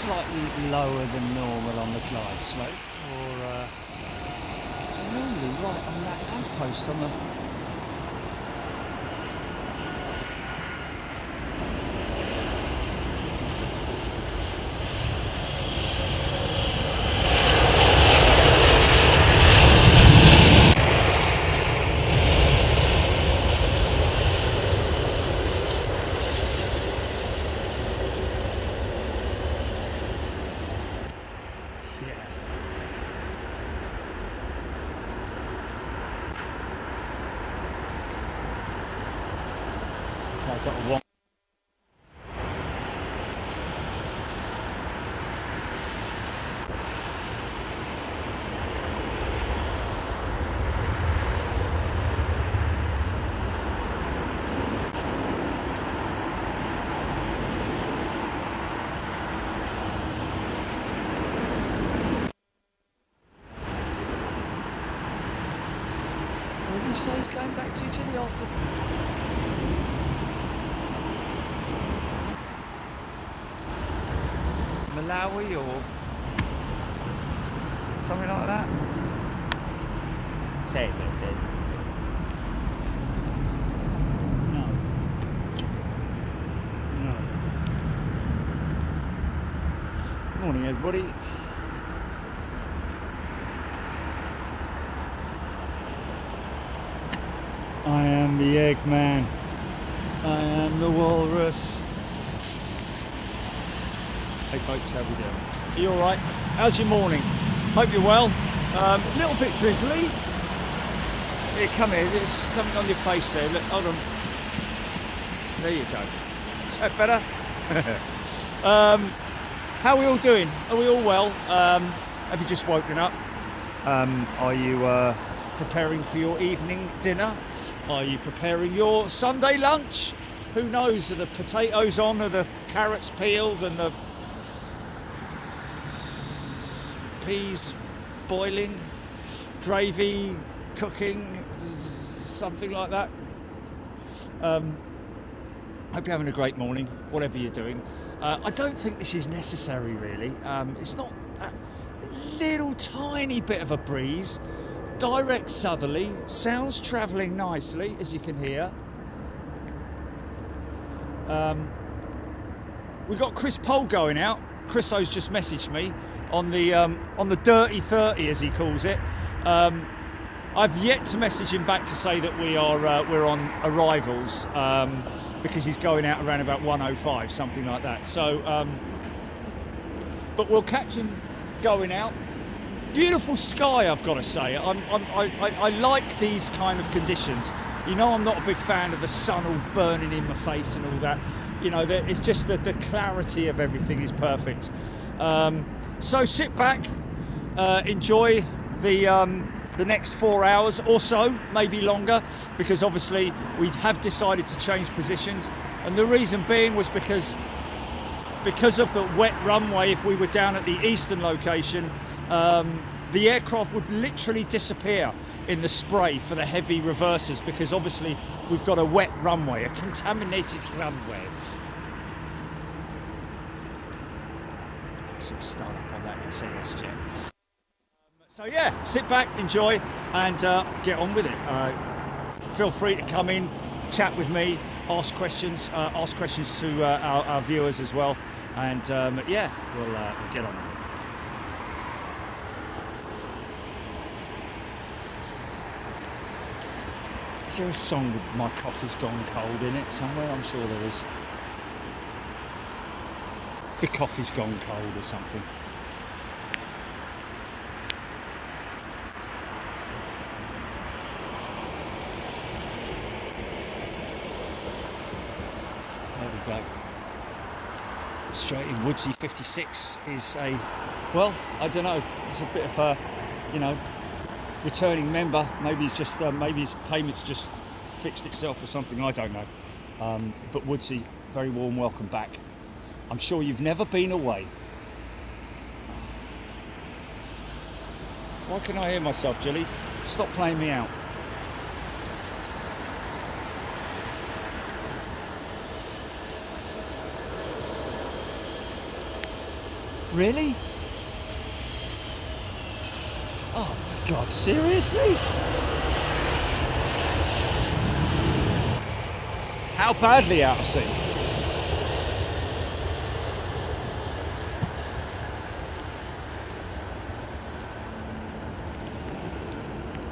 slightly lower than normal on the glide slope, or so normally right on that lamppost on the. I've got a one. What did he say he's going back to the after? Malawi or something like that. Say it, then. No. No. Morning, everybody. I am the Eggman. I am the Walrus. Hey folks, how we doing? Are you alright? How's your morning? Hope you're well. A little bit drizzly. Here, come here. There's something on your face there. Look, hold on. There you go. Is that better? How are we all doing? Are we all well? Have you just woken up? Are you preparing for your evening dinner? Are you preparing your Sunday lunch? Who knows? Are the potatoes on? Are the carrots peeled and the peas boiling, gravy cooking, something like that? Hope you're having a great morning, whatever you're doing. I don't think this is necessary really. It's not a little tiny bit of a breeze, direct southerly, sounds travelling nicely as you can hear. We've got Chris Pole going out. Chris O's just messaged me on the dirty 30 as he calls it. I've yet to message him back to say that we're on arrivals because he's going out around about 1:05, something like that. So, but we'll catch him going out. Beautiful sky, I've got to say. I like these kind of conditions. You know, I'm not a big fan of the sun all burning in my face and all that. You know, it's just that the clarity of everything is perfect. So sit back, enjoy the next 4 hours or so, maybe longer, because obviously we have decided to change positions, and the reason being was because of the wet runway. If we were down at the eastern location, the aircraft would literally disappear in the spray for the heavy reversers, because obviously we've got a wet runway, a contaminated runway. Nice start up on that SAS jet. So yeah, sit back, enjoy, and get on with it. Feel free to come in, chat with me, ask questions to our viewers as well, and yeah, we'll get on with it. Is there a song with "My Coffee's Gone Cold" in it somewhere? I'm sure there is. The coffee's gone cold or something. There we go. Straight in Woodsy 56 is a, well, I don't know, it's a bit of a, you know, returning member. Maybe it's just, maybe his payments just fixed itself or something, I don't know. But Woodsy, very warm welcome back. I'm sure you've never been away. Why can I hear myself, Jilly? Stop playing me out. Really? Oh my God, seriously? How badly out of sync?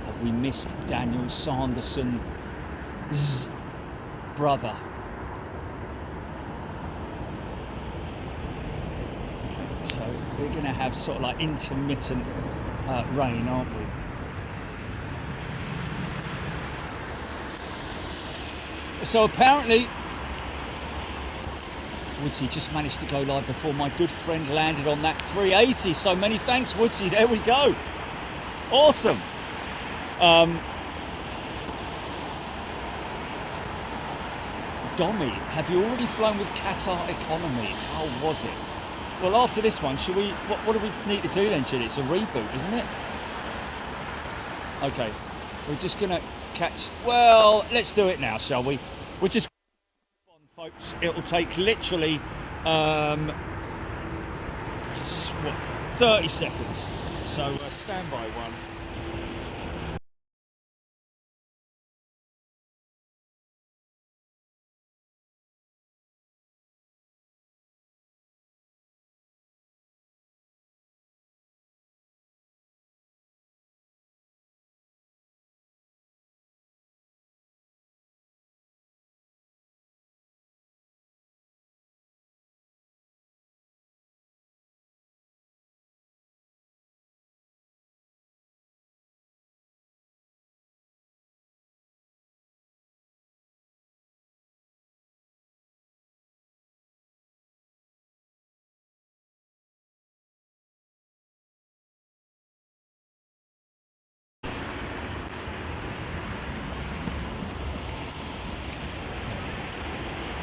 Have we missed Daniel Sanderson's brother? Okay, so we're going to have sort of like intermittent rain, aren't we? So apparently, Woodsy just managed to go live before my good friend landed on that 380. So many thanks, Woodsy. There we go. Awesome. Dommy, have you already flown with Qatar Economy? How was it? Well, after this one, should we? What do we need to do then, Judy? It's a reboot, isn't it? Okay, we're just gonna catch. Well, let's do it now, shall we? We're just on, folks. It'll take literally just, what, 30 seconds. So stand by one.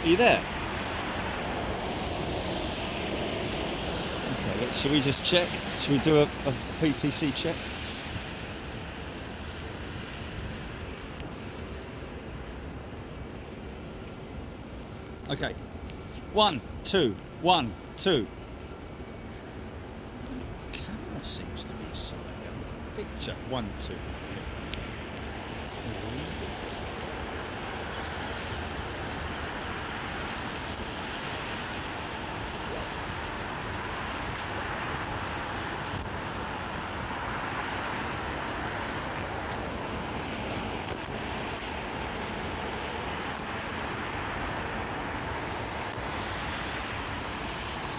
Are you there? Okay, should we just check? Should we do a PTC check? Okay. 1, 2, 1, 2. Camera seems to be slightly out of the picture. 1, 2.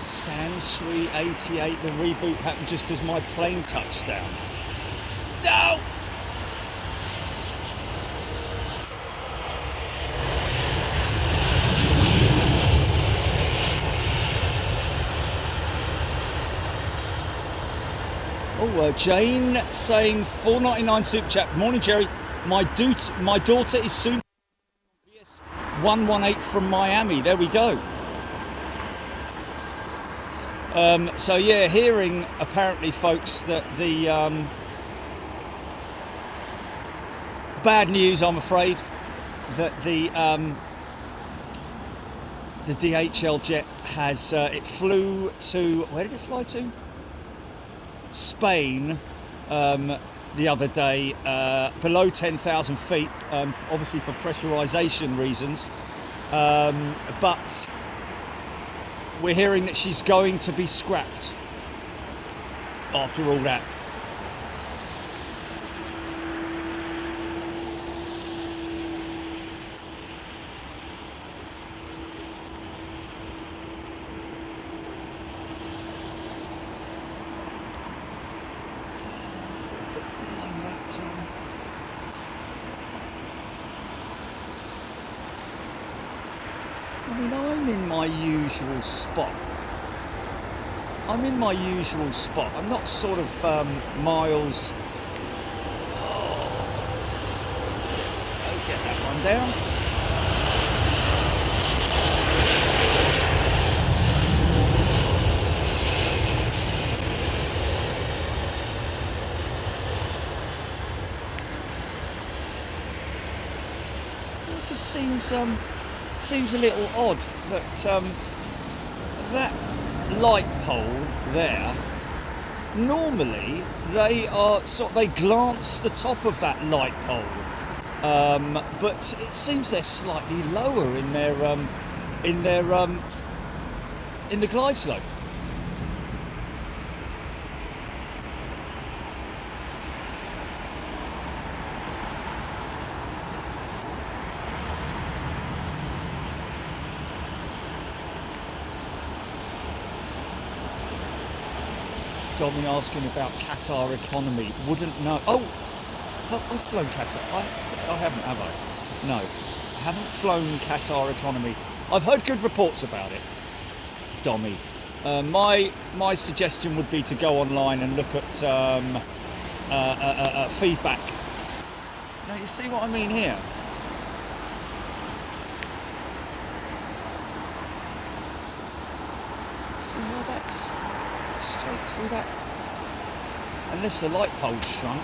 Sans 388, the reboot happened just as my plane touched down. No! Oh, Jane saying $4.99 super chat. Morning, Jerry. My daughter is soon VS 118 from Miami. There we go. So yeah, hearing apparently, folks, that the bad news, I'm afraid, that the DHL jet has it flew to, where did it fly to? Spain the other day, below 10,000 feet, obviously for pressurization reasons, but we're hearing that she's going to be scrapped after all that. I mean, I'm in my usual spot. I'm not sort of miles. Oh, get that one down. It just seems a little odd that light pole there, normally they glance the top of that light pole, but it seems they're slightly lower in the glide slope. Dommy asking about Qatar economy. Wouldn't know. Oh, I've flown Qatar. I haven't, have I? No, I haven't flown Qatar economy. I've heard good reports about it, Dommy. My suggestion would be to go online and look at feedback. Now you see what I mean here. See how that's straight through that, unless the light pole's shrunk.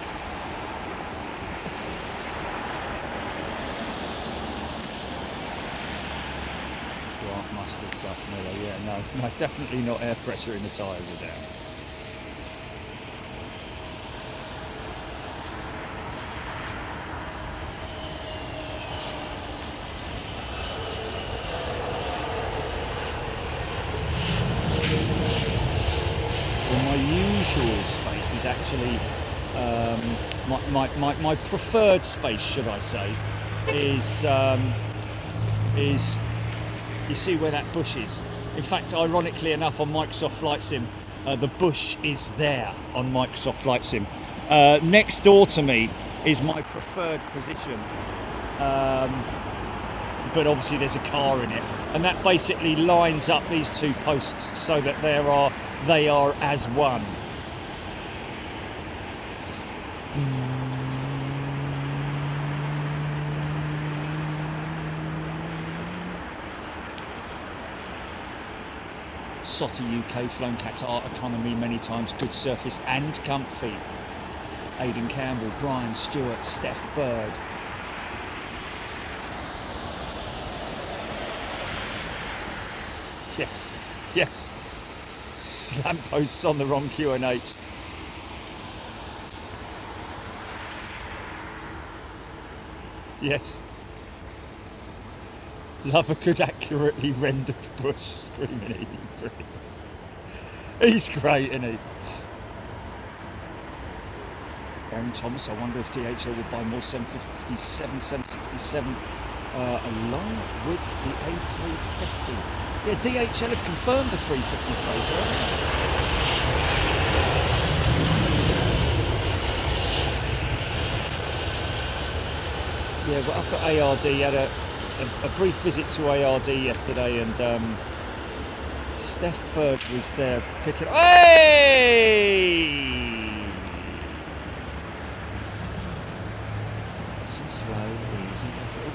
Grant mustard duck Miller, yeah, no, definitely not air pressure in the tyres are down. Space is actually my preferred space, should I say, is you see where that bush is. In fact, ironically enough, on Microsoft Flight Sim, the bush is there on Microsoft Flight Sim. Next door to me is my preferred position, but obviously there's a car in it, and that basically lines up these two posts so that they are as one. Saudia UK, flown Qatar economy many times, good surface and comfy. Aidan Campbell, Brian Stewart, Steph Bird. Yes, yes. Lampposts on the wrong QNH. Yes. Love a good accurately rendered bush, screaming E3. He's great, isn't he? Aaron Thomas, I wonder if DHL will buy more 757, 767 along with the A350. Yeah, DHL have confirmed the 350 freighter, haven't they? Yeah, we're up at ARD, had a brief visit to ARD yesterday, and Steph Bird was there picking up. Hey! Nice and slow, easy, that's it.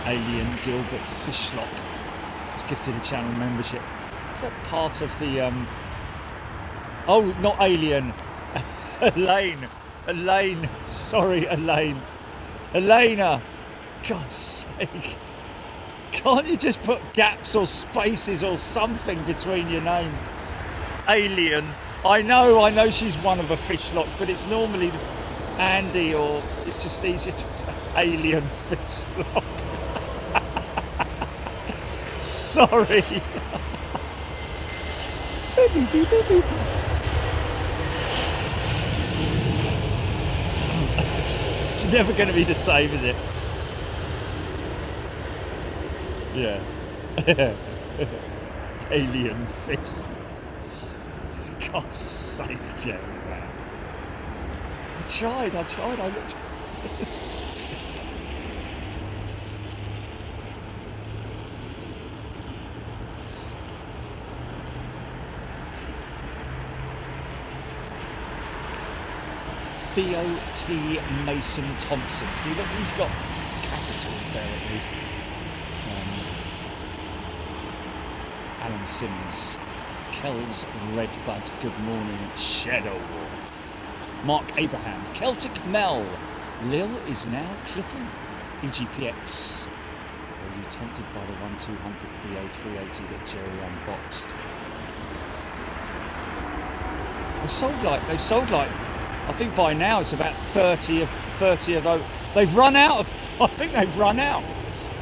Alien Gilbert Fishlock has gifted a channel membership. Is that part of the oh, not Alien. Elaine, sorry, Elena, God's sake, can't you just put gaps or spaces or something between your name? Alien, I know she's one of a Fishlock, but it's normally Andy, or it's just easier to Alien Fishlock. Sorry. It's never going to be the same, is it? Yeah. Alien fish. God's sake, Jerry. I tried. I looked. Theo T. Mason Thompson. See, look, he's got capitals there at least. Alan Simmons, Kells Redbud, good morning. Shadow Wolf, Mark Abraham, Celtic Mel, Lil is now clipping EGPX. Are you tempted by the 1200 BA380 that Jerry unboxed? They've sold like, I think by now it's about 30 of those. They've run out of, I think they've run out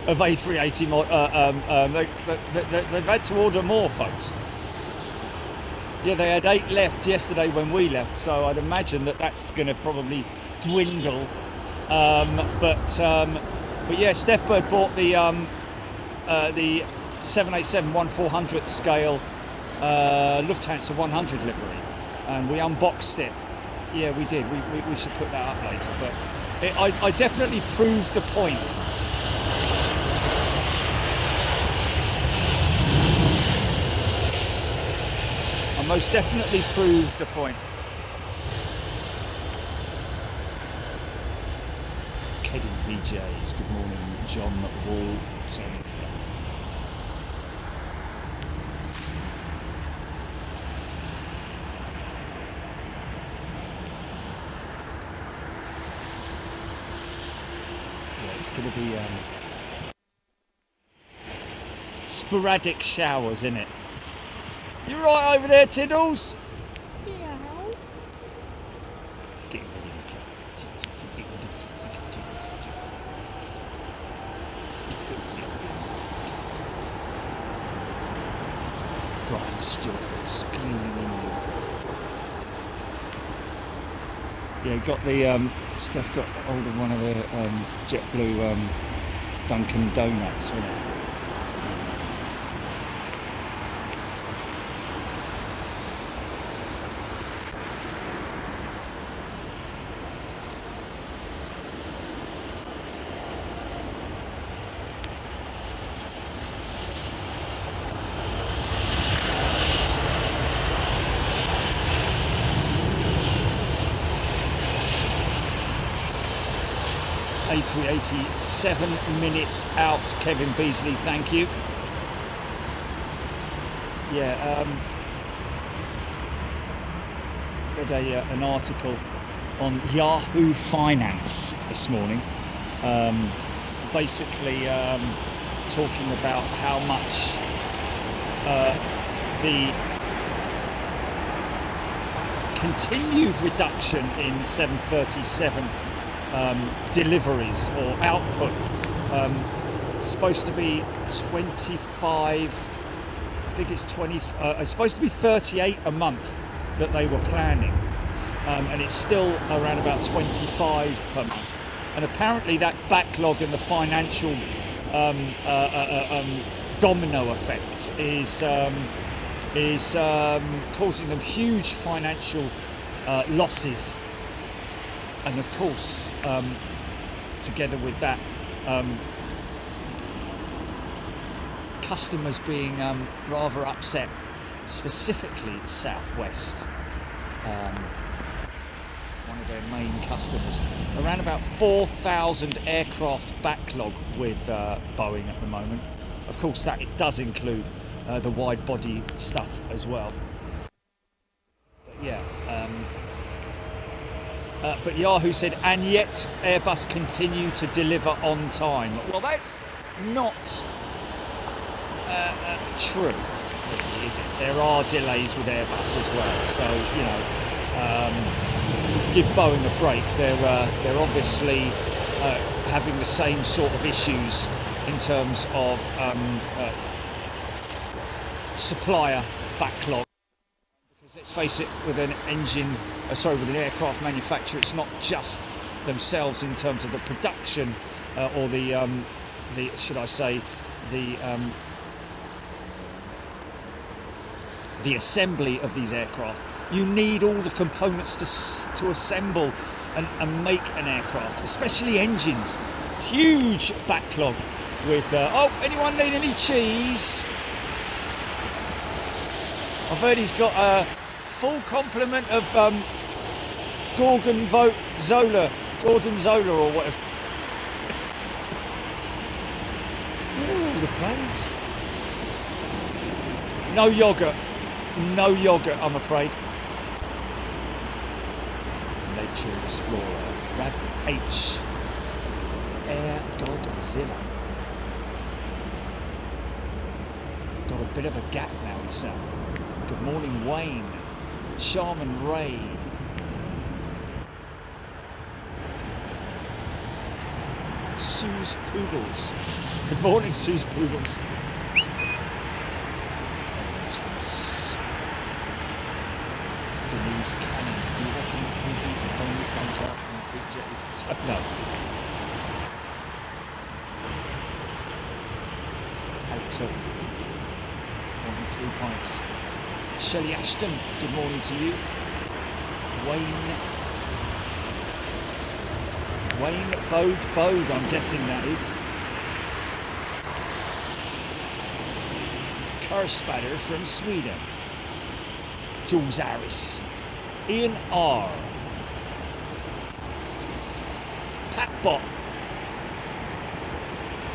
of A380 they've had to order more, folks. Yeah, they had 8 left yesterday when we left, so I'd imagine that that's going to probably dwindle. But yeah, Steph Bird bought the 787-1400 scale Lufthansa 100 livery, and we unboxed it. Yeah, we did. We should put that up later. But I definitely proved a point. I most definitely proved a point. Kedding PJs, good morning, John Walton. Yeah, it's going to be sporadic showers, innit? You right over there, Tiddles? Yeah. Getting ready to Brian Stewart screaming. Yeah, got the Steph got hold of one of the JetBlue Dunkin' Donuts, wasn't it? A380, 7 minutes out, Kevin Beasley, thank you. Yeah, read an article on Yahoo Finance this morning, basically talking about how much the continued reduction in 737 deliveries or output, supposed to be 25, I think it's 20, it's supposed to be 38 a month that they were planning, and it's still around about 25 per month. And apparently that backlog and the financial domino effect is causing them huge financial losses. And of course, together with that, customers being rather upset, specifically Southwest, one of their main customers. Around about 4,000 aircraft backlog with Boeing at the moment. Of course, that it does include the wide body stuff as well. But yeah. But Yahoo said, and yet Airbus continue to deliver on time. Well, that's not true, really, is it? There are delays with Airbus as well. So, you know, give Boeing a break. They're obviously having the same sort of issues in terms of supplier backlog. Let's face it, with an with an aircraft manufacturer, it's not just themselves in terms of the production or the should I say, the assembly of these aircraft. You need all the components to assemble and make an aircraft, especially engines. Huge backlog with. Oh, anyone need any cheese? I've heard he's got a full complement of Gordon Zola or whatever. Ooh, the planes. No yogurt. No yogurt, I'm afraid. Nature Explorer, Rab H, Air Godzilla. Got a bit of a gap now, Sam. Good morning, Wayne. Charmin Ray. Sue's Poodles. Good morning, Sue's Poodles. Denise Cannon. Do you reckon Pinky only comes out in a big jet? No. Alex Hill. Morning, 3 pints. Shelley Ashton. Good morning to you. Wayne Bode, I'm guessing that is. Kurspatter from Sweden. Jules Harris. Ian R. Patbot.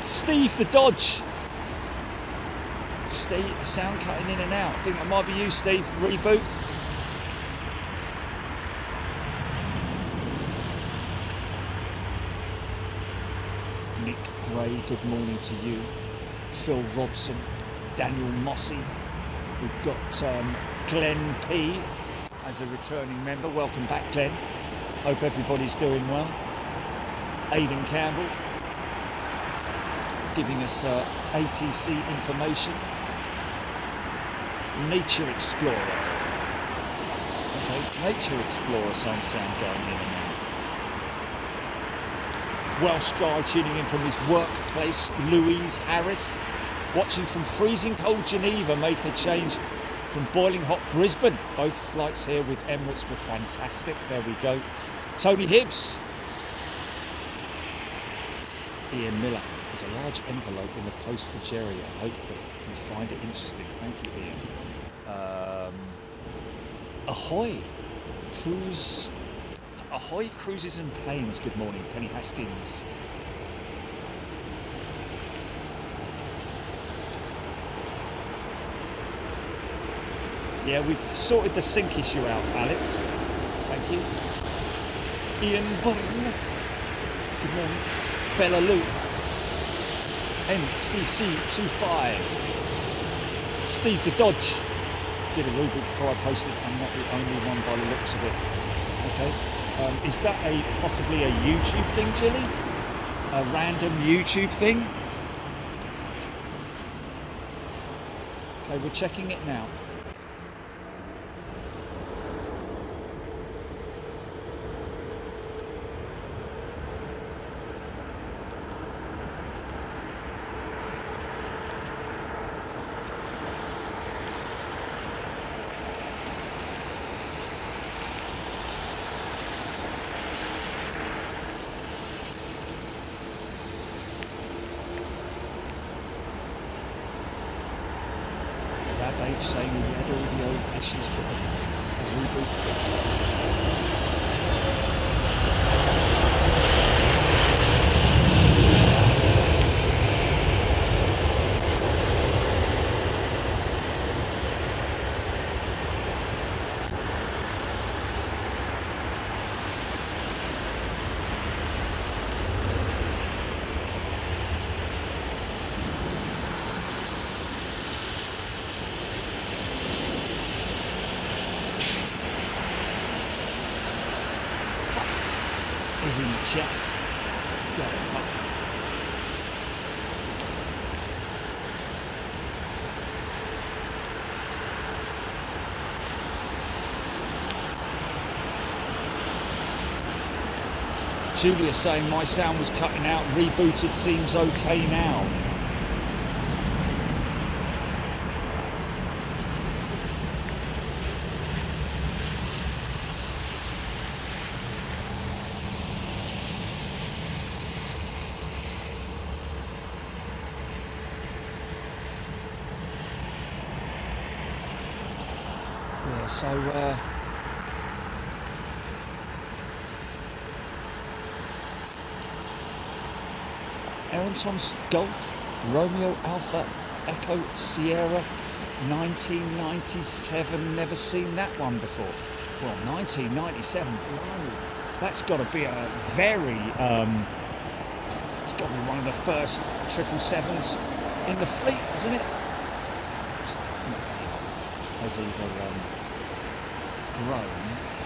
Steve the Dodge. Steve, sound cutting in and out. I think that might be you, Steve. Reboot. Nick Gray, good morning to you. Phil Robson, Daniel Mossy. We've got Glenn P as a returning member. Welcome back, Glenn. Hope everybody's doing well. Aidan Campbell giving us ATC information. Nature Explorer. Okay, Nature Explorer sound going in and out. Welsh guy tuning in from his workplace, Louise Harris. Watching from freezing cold Geneva, make a change from boiling hot Brisbane. Both flights here with Emirates were fantastic. There we go. Tony Hibbs. Ian Miller. There's a large envelope in the post for Jerry. I hope that you find it interesting. Thank you, Ian. Ahoy Cruises and Planes. Good morning, Penny Haskins. Yeah, we've sorted the sync issue out, Alex. Thank you. Ian Byrne. Good morning. Bella Lou. MCC25. Steve the Dodge. Did a reboot before I posted. I'm not the only one by the looks of it. Okay. Is that possibly a YouTube thing, Jilly? A random YouTube thing? Okay, we're checking it now. Saying he had audio issues, but a reboot fixed that. Is in the chat. Julia saying my sound was cutting out, rebooted, seems okay now. So Aaron Tom's Golf, Romeo Alpha, Echo Sierra, 1997, never seen that one before. Well, 1997, blimey. That's got to be a very, it's got to be one of the first 777s in the fleet, isn't it? It's definitely has either grown or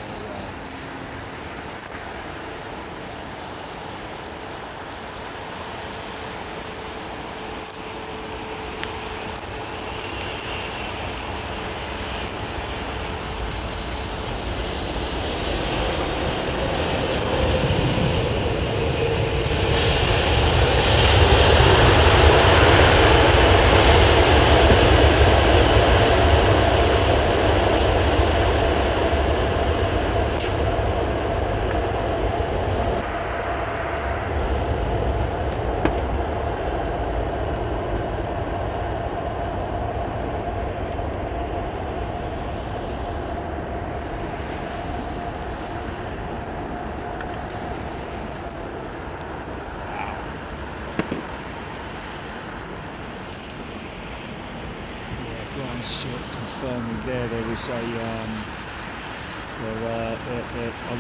Stewart confirming there was a I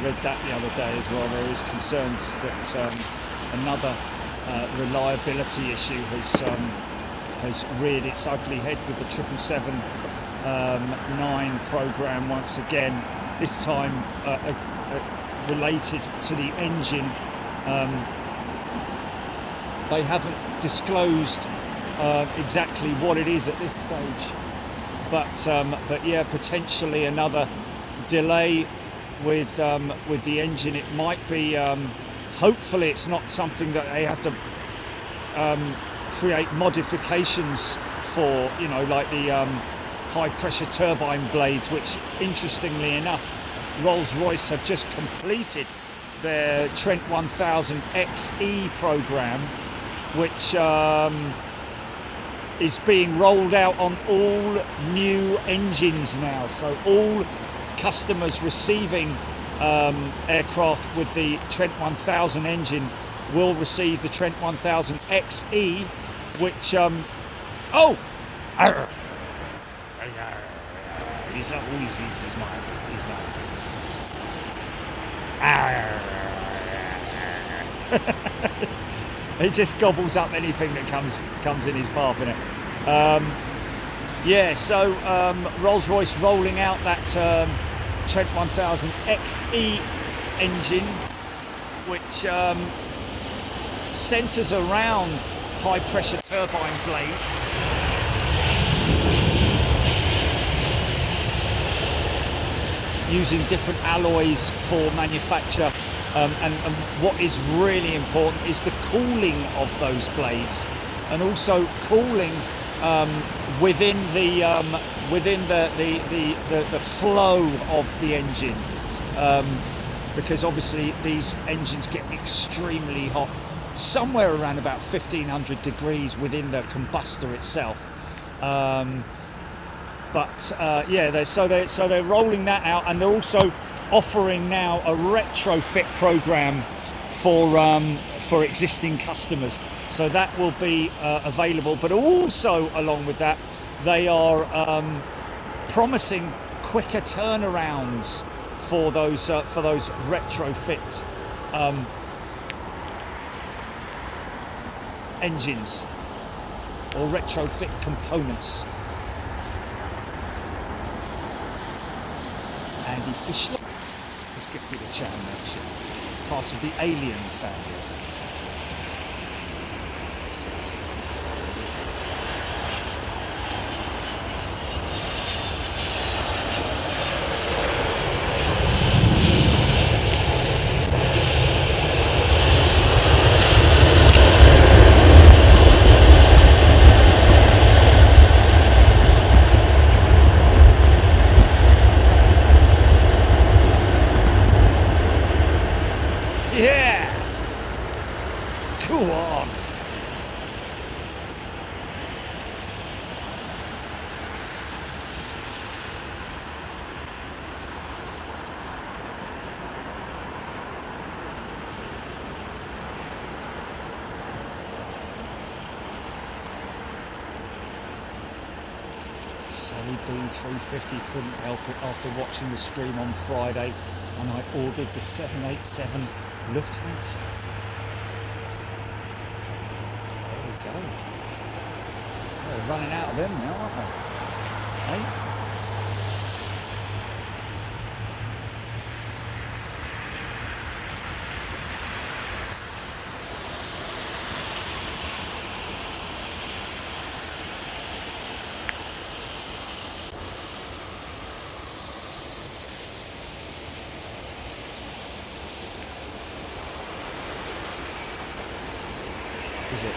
read that the other day as well. There is concerns that another reliability issue has reared its ugly head with the 777-9 program once again. This time related to the engine. They haven't disclosed exactly what it is at this stage. But yeah, potentially another delay with the engine. It might be. Hopefully, it's not something that they have to create modifications for. You know, like the high pressure turbine blades, which, interestingly enough, Rolls-Royce have just completed their Trent 1000 XE program, which is being rolled out on all new engines now. So all customers receiving aircraft with the Trent 1000 engine will receive the Trent 1000 XE, which oh, he's not. He just gobbles up anything that comes in his path, innit? Yeah, so Rolls-Royce rolling out that Trent 1000 XE engine, which centres around high pressure turbine blades. Using different alloys for manufacture. And what is really important is the cooling of those blades, and also cooling within the flow of the engine, because obviously these engines get extremely hot, somewhere around about 1500 degrees within the combustor itself. Yeah, they're rolling that out, and they're also offering now a retrofit program for existing customers. So that will be available, but also along with that, they are promising quicker turnarounds for those retrofit engines or retrofit components. Andy Fischler has gifted a channel membership, part of the Alien family. 664. B350, couldn't help it after watching the stream on Friday, and I ordered the 787 Lufthansa. There we go. They're running out of them now, aren't they? Hey? Is it?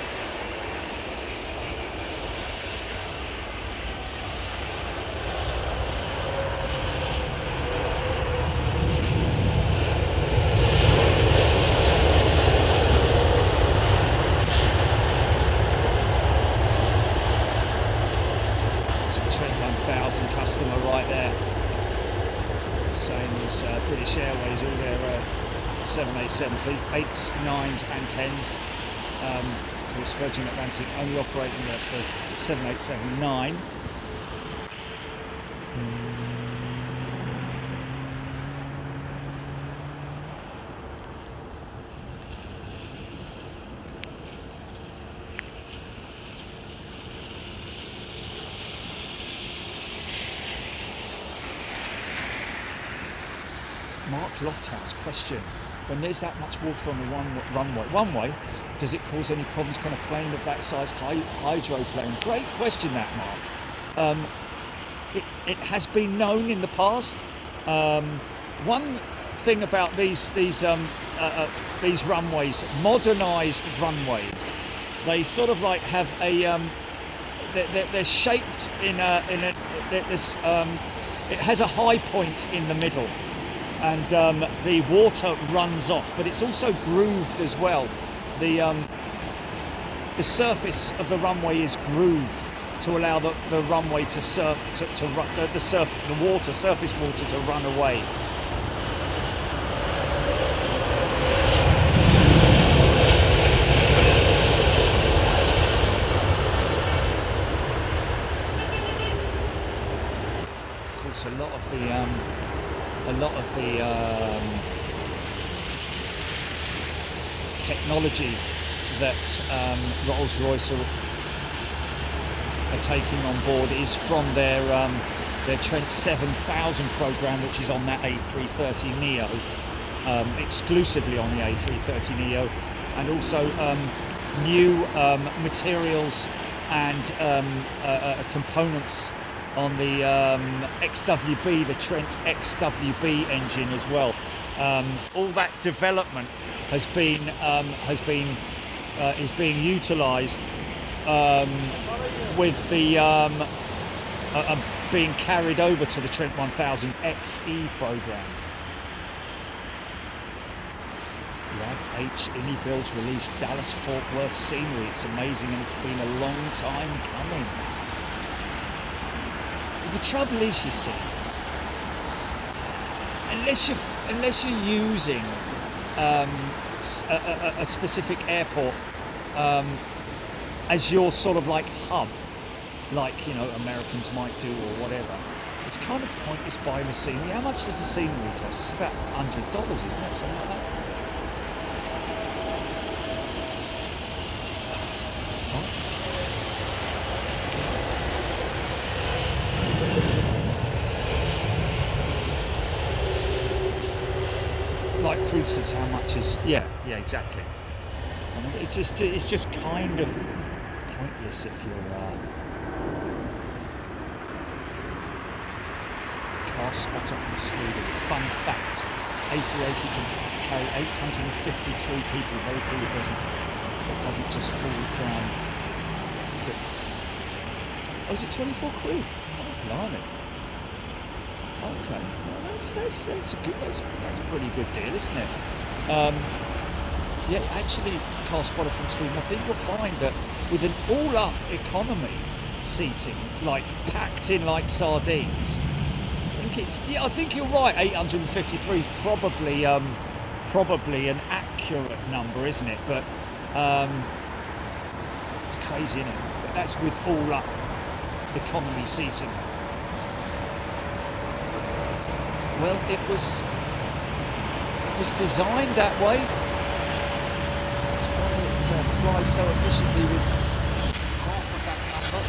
It's a Trent 1000 customer right there. Same as British Airways, all their 787-8s, 9s and 10s. Of course, Virgin Atlantic only operating the 787-9. Mark Lofthouse question: when there's that much water on the runway, does it cause any problems kind of plane of that size, hydroplane? Great question, that, Mark. It has been known in the past. One thing about these runways, modernised runways, they sort of like have a they're shaped in this. It has a high point in the middle, and the water runs off, but it's also grooved as well. The surface of the runway is grooved to allow the runway to surface water to run away. Of course, a lot of the technology that Rolls-Royce are taking on board is from their Trent 7000 program, which is on that A330neo, exclusively on the A330neo, and also new materials and components on the XWB, the Trent XWB engine as well. All that development is being utilised with the being carried over to the Trent 1000 XE program. Rad H Indy Builds released Dallas Fort Worth scenery. It's amazing, and it's been a long time coming. The trouble is, you see, unless you're using a specific airport as your sort of like hub, like, you know, Americans might do or whatever, it's kind of pointless buying the scenery. How much does the scenery cost? It's about $100, isn't it? Something like that. Like, for instance, how much is yeah, exactly. I mean, it's just kind of pointless if you're car spotter from Sweden. Fun fact: A380 can carry 853 people. Very cool. It doesn't just fall down. Oh, is it 24 crew? Oh, blimey. Okay. That's a good. That's a pretty good deal, isn't it? Yeah, actually, car spotter from Sweden. I think you'll find that with an all-up economy seating, like packed in like sardines, I think you're right. 853 is probably an accurate number, isn't it? But it's crazy, isn't it? But that's with all-up economy seating. Well, it was designed that way. That's why it flies so efficiently with half of that number.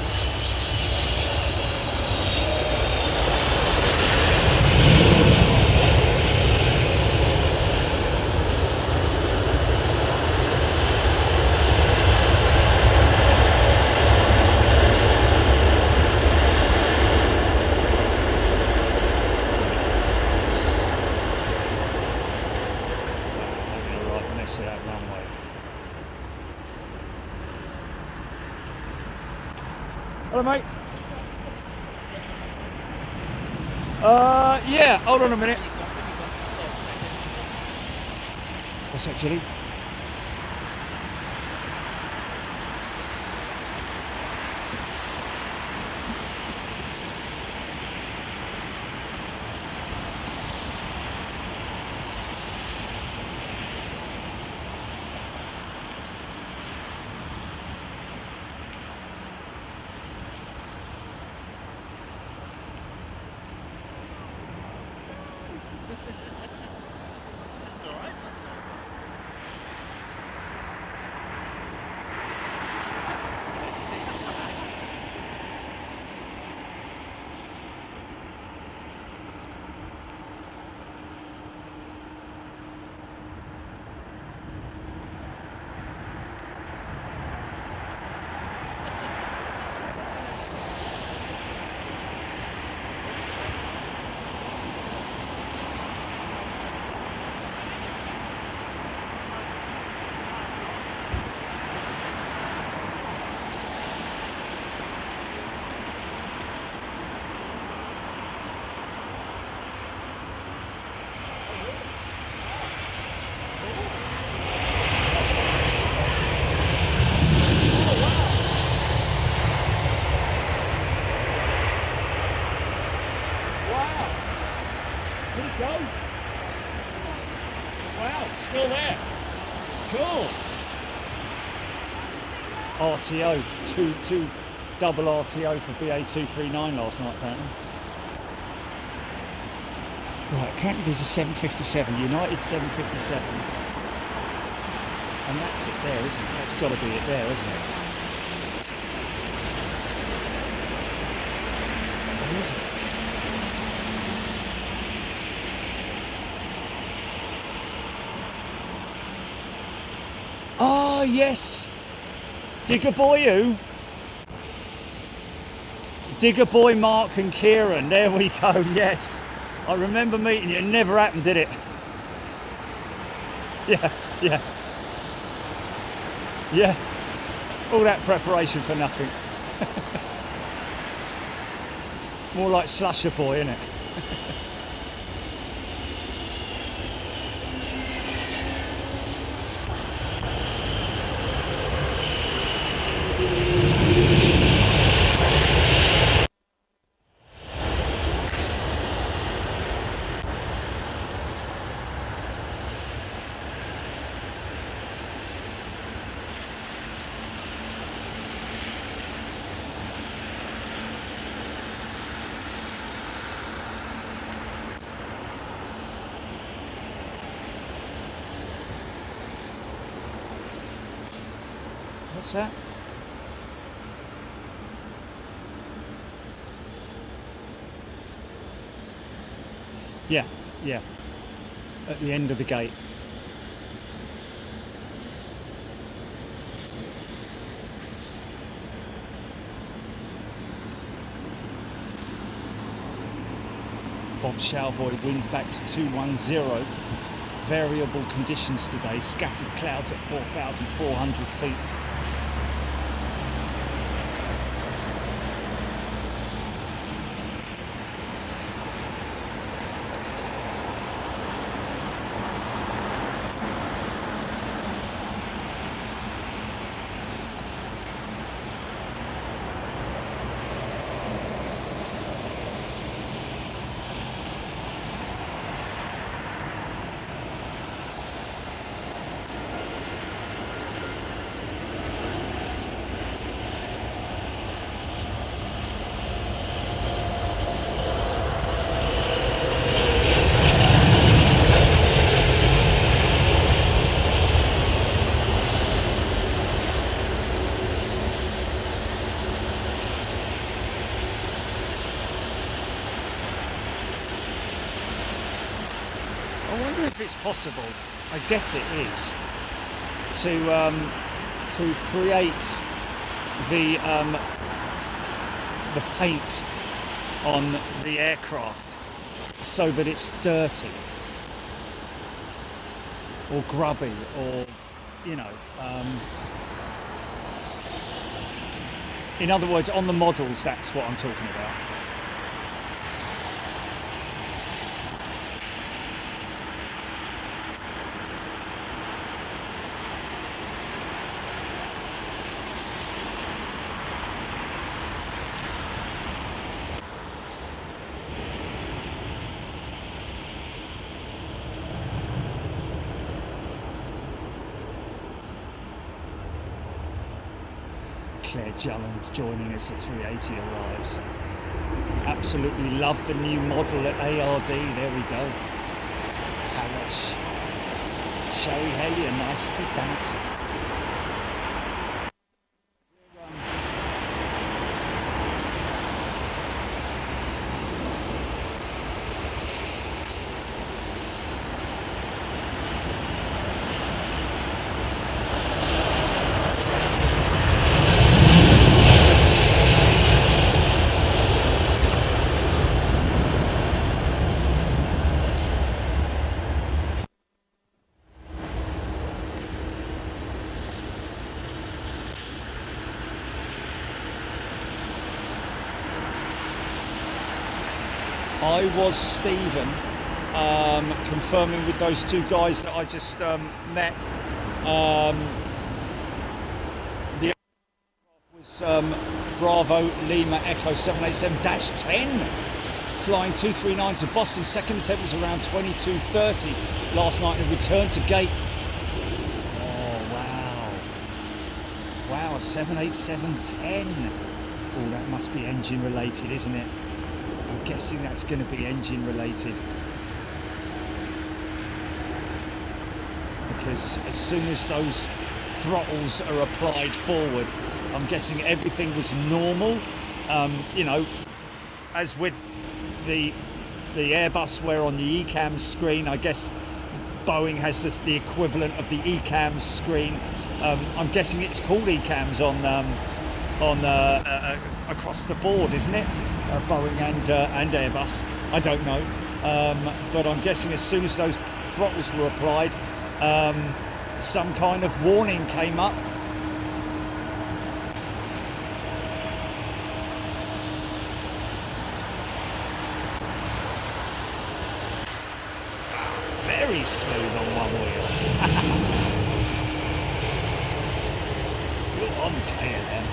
That runway. Hello, mate. Yeah, hold on a minute. What's that, Jilly? Still there. Cool. RTO, two double RTO for BA239 last night apparently. Right, apparently there's a 757, United 757. And that's it there, isn't it? That's got to be it there, isn't it? What is it? Oh, yes. Digger boy who? Digger boy Mark and Kieran. There we go, yes. I remember meeting you. It never happened, did it? Yeah, yeah. Yeah. All that preparation for nothing. More like Slusher Boy, isn't it? What's that? Yeah, yeah. At the end of the gate. Bob Shalvoy, wind back to 210. Variable conditions today. Scattered clouds at 4,400 feet. I wonder if it's possible, I guess it is, to create the paint on the aircraft so that it's dirty or grubby, or you know, in other words, on the models, that's what I'm talking about. Cullen joining us, the 380 arrives. Absolutely love the new model at ARD. There we go. Palace. Sherry Hellier, nicely bouncing. I was Stephen, confirming with those two guys that I just met. The aircraft was Bravo Lima Echo 787-10, flying 239 to Boston. Second attempt was around 22:30 last night and returned to gate. Oh wow, wow, a 787-10. Oh, that must be engine related, isn't it? I'm guessing that's going to be engine related, because as soon as those throttles are applied forward, I'm guessing everything was normal. You know, as with the Airbus, where on the ECAM screen, I guess Boeing has the equivalent of the ECAM screen. I'm guessing it's called ECAMs on across the board, isn't it? Boeing and Airbus, I don't know, but I'm guessing as soon as those throttles were applied, some kind of warning came up. Very smooth on one wheel. Good on KLM.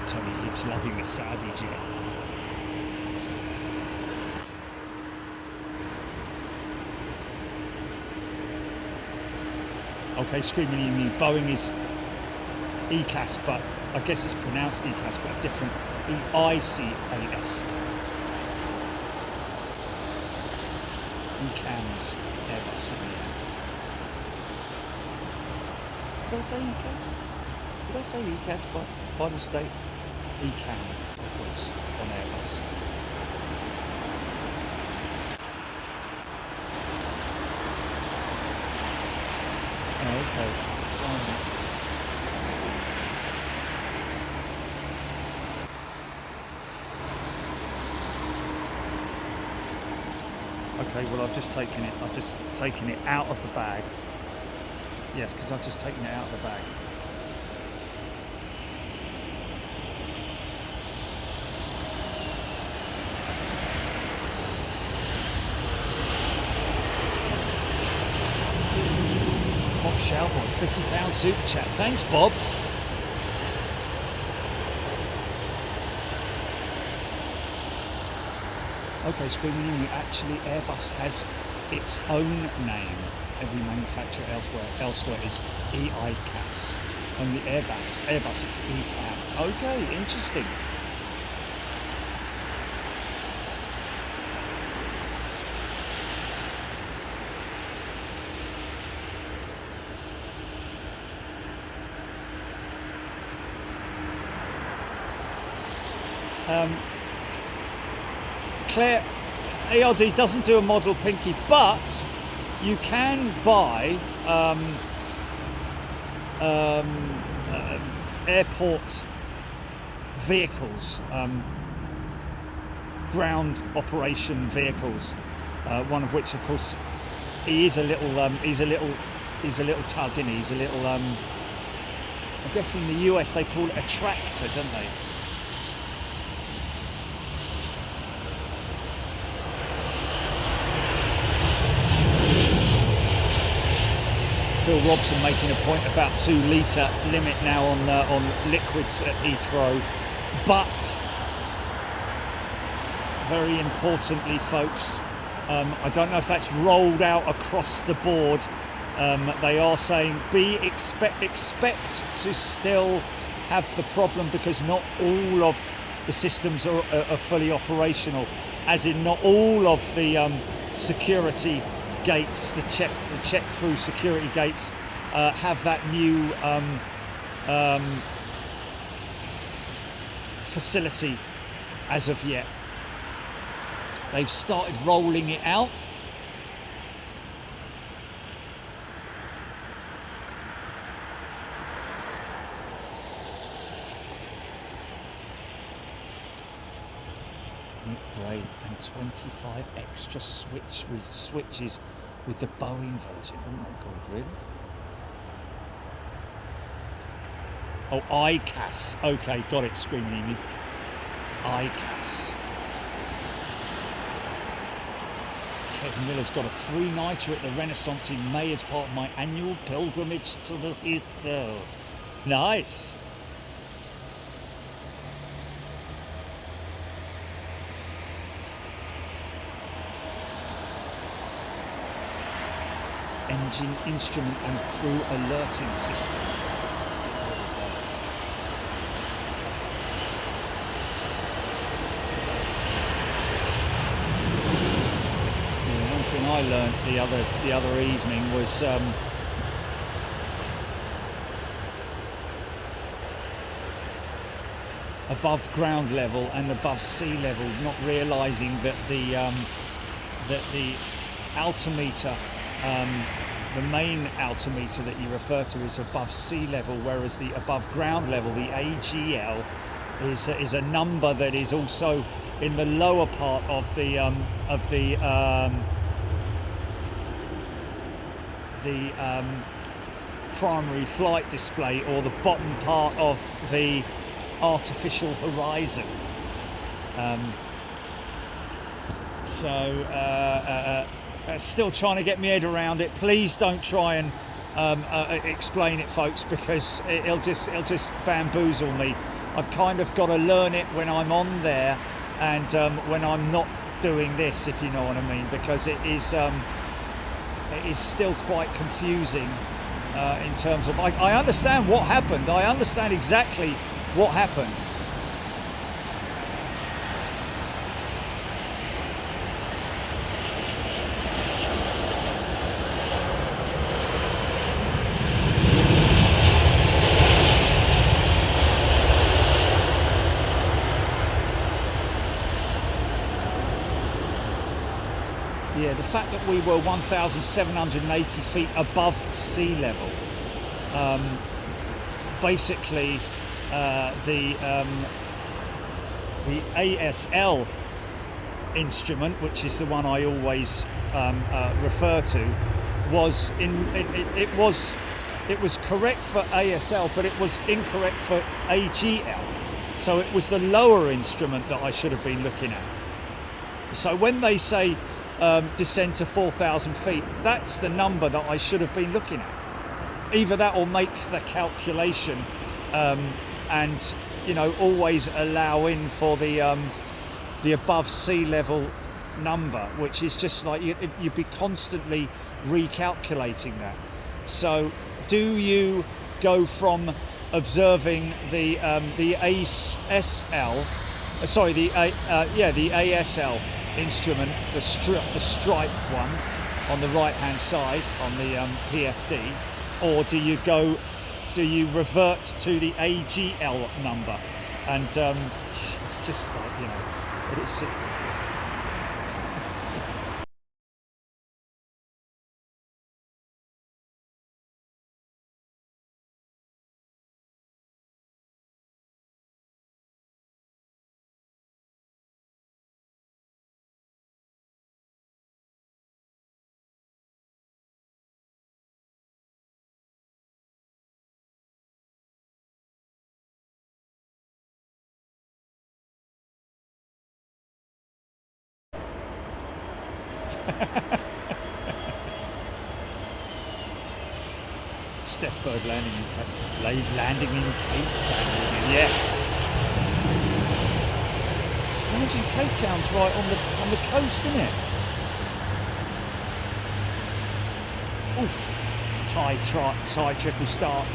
Tony Hibbs loving the Saudi jet. Okay, screaming at me, Boeing is ECAS, but I guess it's pronounced ECAS, but different. EICAS. ECAMS, Airbus. Did I say ECAS? Did I say ECAS by mistake? ECAM, of course, on Airbus. Oh, okay. Okay, well I've just taken it out of the bag. Yes, because I've just taken it out of the bag. Bob Shalford, £50 super chat. Thanks, Bob. Okay, screaming, actually Airbus has its own name. Every manufacturer elsewhere is EICAS. Only Airbus is ECAM. Okay, interesting. Claire, ARD doesn't do a model pinky, but you can buy airport vehicles, ground operation vehicles. One of which, of course, he is a little tug, isn't he? He's a little. I guess in the US they call it a tractor, don't they? Phil Robson making a point about 2-litre limit now on liquids at Heathrow, but very importantly, folks, I don't know if that's rolled out across the board. They are saying expect to still have the problem, because not all of the systems are fully operational, as in not all of the security gates, the check through security gates have that new facility as of yet. They've started rolling it out. Nick Gray and 25 extra switches with the Boeing version. Oh my God, really? Oh, ICAS. Okay, got it, Screaming Emu. ICAS. Kevin Miller's got a free nighter at the Renaissance in May as part of my annual pilgrimage to the Heathrow. Nice. Engine, instrument and crew alerting system. I learned the other evening was above ground level and above sea level, not realizing that the altimeter, the main altimeter that you refer to, is above sea level, whereas the above ground level, the AGL, is a number that is also in the lower part of the primary flight display, or the bottom part of the artificial horizon. Still trying to get my head around it. Please don't try and explain it, folks, because it'll just bamboozle me. I've kind of got to learn it when I'm on there and when I'm not doing this, if you know what I mean, because it is still quite confusing in terms of, I understand what happened. I understand exactly what happened. Yeah, the fact that we were 1,780 feet above sea level, basically the ASL instrument, which is the one I always refer to, was it was correct for ASL, but it was incorrect for AGL. So it was the lower instrument that I should have been looking at. So when they say descend to 4,000 feet, that's the number that I should have been looking at. Either that or make the calculation and, you know, always allow in for the above sea level number, which is just like you'd be constantly recalculating that. So do you go from observing the ASL, sorry, the ASL instrument, the stripe one on the right hand side on the PFD, or do you revert to the AGL number? And it's just like, you know, it's. Steph Bird landing in Cape Town. Yes. Imagine Cape Town's right on the coast, isn't it? Oh, Thai triple start.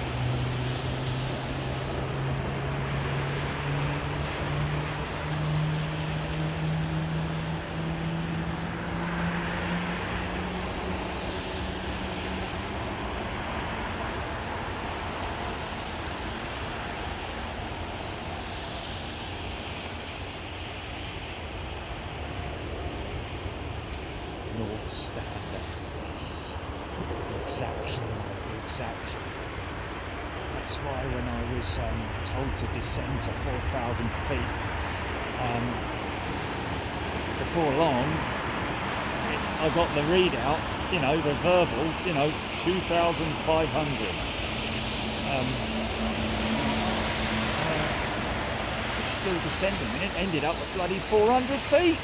North Standard, yes, exactly. That's why when I was told to descend to 4,000 feet, before long, I got the readout, you know, the verbal, you know, 2,500. It's still descending, and it ended up at bloody 400 feet.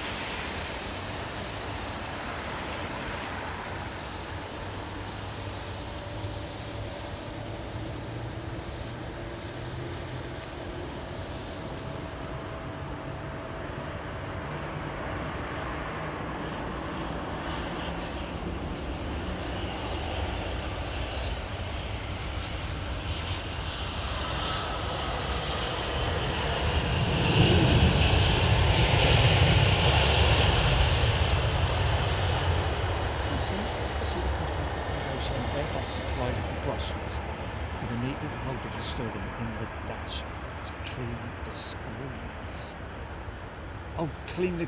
Oh, clean the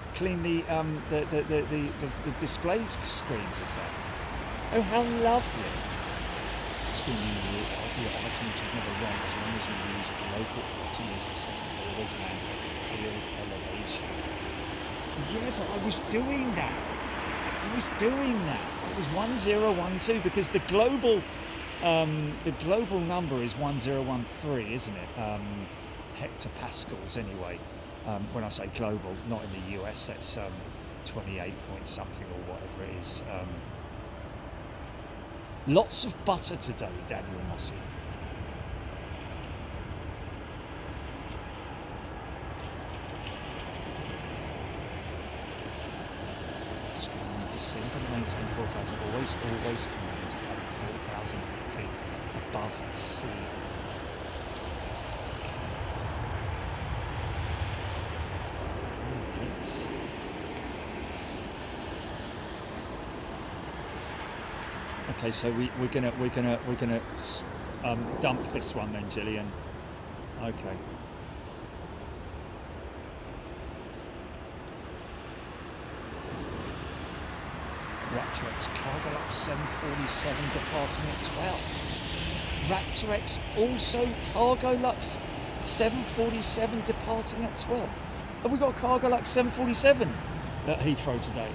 display screens, is that? Oh, how lovely! It's going to be the item which is never wrong as long as you use a local altimeter setting. Always land at field elevation. Yeah, but I was doing that. It was 1012 because the global number is 1013, isn't it? Hectopascals, anyway. When I say global, not in the US, that's 28 point something or whatever it is. Lots of butter today, Daniel Mossy. Descend and maintain 4,000. Always maintain 4,000 feet above sea. Okay, so we're gonna dump this one then, Gillian. Okay. Raptor X Cargolux 747 departing at 12. Raptor X also Cargolux 747 departing at 12. Have we got a Cargolux 747 at Heathrow today?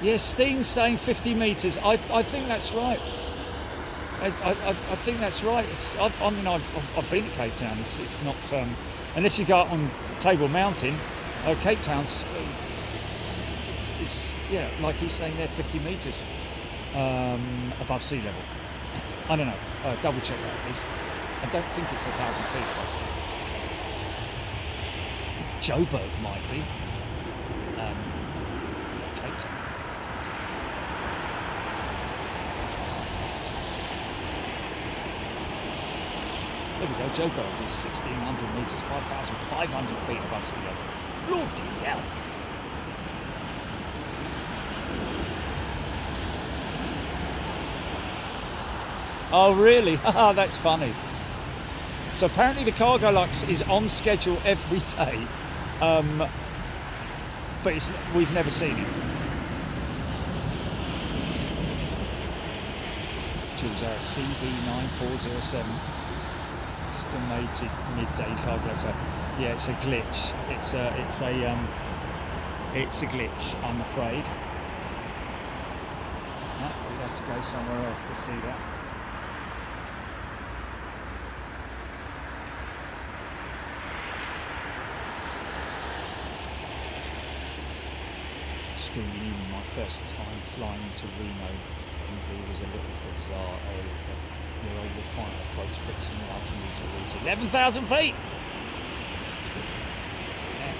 Yes, Steen's saying 50 metres. I think that's right. I think that's right. I've been to Cape Town. It's not unless you go up on Table Mountain, Cape Town's is, yeah, like he's saying there, 50 metres above sea level. I don't know. Double check that, please. I don't think it's 1,000 feet above sea level. Joburg might be. Cape Town. There we go. Joburg is 1,600 metres, 5,500 feet above sea level. Bloody hell. Oh really? Haha, that's funny. So apparently the Cargo Lux is on schedule every day, but we've never seen it. Jules Air CV9407, estimated midday cargo. So yeah, it's a glitch. It's a glitch, I'm afraid. No, we'd have to go somewhere else to see that. My first time flying into Reno PV was a little bizarre. You're able to find approach fixing the altimeter reads 11,000 feet. Yeah.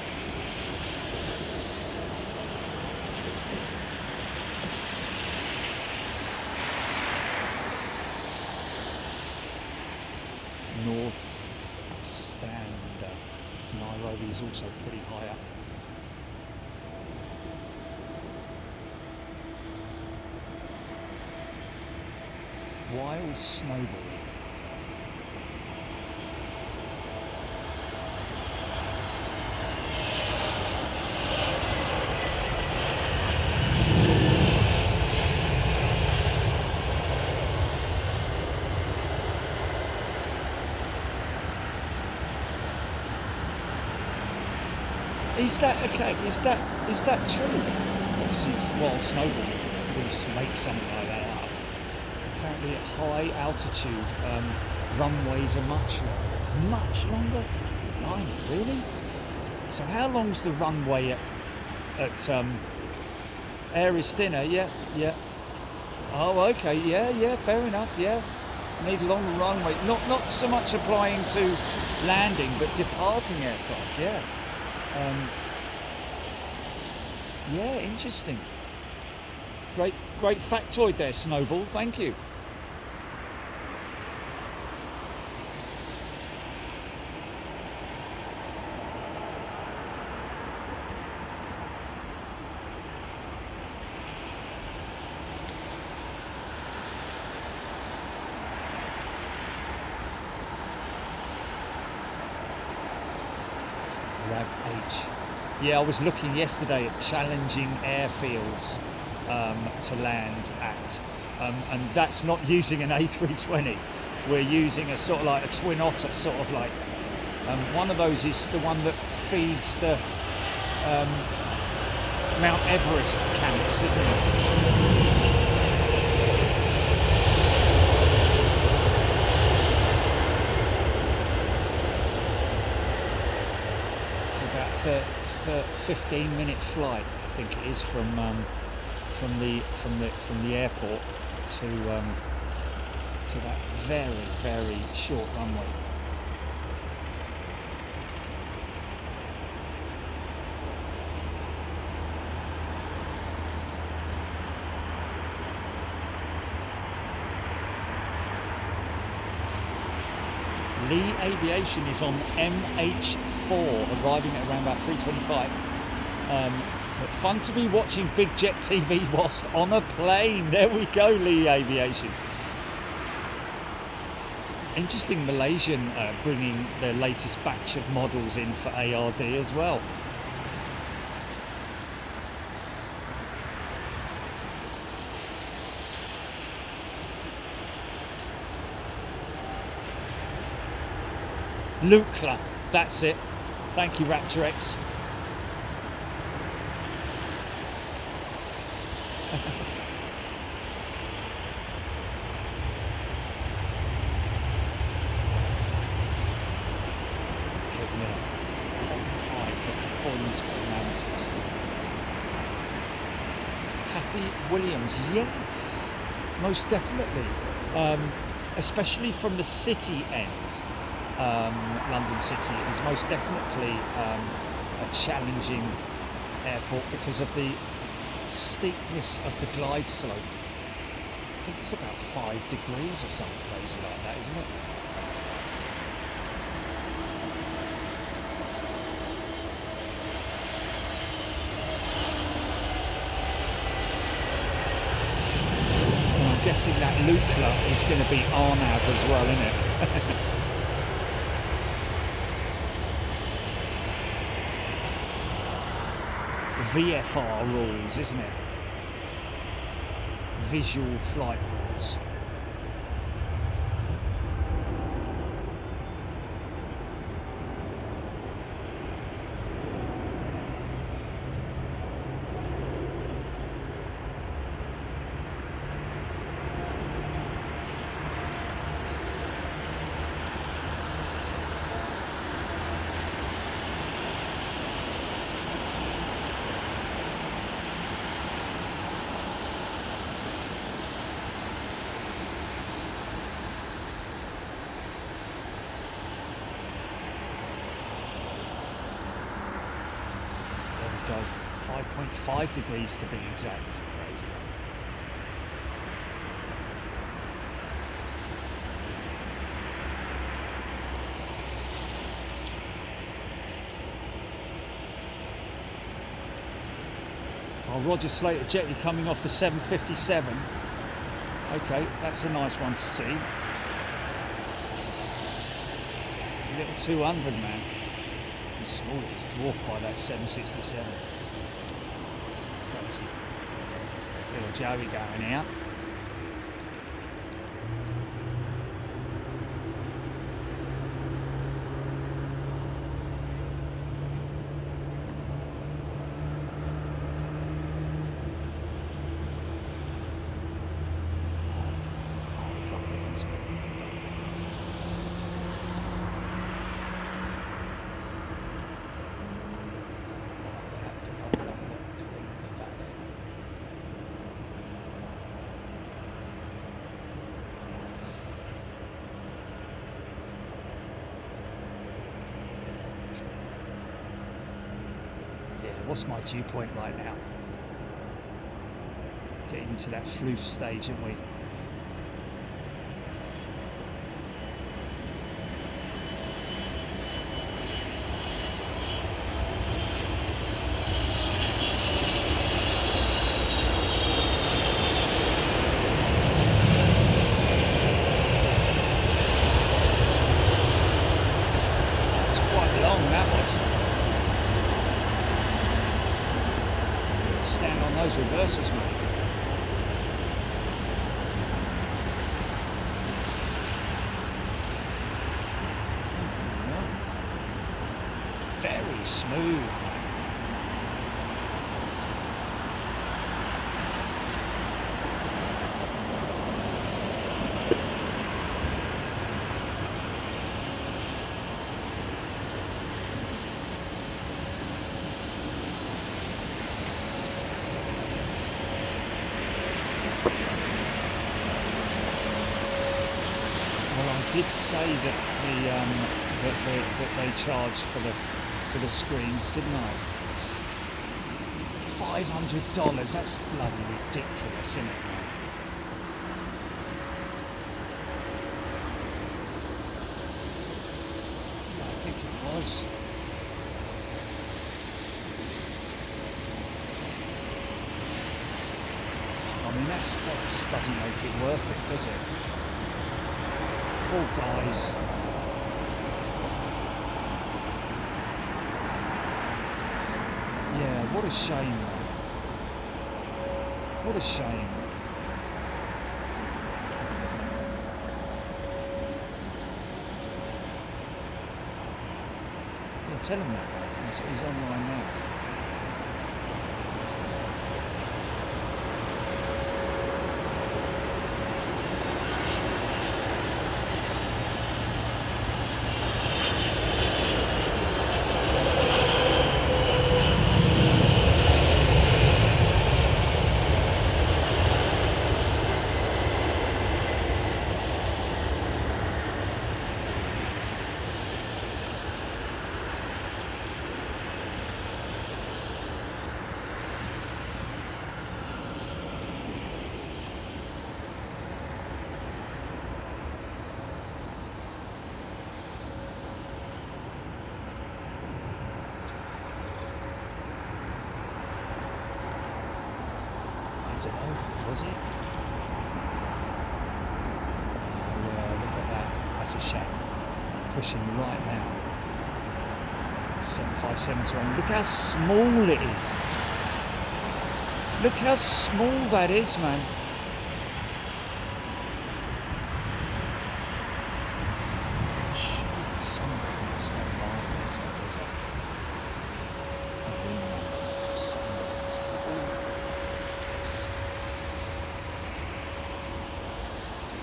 North Stand Nairobi is also pretty high up. Wild snowball. Is that okay? Is that true? Obviously, wild snowball wouldn't just make something like that up. Apparently, at high altitude, runways are much longer. Blimey, really? So, how long's the runway at Air is thinner? Yeah. Oh, okay. Yeah. Fair enough. Yeah. Need a longer runway. Not so much applying to landing, but departing aircraft. Yeah. Yeah, interesting. Great factoid there, Snowball. Thank you. Yeah, I was looking yesterday at challenging airfields to land at, and that's not using an A320. We're using a sort of like a Twin Otter, sort of like one of those is the one that feeds the Mount Everest camps, isn't it? It's about 15-minute flight, I think it is, from the airport to that very short runway. Lee Aviation is on MH4, arriving at around about 3:25. But fun to be watching Big Jet TV whilst on a plane. There we go, Lee Aviation. Interesting, Malaysian bringing their latest batch of models in for ARD as well. Lukla, that's it. Thank you, Raptor X. these personalities. Kathy Williams, yes, most definitely. Especially from the city end, London City is most definitely a challenging airport because of the steepness of the glide slope. I think it's about 5 degrees or something crazy like that, isn't it? And I'm guessing that Lukla is going to be Arnav as well, isn't it? VFR rules, isn't it? Visual flight rules. Go 5.5 degrees to be exact. Crazy. Oh, Roger Slater Jetty coming off the 757. Okay, that's a nice one to see. Little 200, man. It's small, it's dwarfed by that 767. Crazy. Little Joey going out. What's my dew point right now? Getting into that floof stage, aren't we? It's quite long, that was. Stand on those reverses, mate. Very smooth, mate. Did say that that they charge for the screens, didn't I? $500. That's bloody ridiculous, isn't it? Yeah, I think it was. I mean, that just doesn't make it worth it, does it? Poor guys. Yeah, what a shame. What a shame. Yeah, tell him that. He's online now. was it? Yeah, look at that. That's a shame. Pushing right now. 757-1. Look how small it is. Look how small that is, man.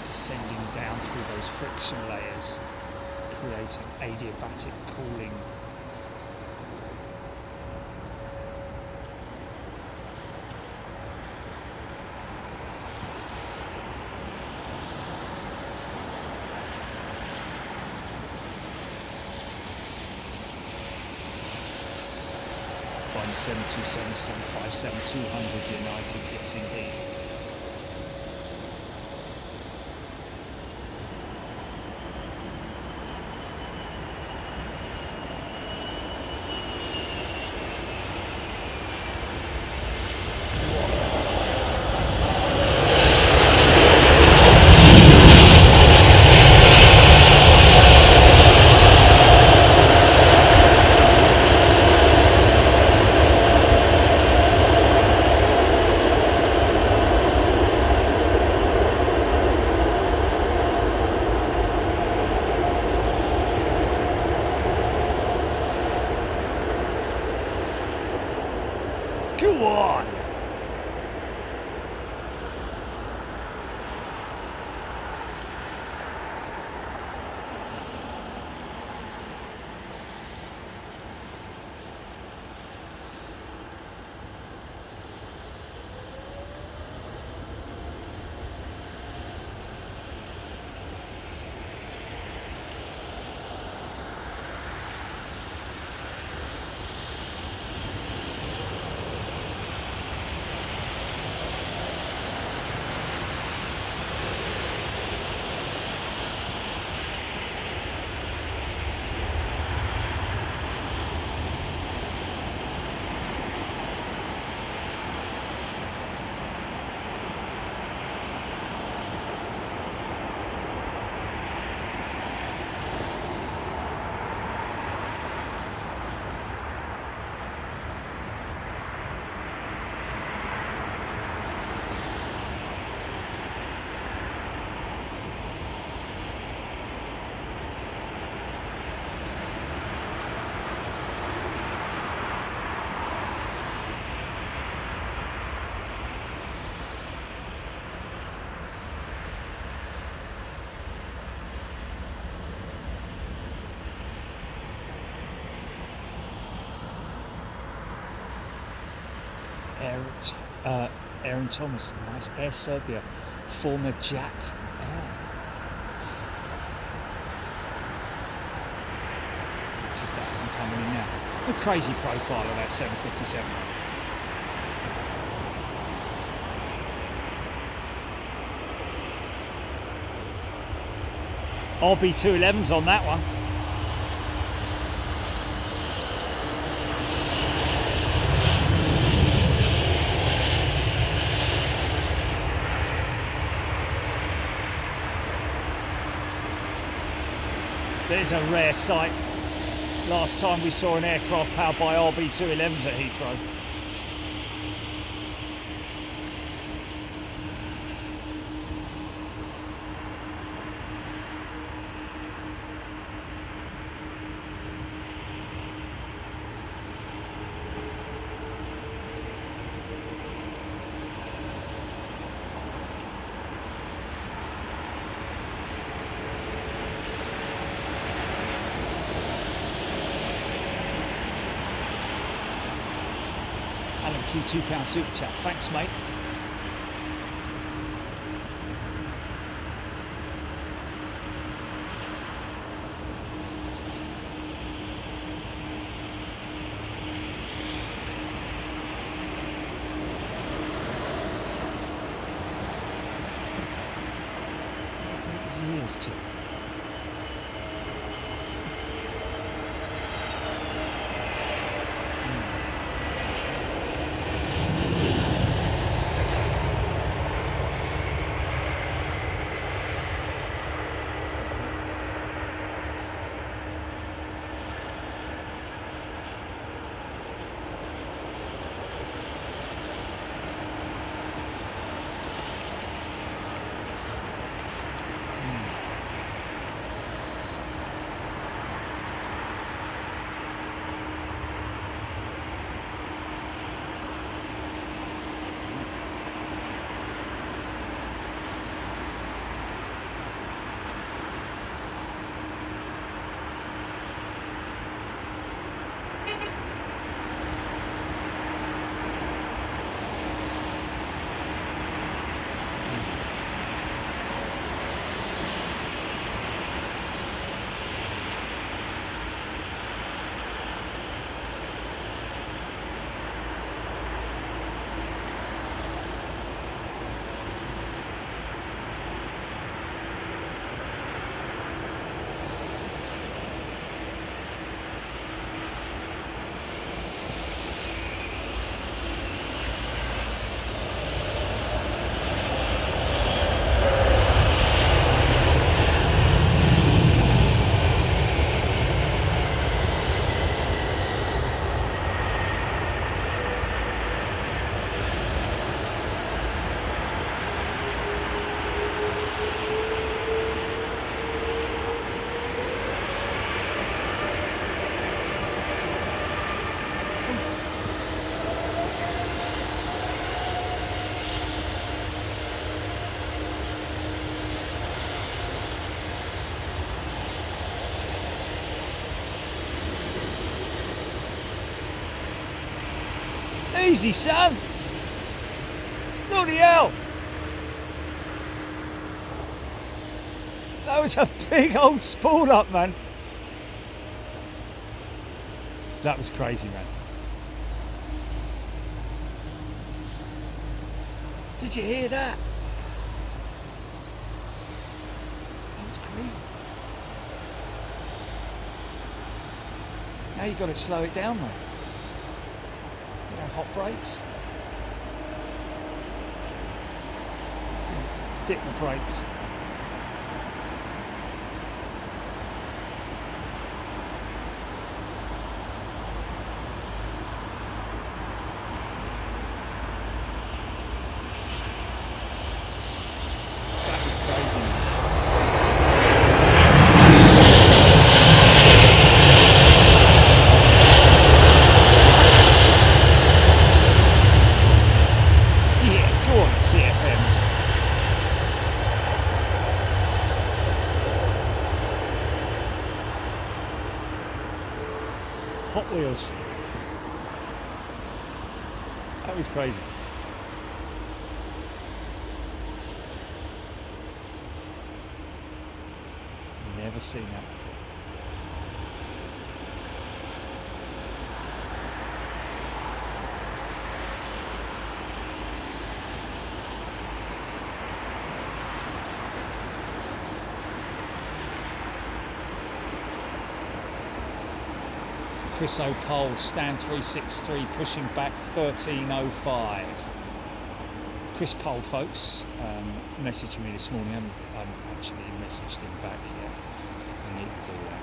Descending down through those friction layers, creating adiabatic cooling. Boeing 727-757-200 United, yes indeed. Go on! Aaron Thomas, nice. Air Serbia, former Jet Air. This is that one coming in now. A crazy profile of that 757. RB211's on that one. There's a rare sight. Last time we saw an aircraft powered by RB211s at Heathrow. £2 super chat. Thanks, mate. Years, Jim. Easy, son. Bloody hell. That was a big old spool up, man. That was crazy, man. Did you hear that? That was crazy. Now you've got to slow it down, mate. You have hot brakes. Dip the brakes. That was crazy, man. Hot Wheels. That was crazy. Never seen that before. Chris O'Pole, stand 363, pushing back 1305. Chris Pole, folks, messaged me this morning. I haven't actually messaged him back yet. I need to do that.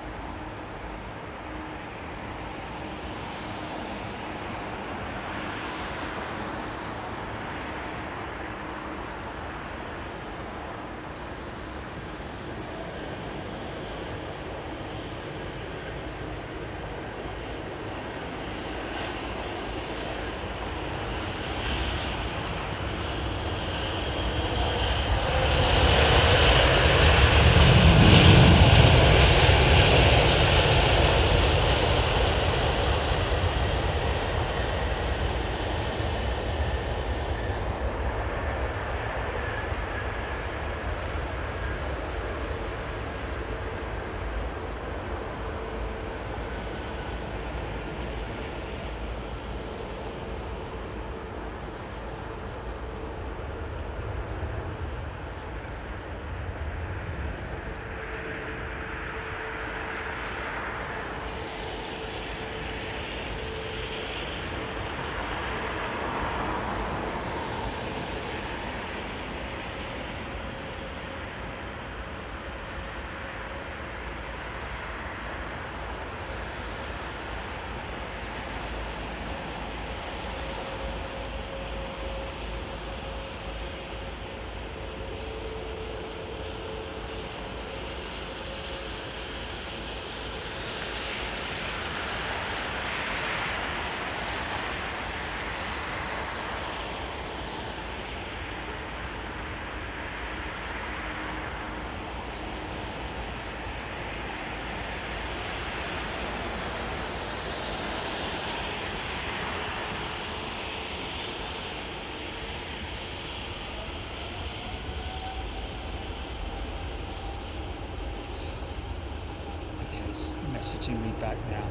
Messaging me back now.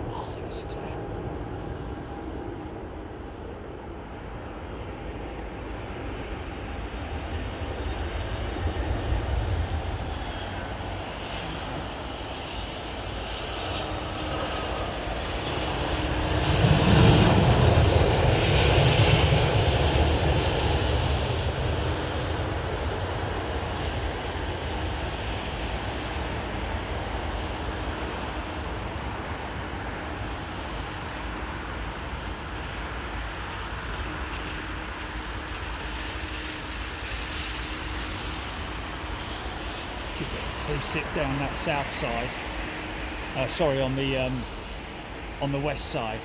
Oh, listen to that. Please sit down that south side. Sorry, on the west side.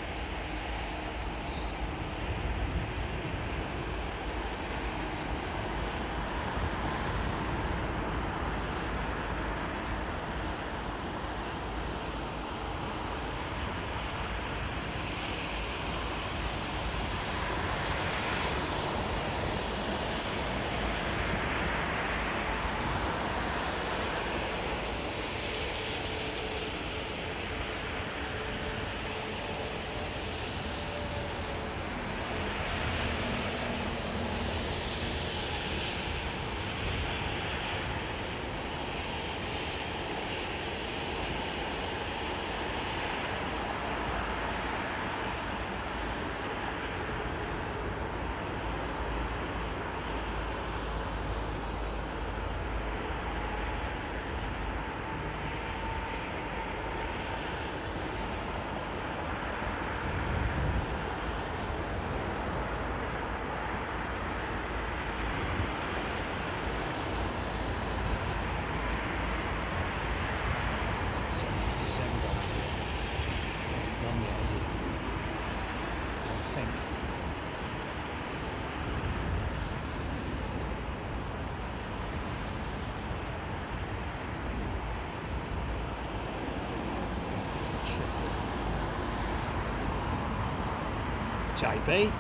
JB.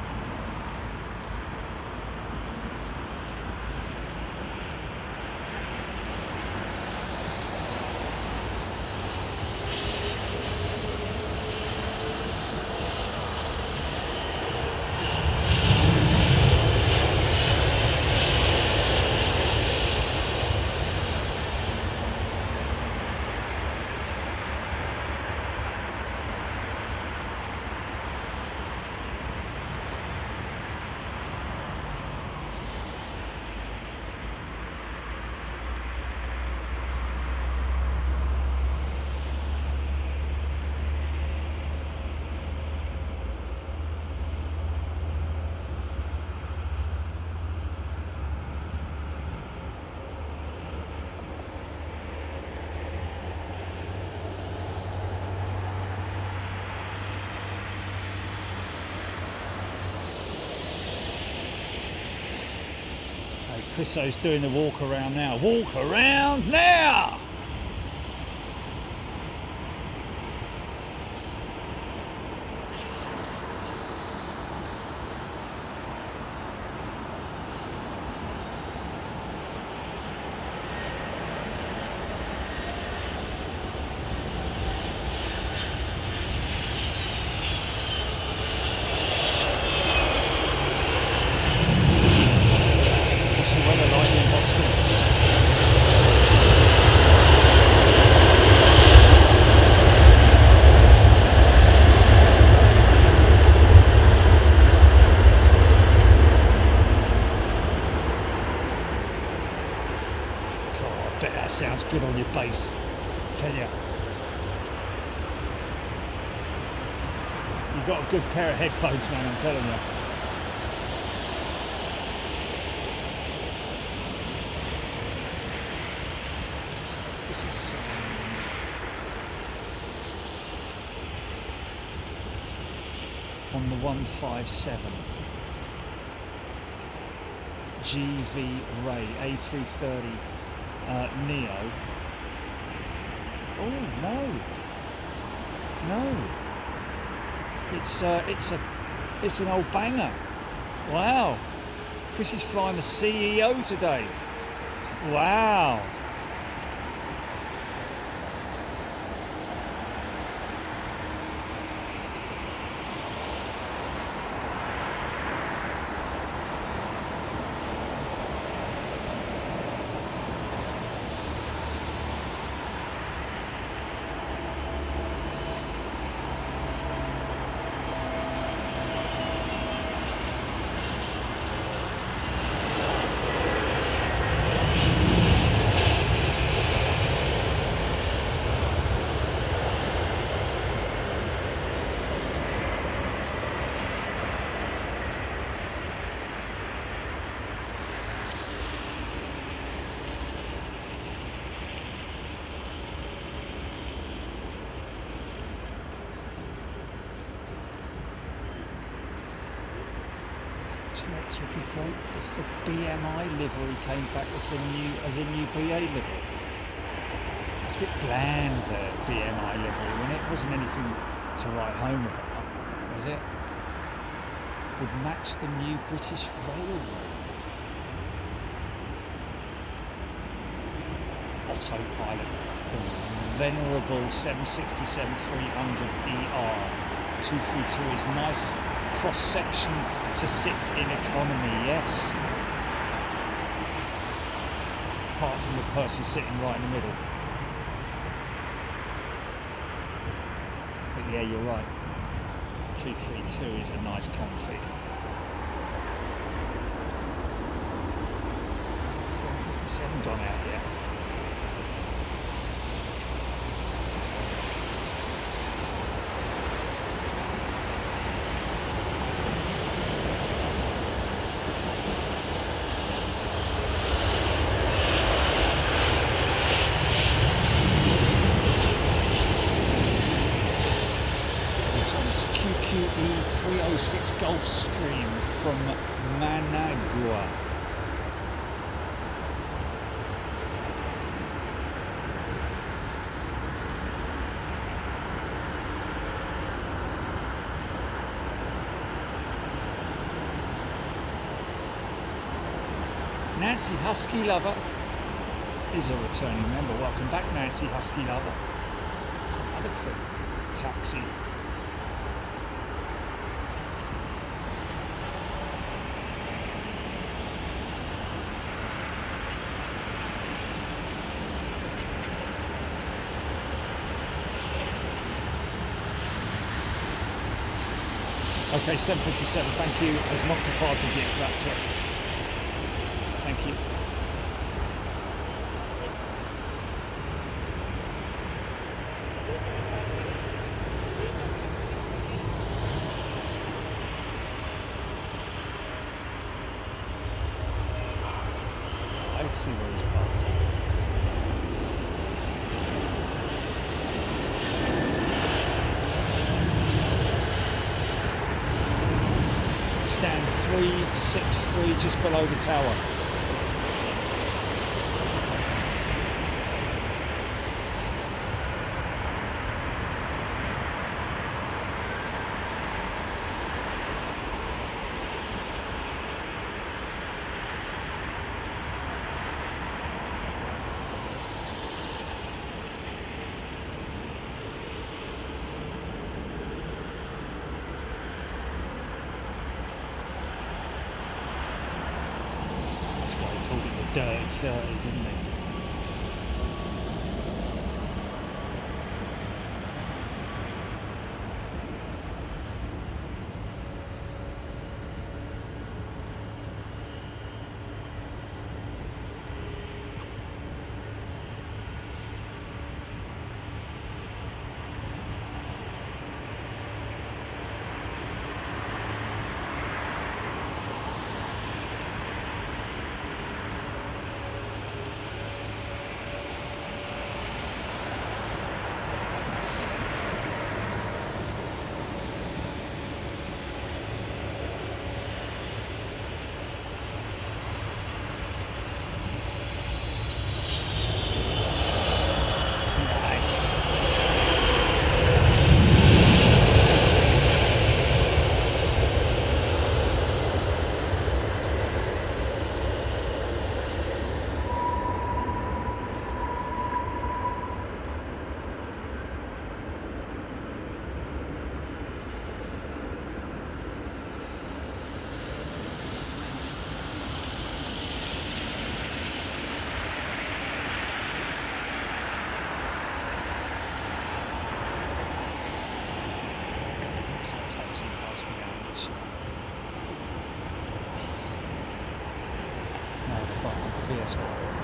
Chriso's doing the walk around now. Walk around now! Sounds good on your bass, I tell you. You've got a good pair of headphones, man, I'm telling you. So this is on the 157 GV Ray A330 Neo. Oh no, it's an old banger. Wow, Chris is flying the CEO today. Wow. Would be great if the BMI livery came back as a new BA livery. It's a bit bland, the BMI livery, when it wasn't anything to write home about, was it? Would match the new British Railway. Autopilot, the venerable 767-300ER 232 is nice cross-section to sit in economy, yes. Apart from the person sitting right in the middle. But yeah, you're right. 232 is a nice config. Has that 757 gone out yet? Gulfstream from Managua. Nancy Husky Lover is a returning member. Welcome back, Nancy Husky Lover. It's another quick taxi. Okay, 757, thank you, has not departed yet, that correct. Thank you. I see where he's parked. Stand 363 just below the tower. Dirty 30, didn't they? Taxi past me now, which no, fuck, VS1.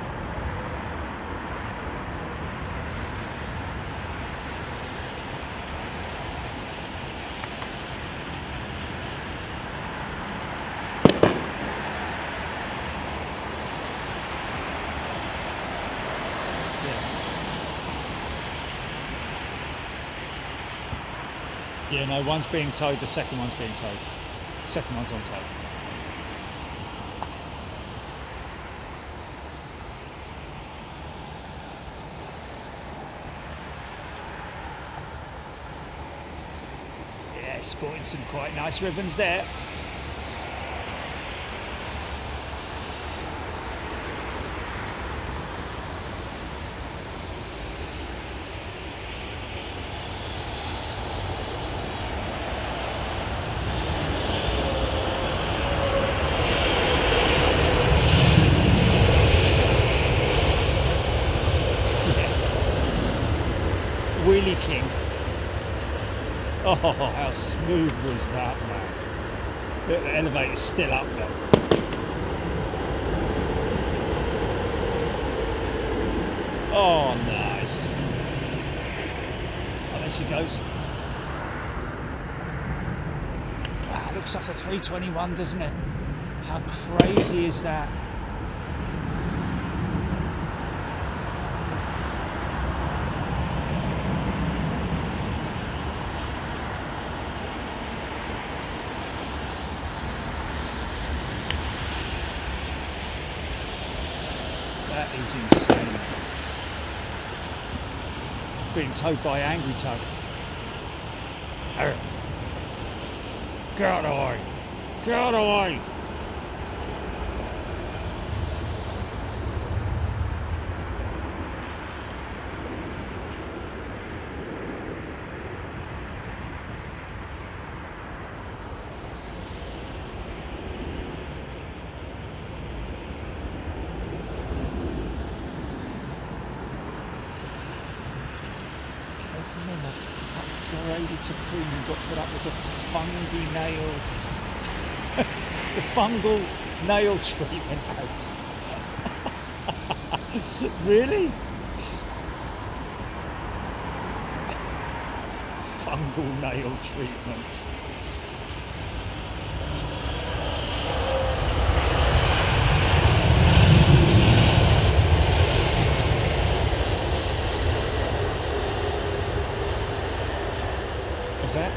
Yeah, no, one's being towed, the second one's being towed. Second one's on tow. Yeah, sporting some quite nice ribbons there. King. Oh, how smooth was that, man. The elevator's still up there. Oh, nice. Oh, there she goes. Wow, looks like a 321, doesn't it? How crazy is that? That is insane. Being towed by Angry Tug. Get away! Get away! upgraded to premium, got fed up with the fungi nail, the fungal nail treatment ads. Really? Fungal nail treatment. What's that?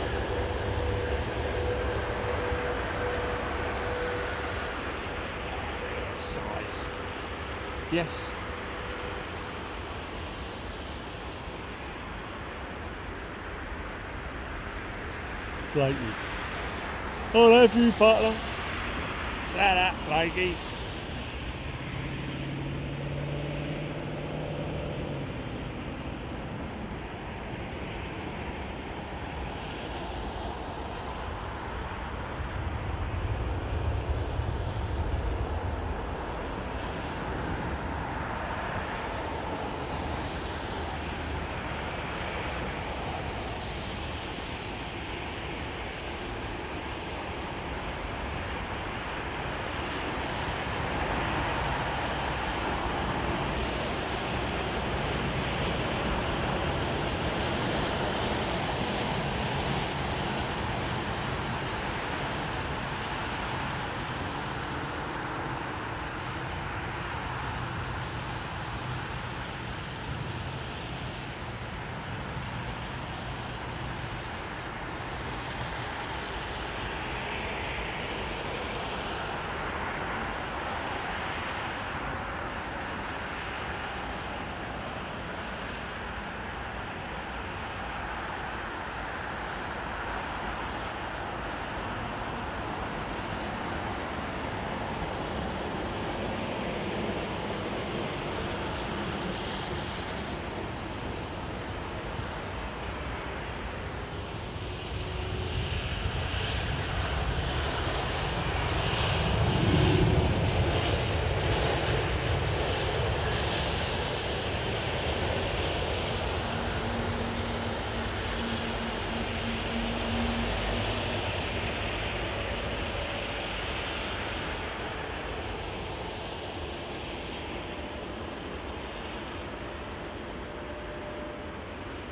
Size. Yes. Blakey. Oh, love you, butler. Shut up, Blakey.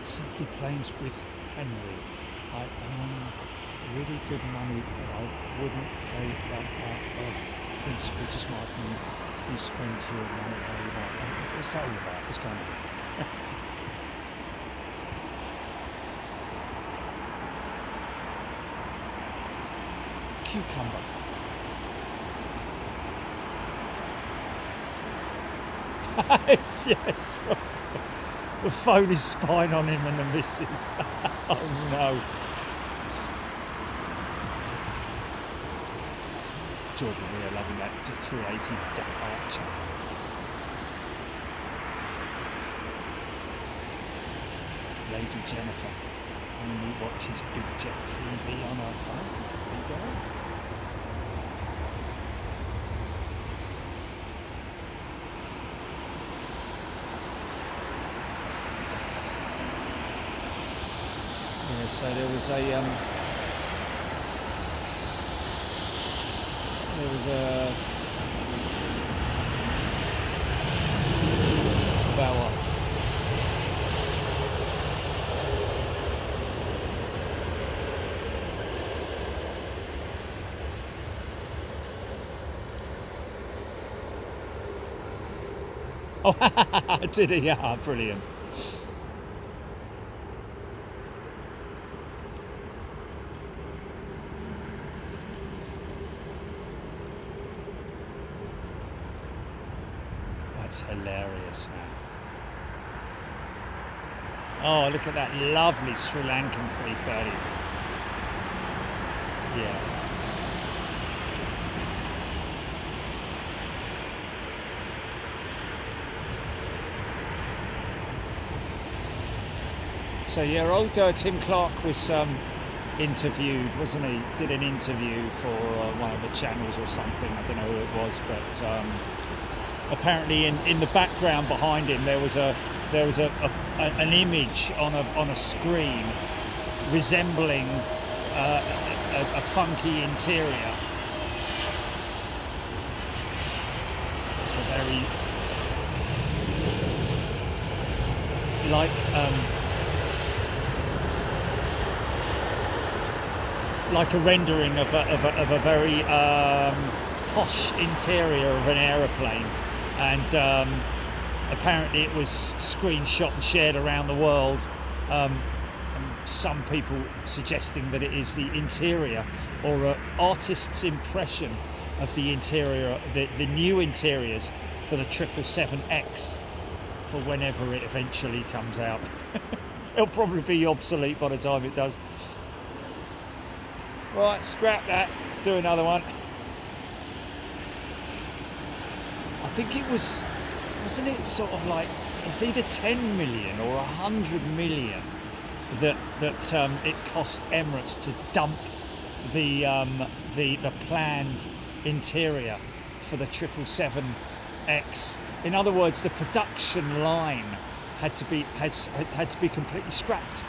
Simply planes with Henry. I earn really good money, but I wouldn't pay that out of principle. Just marking you spend your money how you want. What's that all about? What's going on? Cucumber. Yes. The phone is spying on him and the missus. Oh no. Jordan, we are loving that 380 departure. Lady Jennifer only watches Big Jet TV on her phone. There you go. So there was a bower. Oh, did he? Yeah, brilliant. That's hilarious, man. Oh, look at that lovely Sri Lankan 330. Yeah. So yeah, old Tim Clark was interviewed, wasn't he? Did an interview for one of the channels or something. I don't know who it was, but apparently in the background behind him there was an image on a screen resembling a funky interior. A very like a rendering of a very posh interior of an aeroplane, and apparently it was screenshot and shared around the world. Some people suggesting that it is the interior or an artist's impression of the interior, the new interiors for the 777X for whenever it eventually comes out. It'll probably be obsolete by the time it does. Right, scrap that. Let's do another one. I think it was, wasn't it sort of like, it's either 10 million or 100 million that it cost Emirates to dump the planned interior for the 777X. In other words, the production line had to be completely scrapped,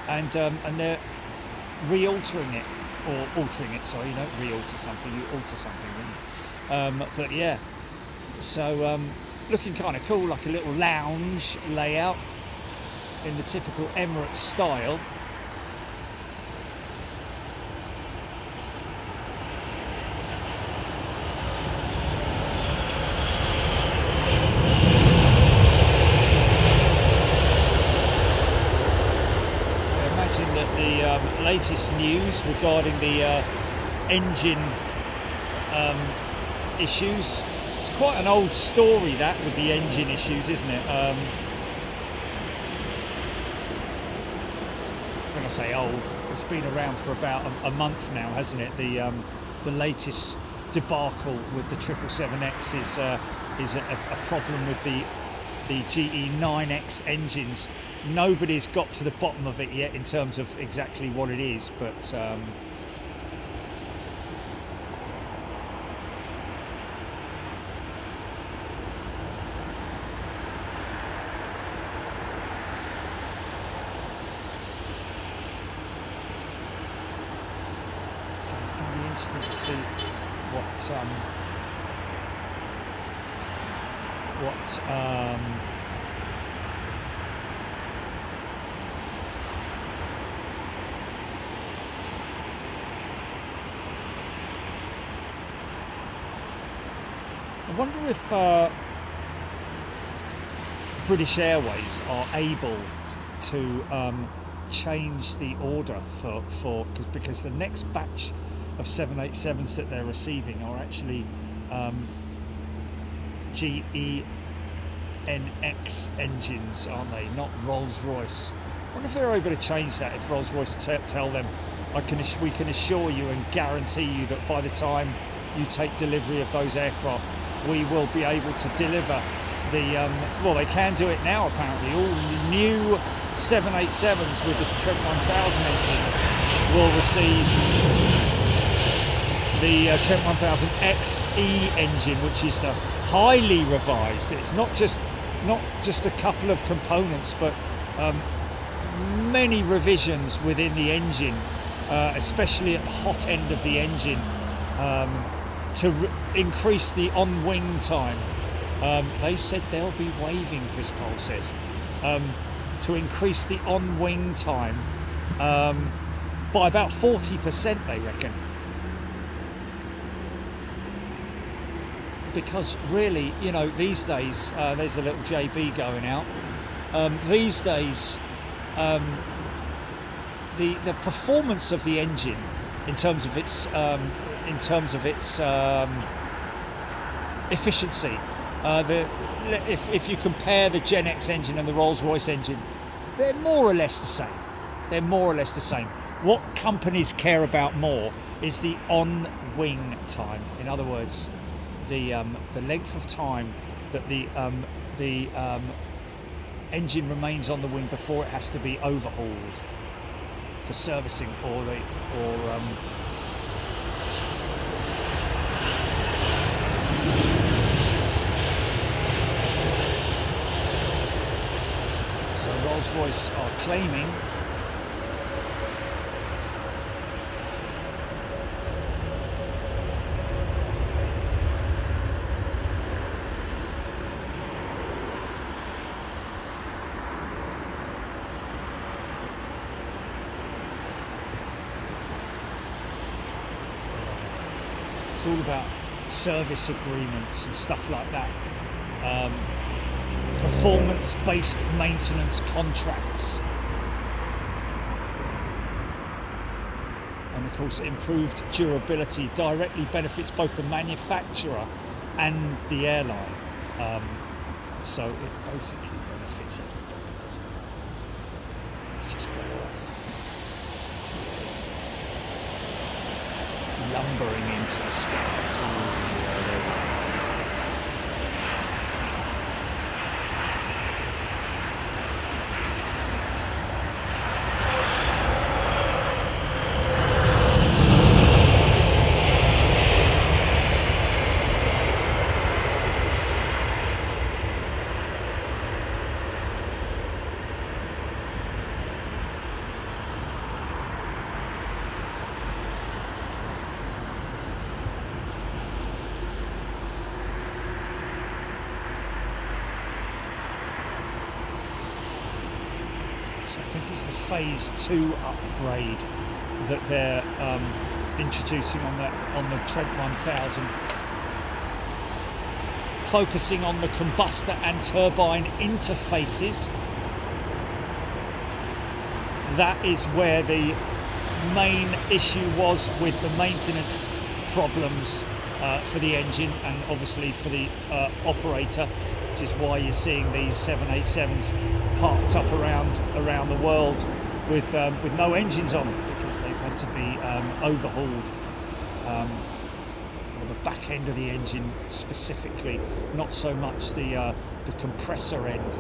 and they're re-altering it, or altering it. Sorry, you don't re-alter something, you alter something. But yeah, so looking kind of cool, like a little lounge layout in the typical Emirates style. Imagine that the latest news regarding the engine issues. It's quite an old story, that, with the engine issues, isn't it? When I say old, it's been around for about a month now, hasn't it? The latest debacle with the 777X is a problem with the GE9X engines. Nobody's got to the bottom of it yet in terms of exactly what it is, but so it's going to be interesting to see what I wonder if British Airways are able to change the order because the next batch of 787s that they're receiving are actually GE NX engines, aren't they? Not Rolls-Royce. I wonder if they're able to change that. If Rolls-Royce tell them, we can assure you and guarantee you that by the time you take delivery of those aircraft, we will be able to deliver the well, they can do it now apparently. All the new 787s with the Trent 1000 engine will receive the Trent 1000 XE engine, which is the highly revised. It's not just a couple of components, but many revisions within the engine, especially at the hot end of the engine, to increase the on-wing time. They said they'll be waiving, Chris Pole says, to increase the on-wing time by about 40%, they reckon. Because really, you know, these days, there's a little JB going out. These days, the performance of the engine in terms of its efficiency, if you compare the Gen X engine and the Rolls-Royce engine, they're more or less the same. They're more or less the same. What companies care about more is the on-wing time. In other words, the length of time that the engine remains on the wing before it has to be overhauled for servicing So Rolls-Royce are claiming It's all about service agreements and stuff like that. Performance-based maintenance contracts. And of course, improved durability directly benefits both the manufacturer and the airline. So it basically benefits everybody, doesn't it? It's just great. Lumbering into the skies. I think it's the phase 2 upgrade that they're introducing on the Trent 1000, focusing on the combustor and turbine interfaces. That is where the main issue was with the maintenance problems for the engine and obviously for the operator, which is why you're seeing these 787s parked up around the world with no engines on, because they've had to be overhauled, or the back end of the engine specifically, not so much the compressor end.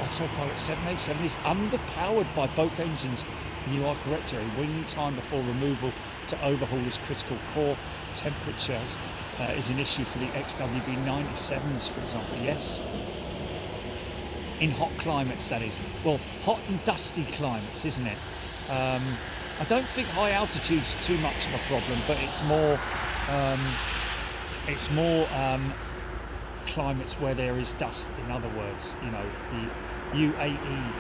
Autopilot 787 is underpowered by both engines, and you are correct, Jerry. Wing time before removal to overhaul is critical. Core temperatures is an issue for the XWB-97s, for example. Yes, in hot climates, that is. Well, hot and dusty climates, isn't it? I don't think high altitude's too much of a problem, but it's more climates where there is dust. In other words, you know, the UAE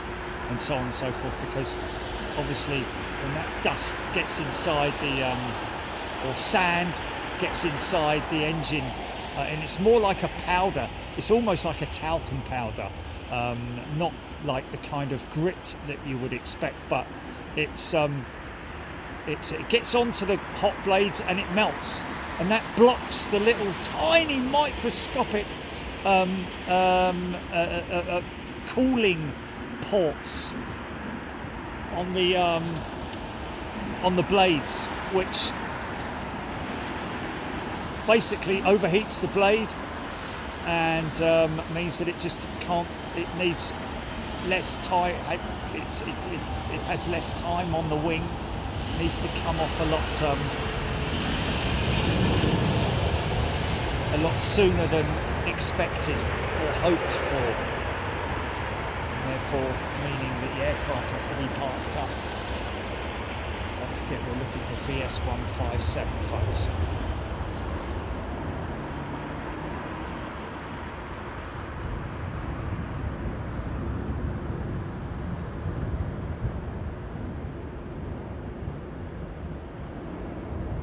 and so on and so forth, because obviously when that dust gets inside the or sand gets inside the engine, and it's more like a powder, it's almost like a talcum powder, not like the kind of grit that you would expect, but it gets onto the hot blades and it melts, and that blocks the little tiny microscopic cooling ports on the blades, which basically overheats the blade and means that it just can't. It needs less time. It has less time on the wing. It needs to come off a lot sooner than expected or hoped for. Therefore, meaning that the aircraft has to be parked up. Don't forget, we're looking for VS157, folks.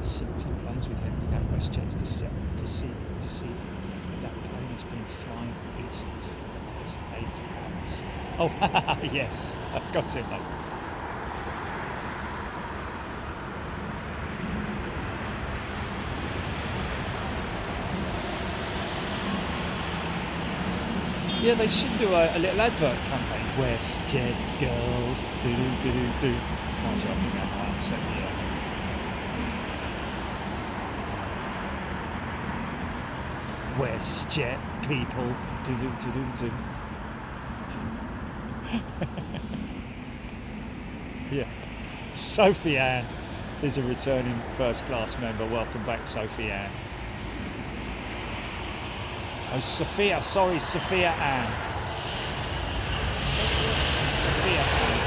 Simple planes with Henry. That Westjet is deceiving. That plane has been flying east for the last 8 hours. Oh, yes, I've got you, mate. Yeah, they should do a little advert campaign. Westjet girls, do do do do do. Actually, I think that might upset me. Westjet people, do do do do do. Yeah, Sophie Ann is a returning first class member. Welcome back, Sophie Ann. Oh, Sophia, sorry, Sophia Ann. Sophia Ann.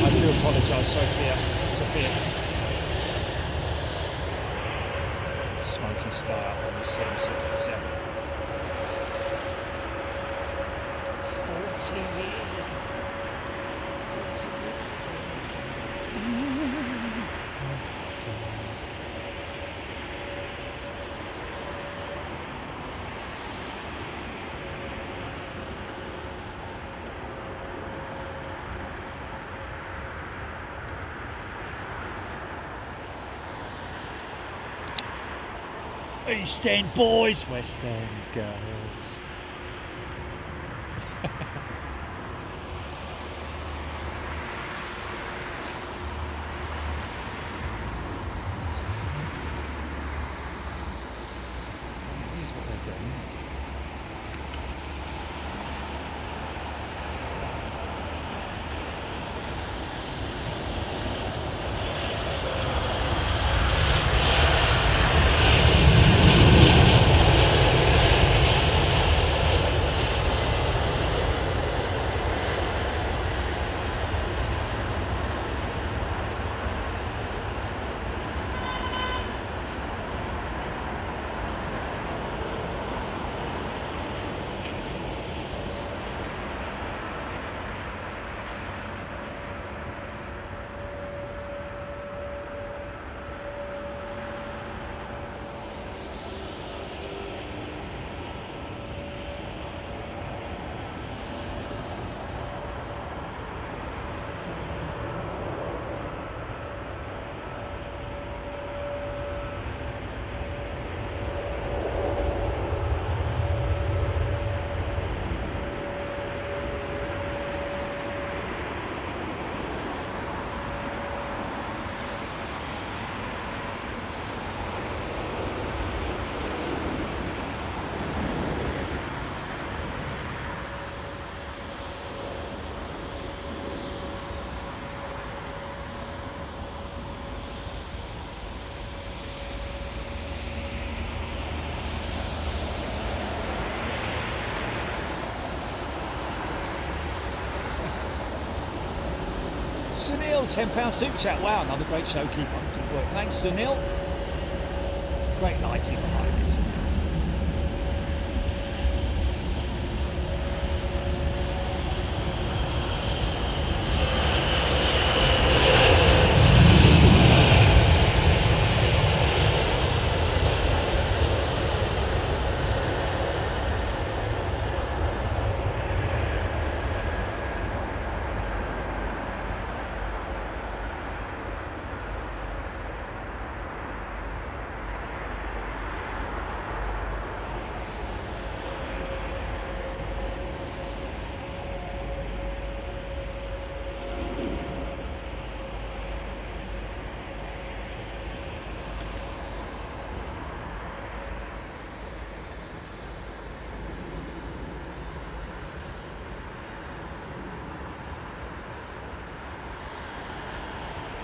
I do apologise, Sophia. Sophia. Smoking start on the 767. 40 years ago. 40 years ago. East End boys, West End girls. Here's what they're doing. Sunil, £10 super chat. Wow, another great show. Keep up the good work. Thanks, Sunil. Great lighting behind it.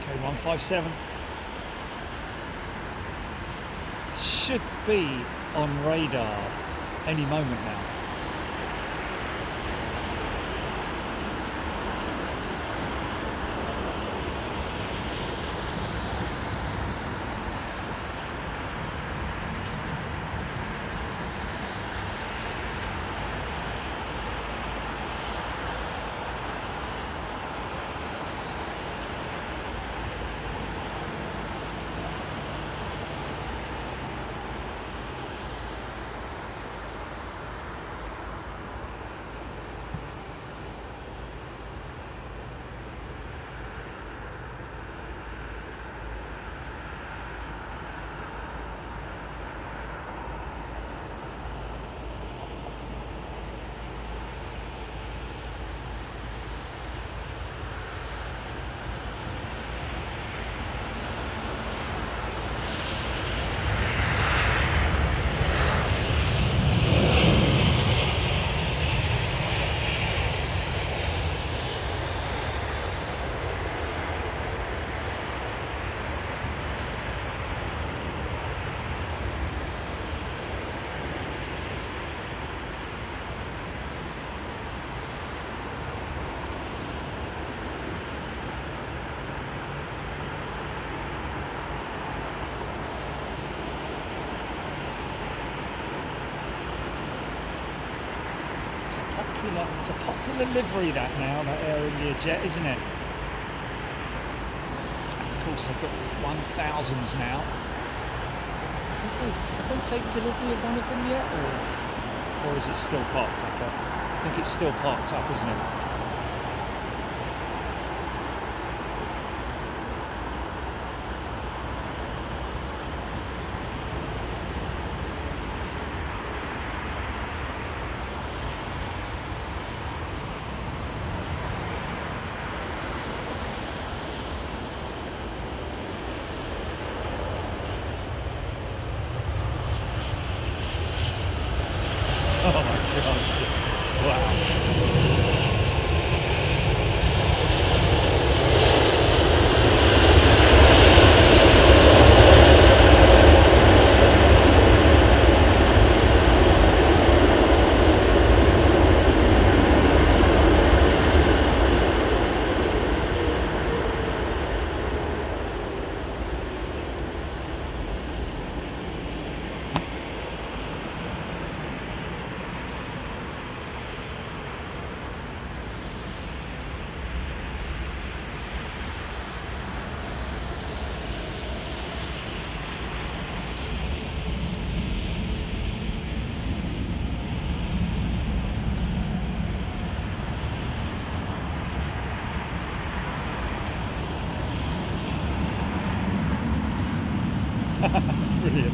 K157 should be on radar any moment now. It's a popular livery that now, that Air India jet, isn't it? And of course they've got 1000s now. Have they taken delivery of one of them yet, or is it still parked up? I think it's still parked up, isn't it? Oh my God, wow. Brilliant.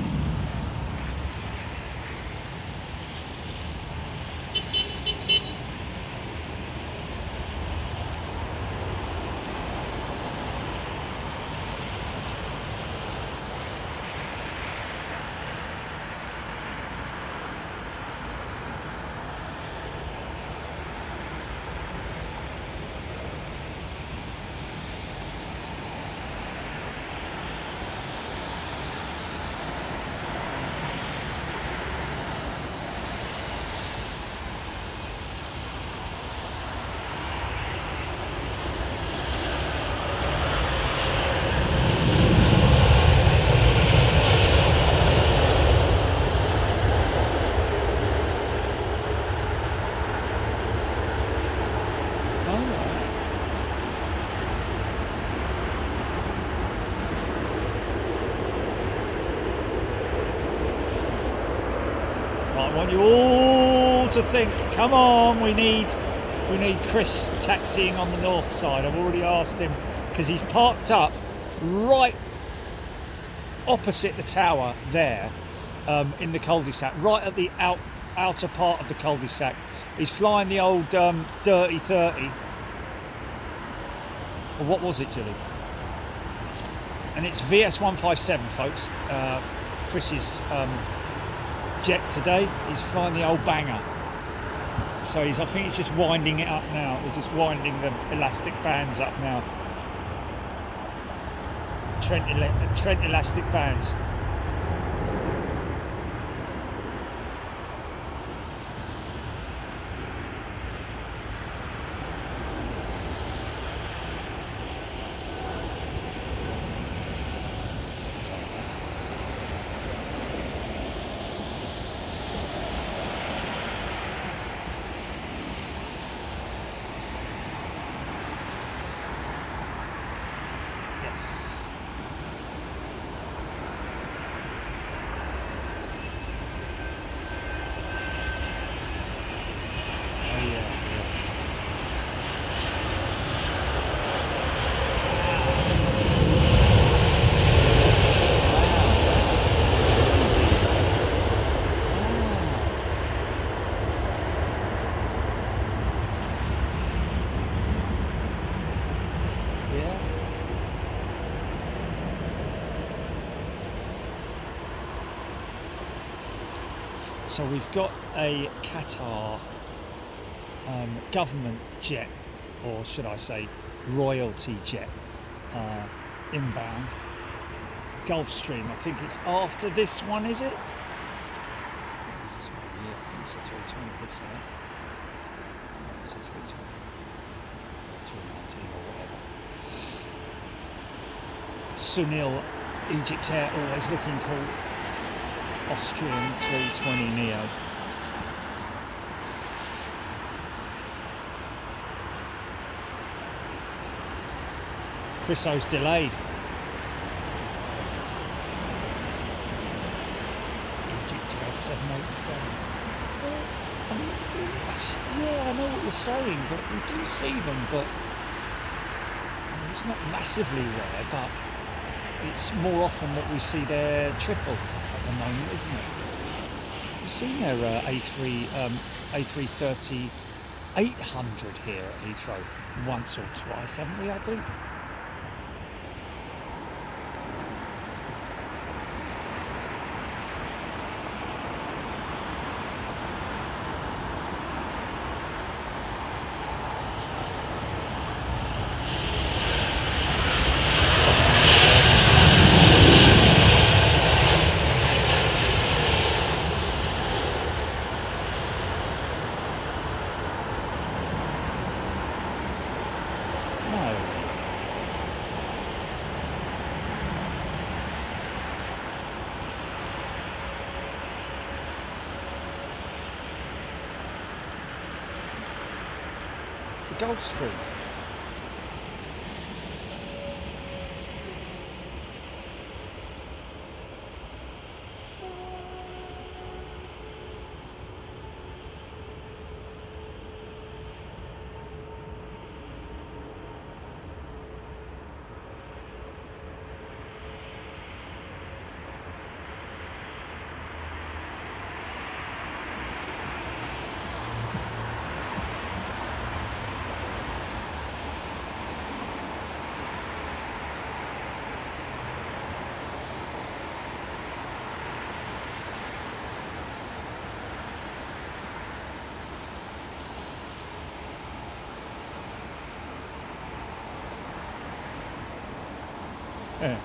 I want you all to think, come on, we need Chris taxiing on the north side. I've already asked him, because he's parked up right opposite the tower there, in the cul-de-sac, right at the outer part of the cul-de-sac. He's flying the old Dirty 30. Or what was it, Julie? And it's VS157, folks. Chris's jet today. He's flying the old banger. So I think he's just winding it up now. They're just winding the elastic bands up now. Trent elastic bands. So we've got a Qatar government jet, or should I say royalty jet, inbound. Gulfstream, I think it's after this one, is it? Is this one? Yeah, I think it's a 320, this, isn't it? Yeah, it's a 320. Or 319 or whatever. Sunil, Egypt Air, always looking cool. Austrian 320 Neo. Chriso's delayed. Egypt Air 787. Well, I mean, yeah, I know what you're saying, but we do see them, but I mean, it's not massively rare, but it's more often that we see their triple at the moment, isn't it? We've seen their A330-800 here at Heathrow once or twice, haven't we, I think? Gulf Stream. Yeah.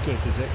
Good, is it?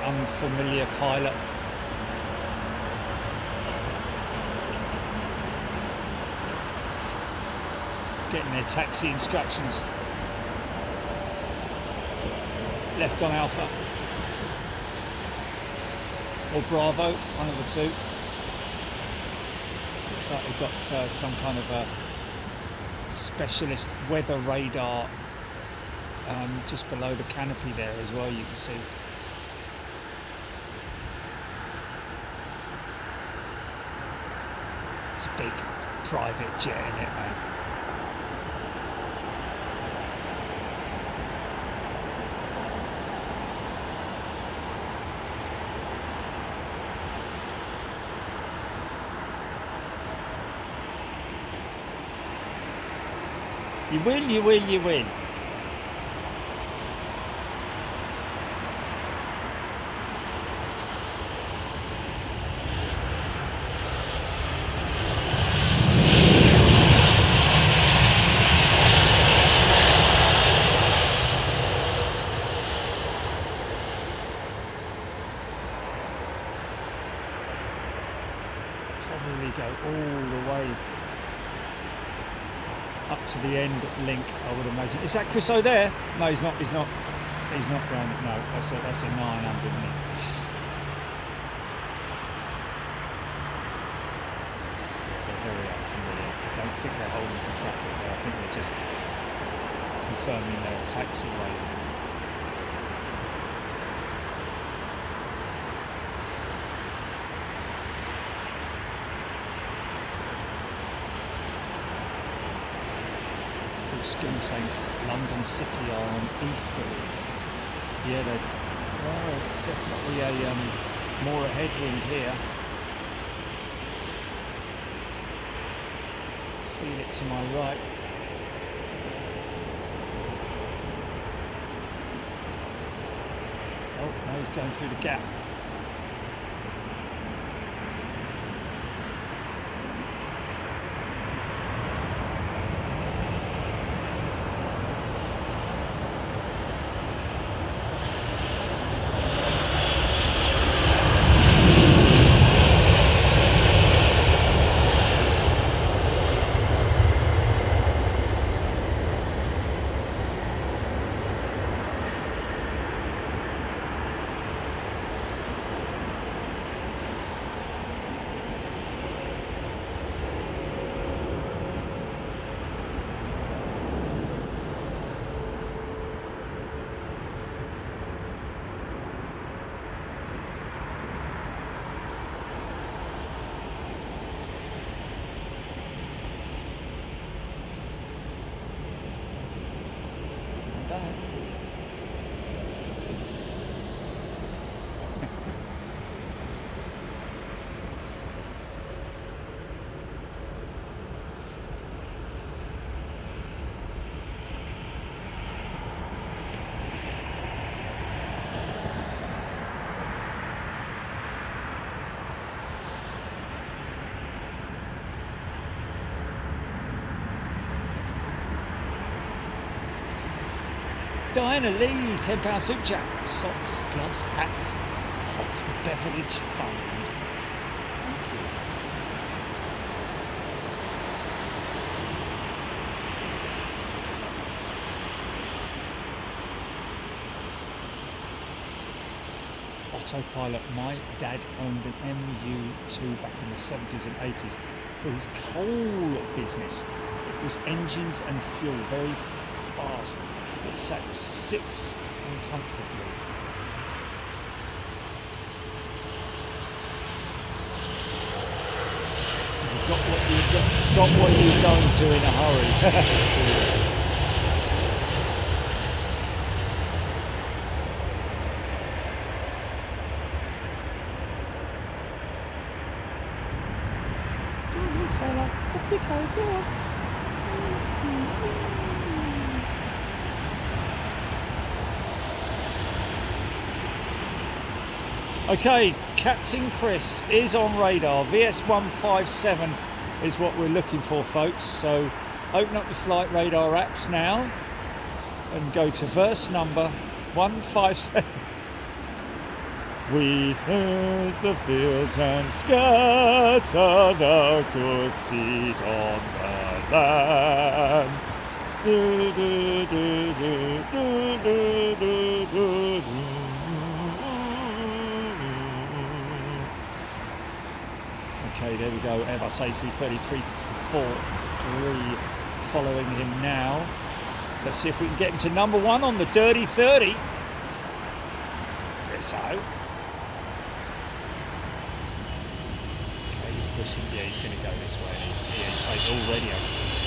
Unfamiliar pilot. Getting their taxi instructions. Left on Alpha. Or Bravo, one of the two. Looks like they've got some kind of a specialist weather radar just below the canopy there as well, you can see. It's a big private jet in it, man. You win, you win, you win. probably go all the way up to the end link, I would imagine. Is that Chris O there? No, he's not. He's not. He's not going. No, that's a 900, isn't it? They're very unfamiliar. I don't think they're holding for traffic there. I think they're just confirming their taxiway. Skin saying London City are on easterlies. Yeah, it's definitely a more a headwind here. Feel it to my right. Oh, now he's going through the gap. Diana Lee, £10 super chat. Socks, gloves, hats, hot beverage fund. Thank you. Autopilot. My dad owned an MU2 back in the 70s and 80s for his coal business. It was engines and fuel, very fast. It sits uncomfortably. You got what you're going to in a hurry. Go on, fella. Off you go, go on. Okay, Captain Chris is on radar. VS157 is what we're looking for, folks. So open up your flight radar apps now and go to verse number 157. We heard the fields and scatter the good seed on the land. Do, do, do, do, do, do, do, do, do. Okay, there we go. Airbus A330-343 following him now. Let's see if we can get him to number one on the Dirty 30. Let's hope. Okay, he's pushing. Yeah, he's going to go this way. He's already on the seats.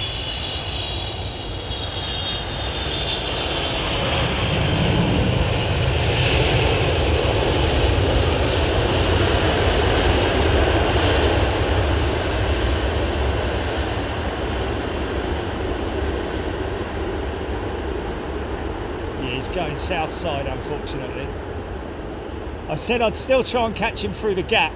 Going south side, unfortunately. I said I'd still try and catch him through the gap.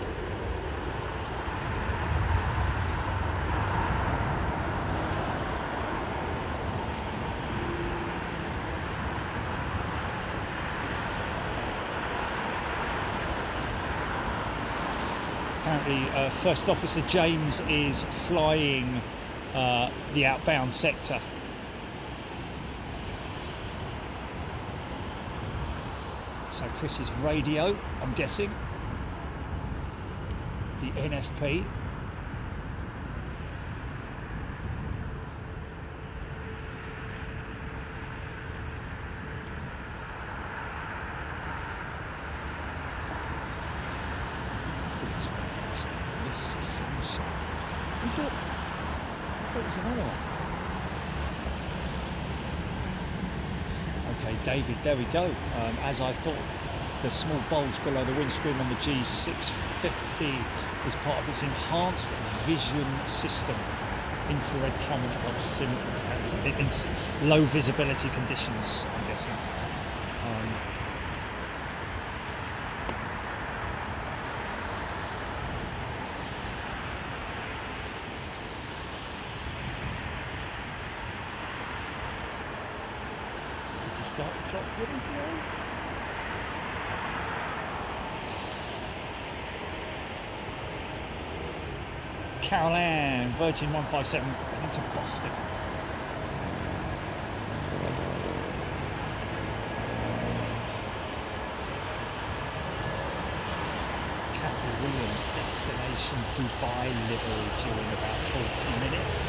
apparently First Officer James is flying the outbound sector. So Chris's radio, I'm guessing. The NFP. Is it? I thought it was another one. Okay, David, there we go. As I thought, the small bulge below the windscreen on the G650 is part of its enhanced vision system. Infrared camera helps in low visibility conditions, I'm guessing. Start the clock getting today. Caroline, Virgin 157 heading to Boston. Cathy Williams, destination Dubai livery during about 40 minutes.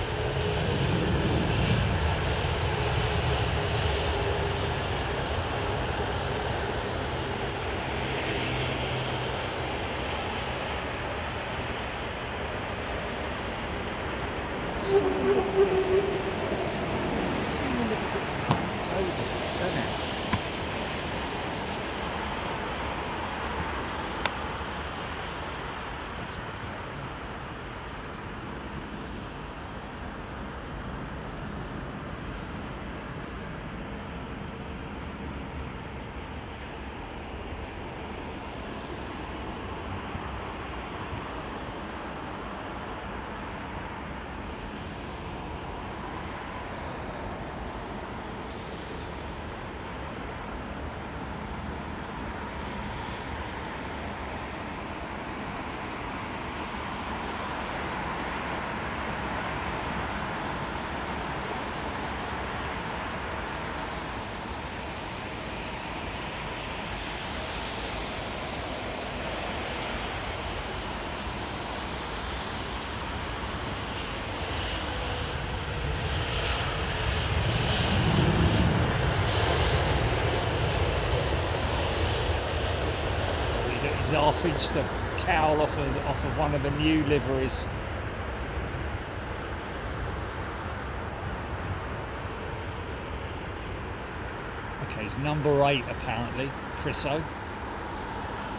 Half-inch the cowl off of one of the new liveries. Okay, it's number 8 apparently, Chriso.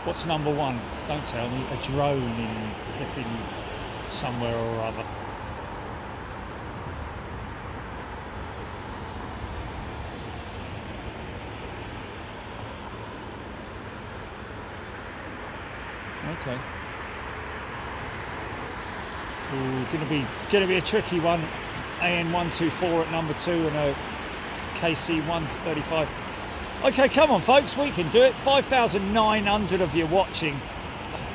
What's number 1? Don't tell me. A drone in flipping somewhere or other. Okay. Ooh, gonna be a tricky one. AN124 at number 2 and a KC135. Okay, come on folks, we can do it. 5,900 of you watching.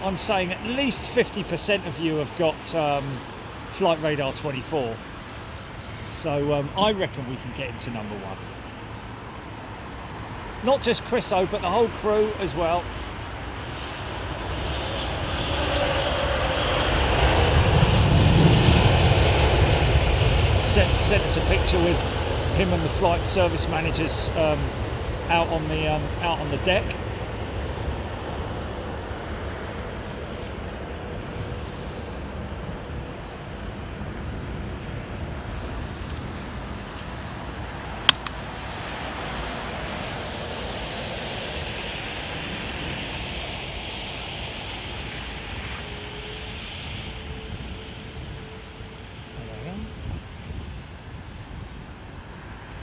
I'm saying at least 50% of you have got Flight Radar 24. So I reckon we can get into number 1. Not just Chriso, but the whole crew as well. Sent us a picture with him and the flight service managers out on the deck.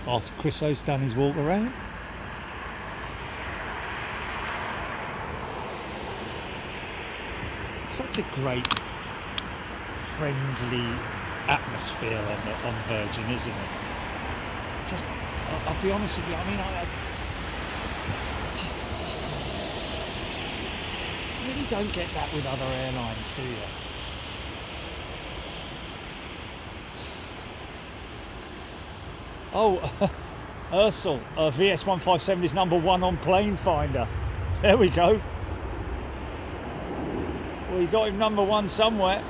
After Chriso's done his walk around. Such a great, friendly atmosphere on Virgin, isn't it? Just, I'll be honest with you. I mean, really don't get that with other airlines, do you? Oh, Ursel, VS157 is #1 on Plane Finder. There we go. Well, you got him #1 somewhere.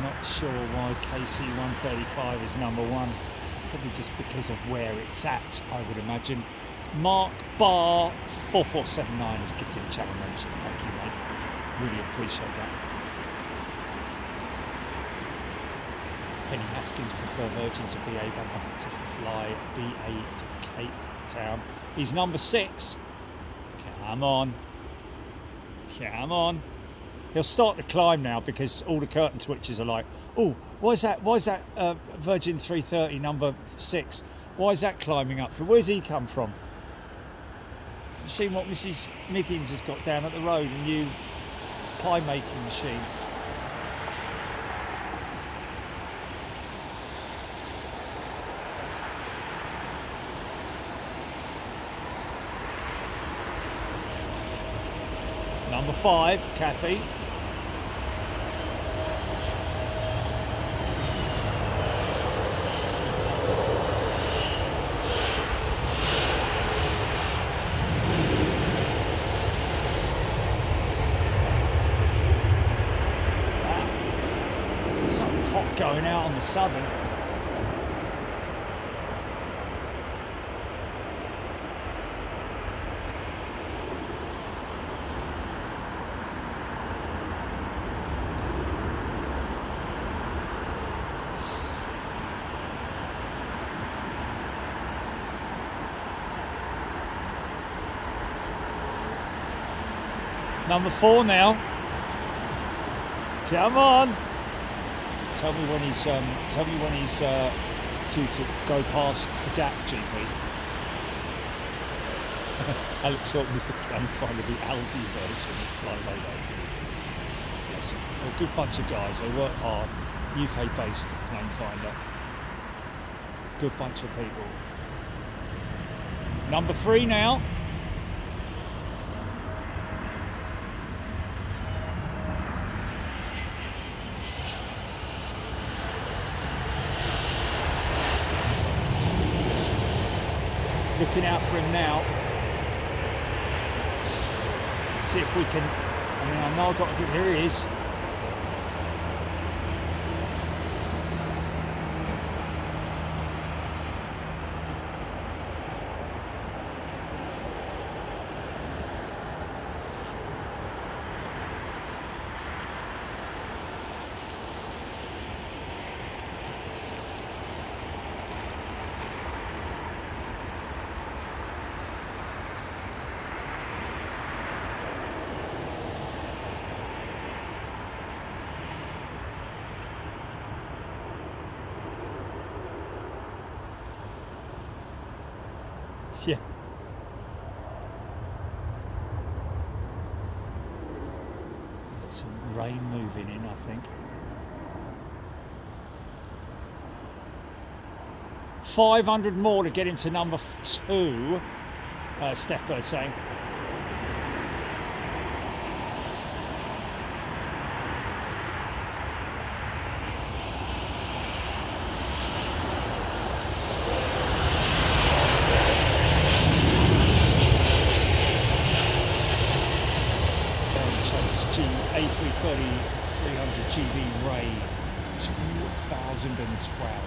Not sure why KC135 is #1. Probably just because of where it's at, I would imagine. Mark Bar 4479 has gifted a channel membership. Thank you, mate. Really appreciate that. Penny Haskins prefer Virgin to BA, but have to fly BA to Cape Town. He's #6. Come on. Come on. He'll start to climb now because all the curtain switches are like, oh, why is that Virgin 330 #6? Why is that climbing up? Where's he come from? You seen what Mrs. Miggins has got down at the road, a new pie making machine. #5, Cathay. Something hot going out on the Southern. #4 now. Come on. Tell me when he's due to go past the gap, GP. Alex Hilton is the plane finder, the Aldi version of Fly Low. Yes, a good bunch of guys. They work hard. UK-based plane finder. Good bunch of people. #3 now. Looking out for him now. See if we can. I mean, I know I've got to get. Here he is. Yeah. Got some rain moving in, I think. 500 more to get him to #2. Steph Bird saying. A330-300 Ray 2012.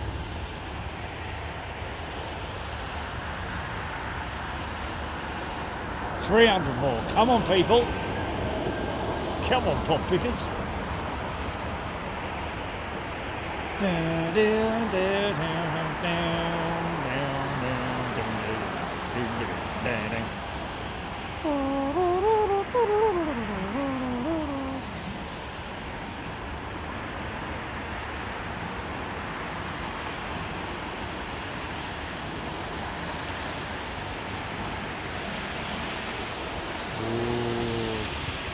$300 more. Come on, people. Come on, pop pickers.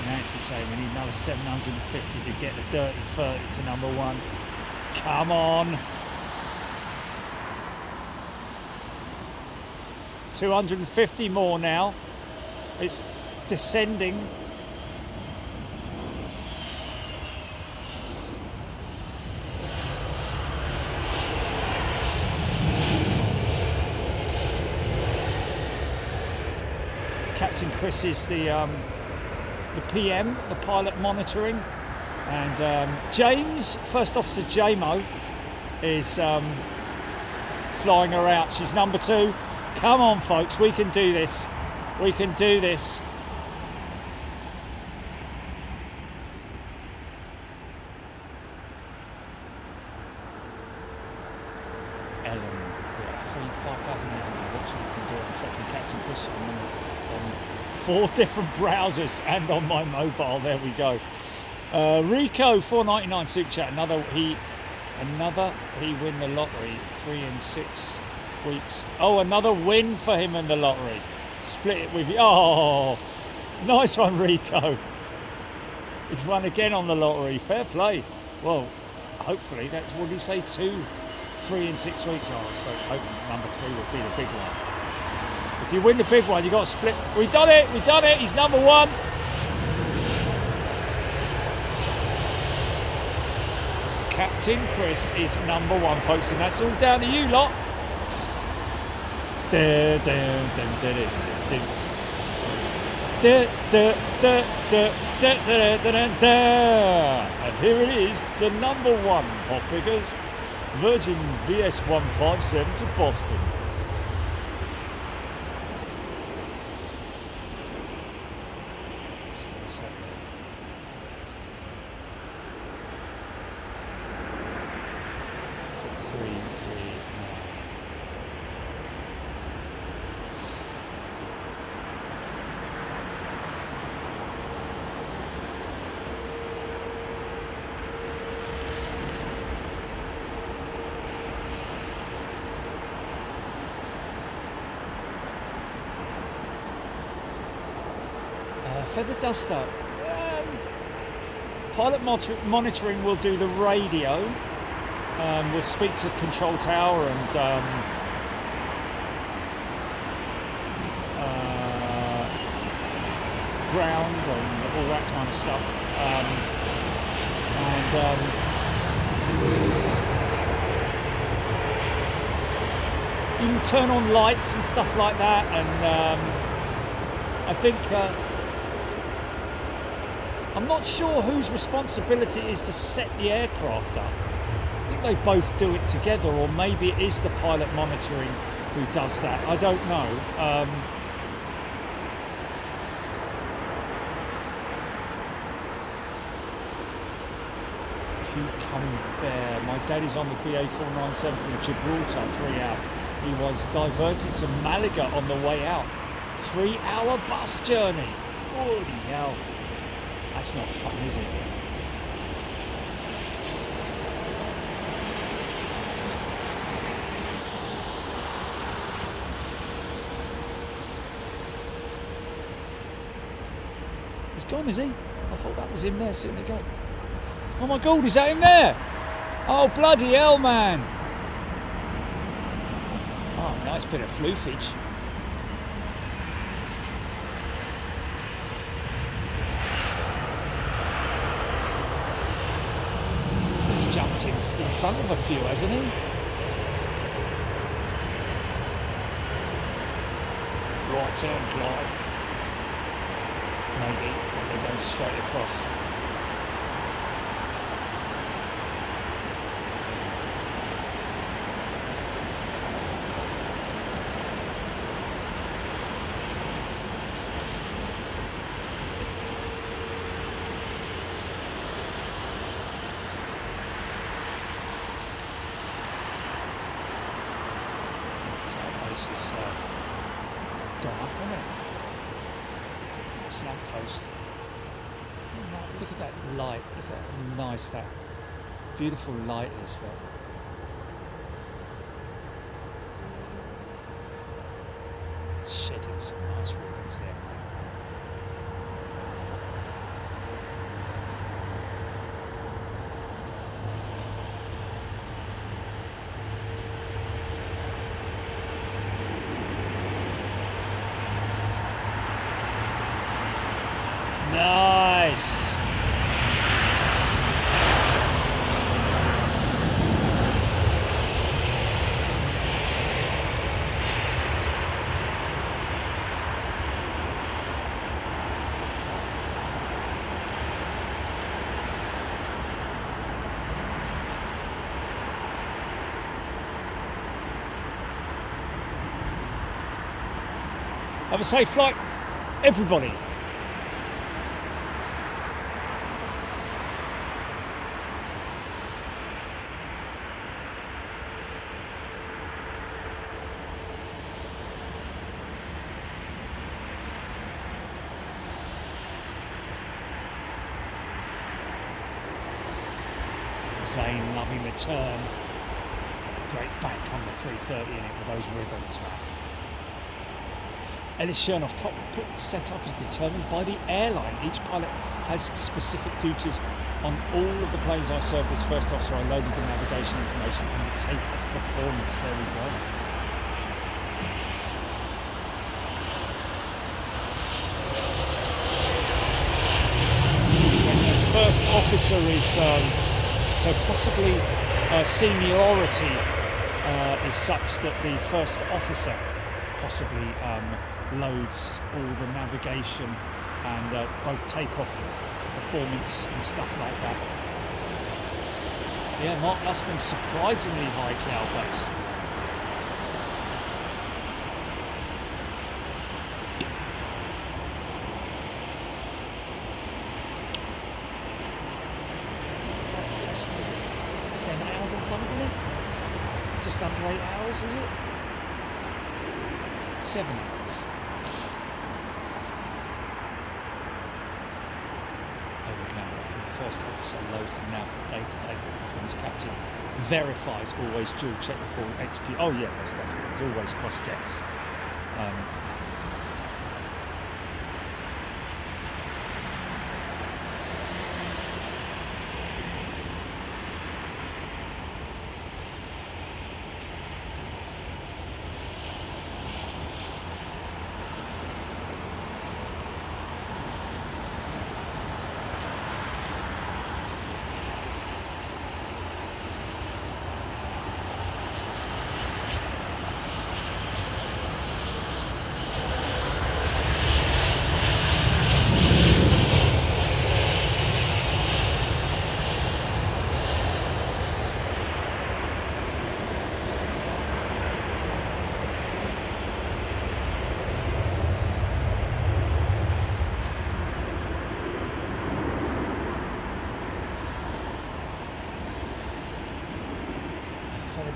Nancy saying we need another 750 to get the dirty 30 to number 1. Come on. 250 more now. It's descending. Captain Chris is the PM, the pilot monitoring, and James, First Officer JMO, is flying her out. She's number 2. Come on, folks, we can do this. We can do this. Ellen, we have 5,800. What we can do? I'm tracking Captain Chris on 4 different browsers and on my mobile. There we go. Rico 499 super chat. Another he win the lottery. 3 in 6 weeks. Oh, another win for him in the lottery. Split it with you. Oh, nice one, Rico. He's won again on the lottery. Fair play. Well, hopefully that's, what did he say, 3 in 6 weeks. Oh, so hoping number 3 will be the big one. If you win the big one, you got to split. We've done it. We've done it. He's number 1. Captain Chris is number 1, folks, and that's all down to you lot. And here it is, the number 1 pop figures, Virgin VS157 to Boston. Feather duster. Pilot monitoring will do the radio. We'll speak to control tower and ground and all that kind of stuff. You can turn on lights and stuff like that, and I think I'm not sure whose responsibility it is to set the aircraft up. I think they both do it together, or maybe it is the pilot monitoring who does that. I don't know. Cucumber. My daddy's on the BA497 from Gibraltar, 3 out. He was diverted to Malaga on the way out. 3-hour bus journey. Holy hell. That's not fun, is it? He's gone, is he? I thought that was him there sitting there going, oh my God, is that him there? Oh, bloody hell, man. Oh, nice bit of floofage. Jumped in front of a few, hasn't he? Right turn, Clyde. Maybe, but they're going straight across. place is gone up, isn't it? This lamppost. Look at that light. Look at how nice that beautiful light is there. Shedding some nice ribbons there, mate. Nice. Have a safe flight, everybody. Zane, loving the turn. Great bank on the 330 in it with those ribbons, man. Ellis Chernoff, cockpit setup is determined by the airline. Each pilot has specific duties. On all of the planes I served as first officer, I loaded the navigation information and the takeoff performance. There we go. Okay, so first officer is so possibly seniority is such that the first officer possibly loads all the navigation and both takeoff performance and stuff like that. Yeah, Mark Luscombe, surprisingly high cloud base. Flight 7 hours and something, isn't it? Just under 8 hours, is it? 7 hours. First officer loads the nav for data takeoff performance. Captain verifies, always dual check before execute. Oh yeah, most definitely. There's always cross checks.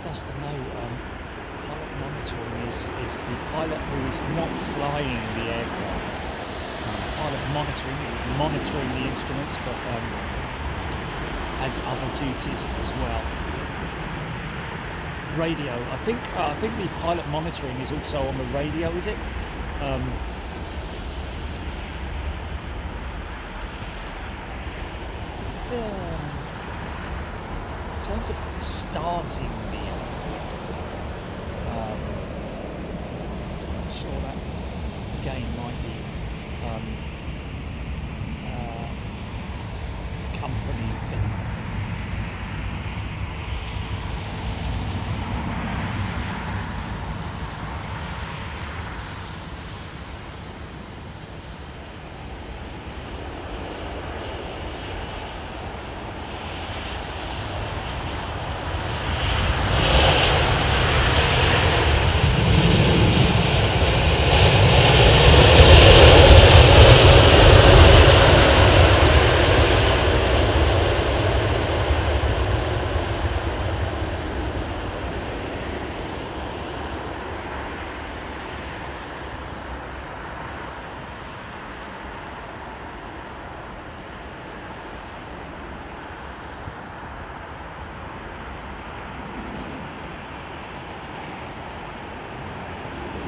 Just to know, pilot monitoring is the pilot who is not flying the aircraft. Pilot monitoring is monitoring the instruments, but has other duties as well. Radio. I think the pilot monitoring is also on the radio. Is it? In terms of starting the I'm sure that again might be a company thing.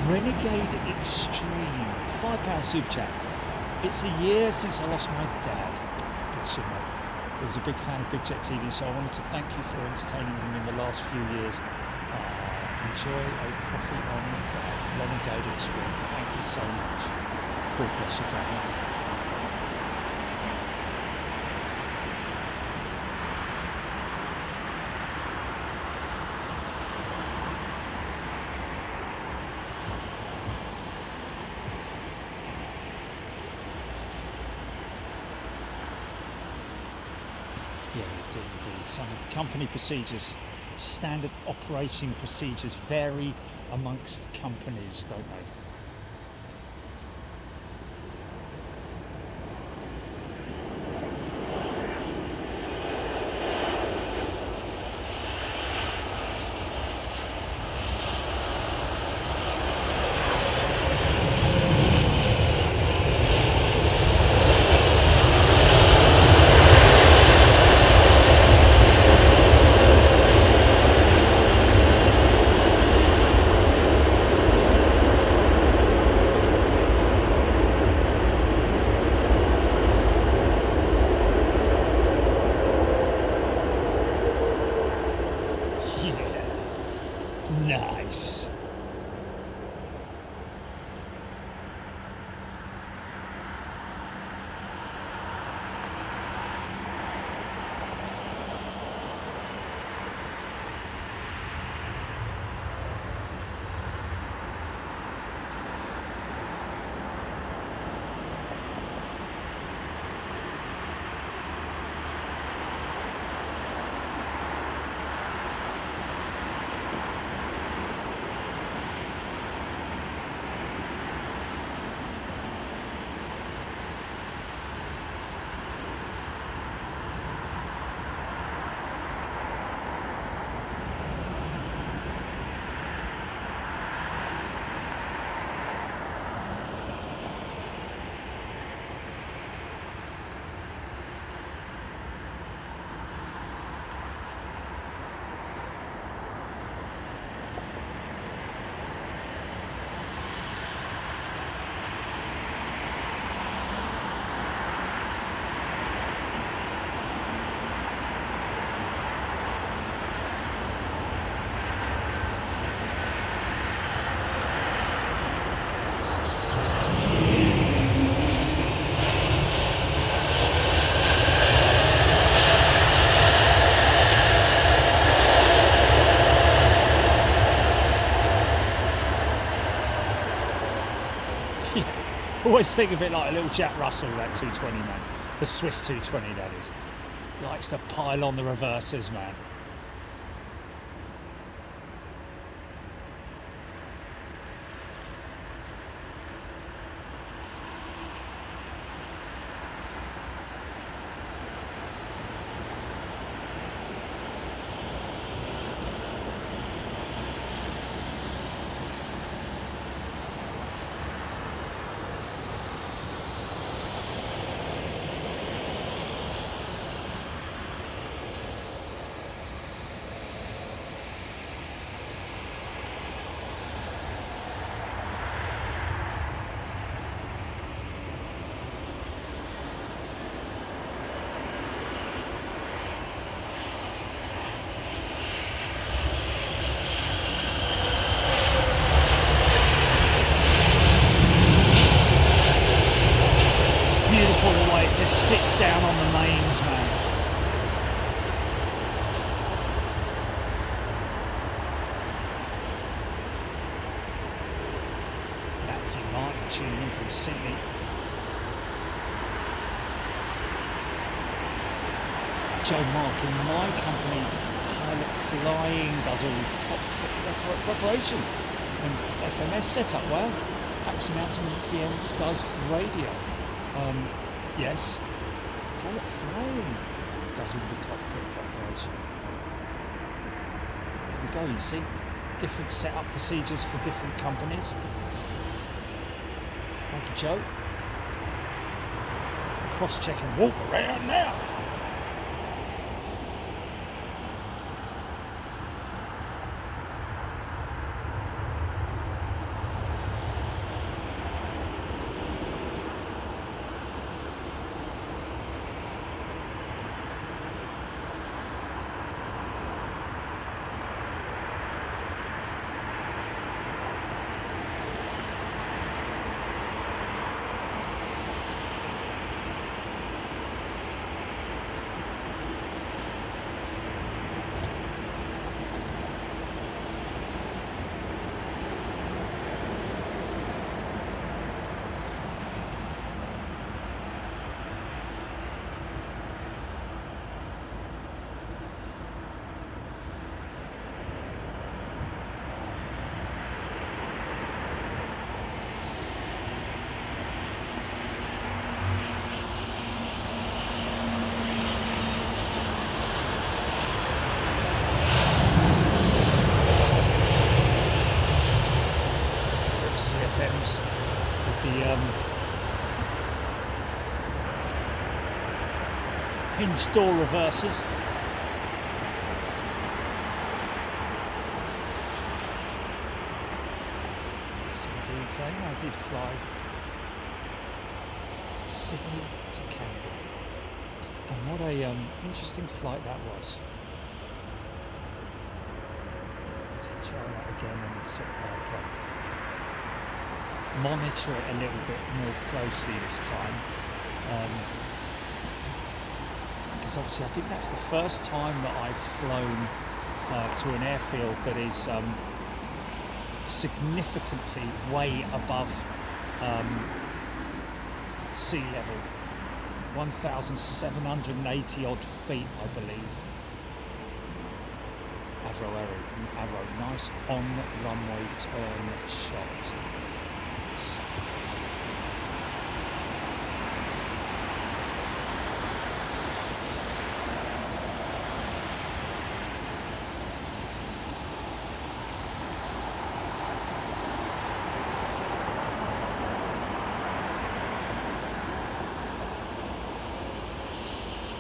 Renegade Extreme, £5 super chat. It's a year since I lost my dad. Bless you, mate. He was a big fan of Big Jet TV, so I wanted to thank you for entertaining him in the last few years. Enjoy a coffee on Renegade Extreme. Thank you so much. God bless you, Catherine. Indeed, some company procedures, standard operating procedures vary amongst companies, don't they? Nice. Always think of it like a little Jack Russell, that 220, man. The Swiss 220, that is. Likes to pile on the reverses, man. Just sits down on the mains, man. Matthew Martin tuning in from Sydney. Joe Mark, in my company, pilot flying does all cockpit preparation and FMS setup. Well, Pax announcement PM does radio. Yes, pilot flying does all the cockpit preparation. There we go, you see, different setup procedures for different companies. Thank you, Joe. Cross-check and walk around now. hinge door reversers. Yes, indeed. So I did fly Sydney to Canada, and what a interesting flight that was. So try that again and sort of like monitor it a little bit more closely this time. Because obviously I think that's the first time that I've flown to an airfield that is significantly way above sea level, 1,780 odd feet, I believe. Avro, nice on runway turn shot.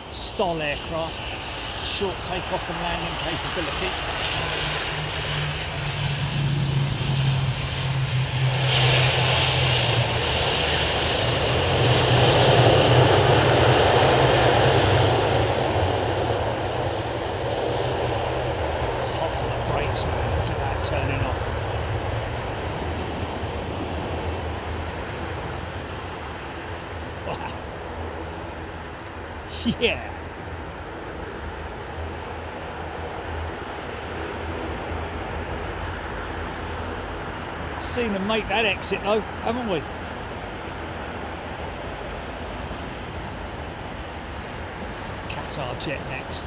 STOL aircraft, short takeoff and landing capability. Hot on the brakes, man, look at that turning off. Wow. Yeah. Seen them make that exit though, haven't we? Qatar jet next.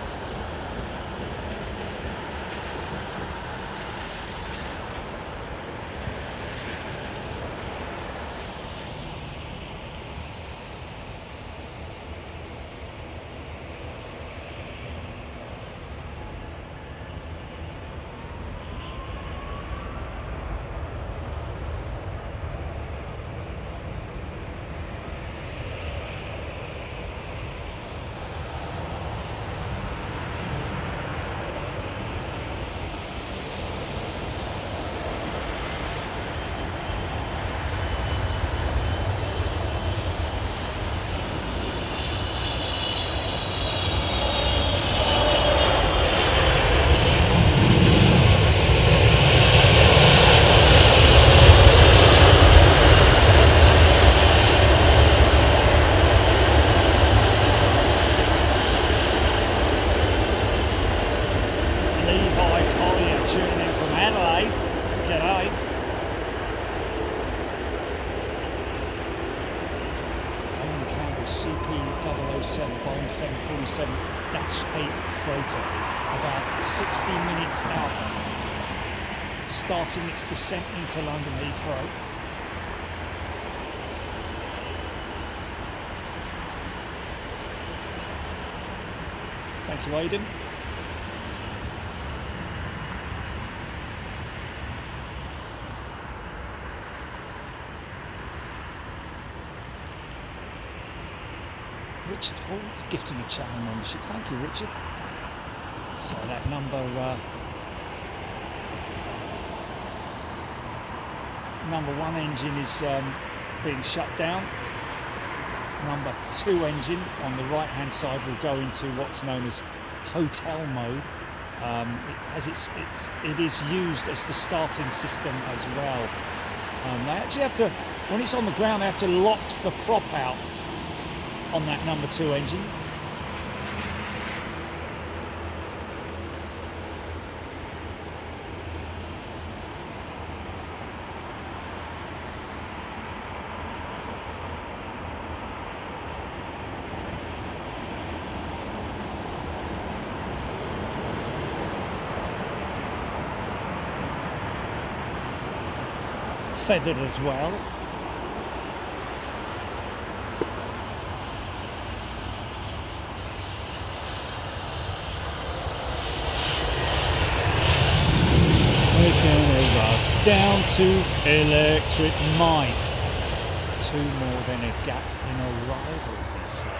Boeing 747-8 freighter, about 60 minutes out, starting its descent into London Heathrow. Thank you, Aidan. Richard Hall gifting a channel membership. Thank you, Richard. So that number one engine is being shut down. Number 2 engine on the right hand side will go into what's known as hotel mode. It is used as the starting system as well. They actually have to, when it's on the ground, they have to lock the prop out on that number 2 engine. Feathered as well. We're gonna rock down to Electric Mike 2 more than a gap in arrivals, he's saying.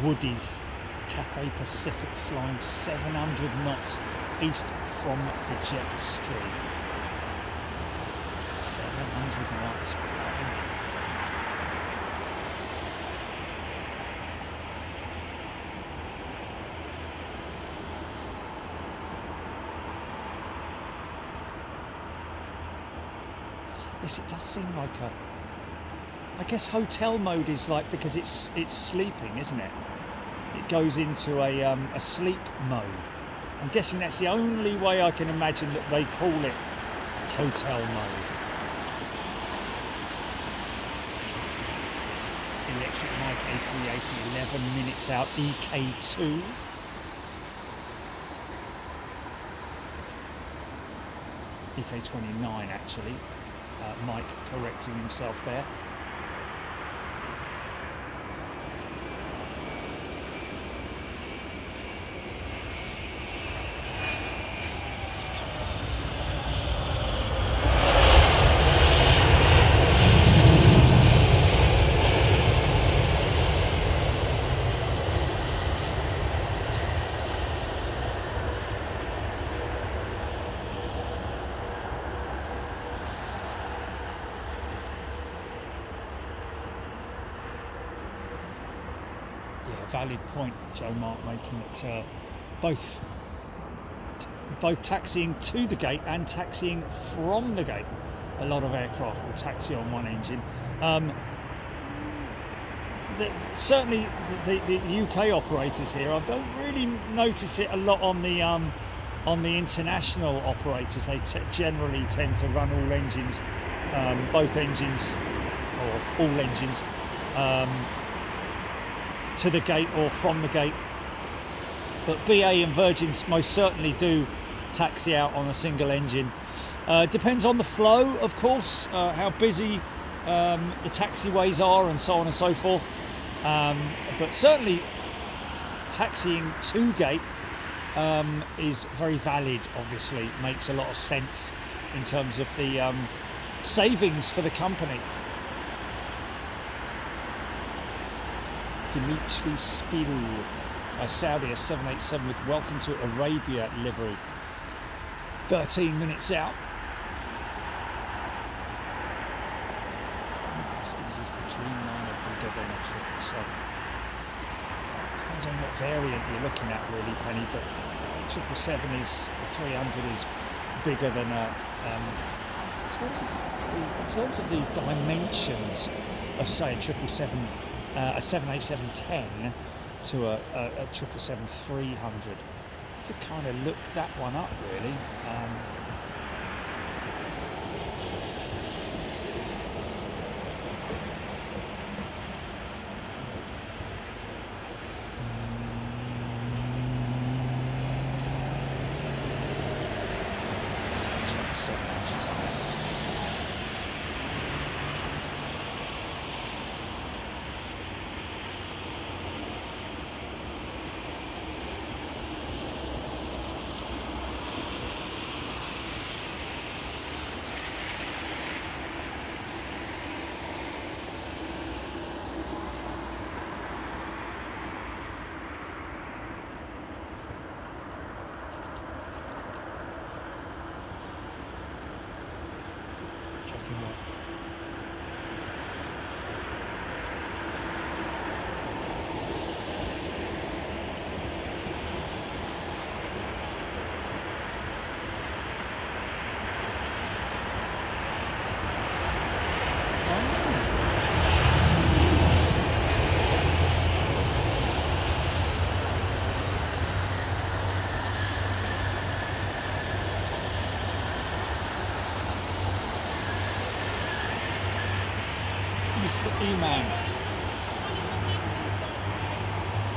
Woody's Cathay Pacific flying 700 knots east from the jet stream. 700 knots. Yes, it does seem like a... I guess hotel mode is like, because it's sleeping, isn't it? It goes into a sleep mode. I'm guessing that's the only way I can imagine that they call it hotel mode. Electric Mike A380, 11 minutes out, EK2. EK29 actually. Mike correcting himself there. Valid point, Joe Mark making it both taxiing to the gate and taxiing from the gate. A lot of aircraft will taxi on one engine. Certainly the UK operators here, I don't really notice it a lot on the international operators. They generally tend to run all engines, both engines, or all engines, to the gate or from the gate, but BA and Virgins most certainly do taxi out on a single engine. Depends on the flow, of course, how busy the taxiways are and so on and so forth, but certainly taxiing to gate is very valid. Obviously makes a lot of sense in terms of the savings for the company. Dimitri Spirou, Saudia 787 with welcome to Arabia livery. 13 minutes out. Is the Dreamliner bigger than a 777? Depends on what variant you're looking at, really, Penny. But 777 is, the 300 is bigger than a. In terms of the dimensions of, say, a 787-10 to a 777-300, to kind of look that one up, really. E-man.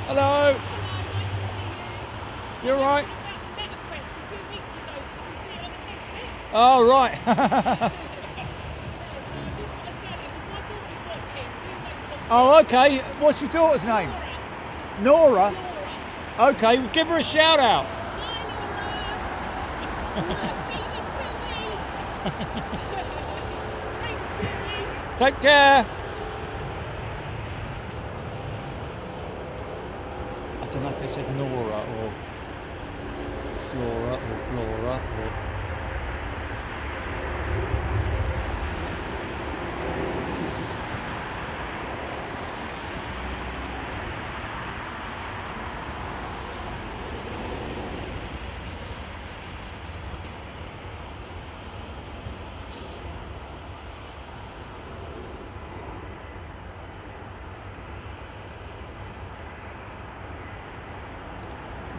Hello. You all right? Oh, right. Oh, okay. What's your daughter's name? Nora. Okay, we'll give her a shout out. Take care. I don't know if they said Nora or Flora or Flora or...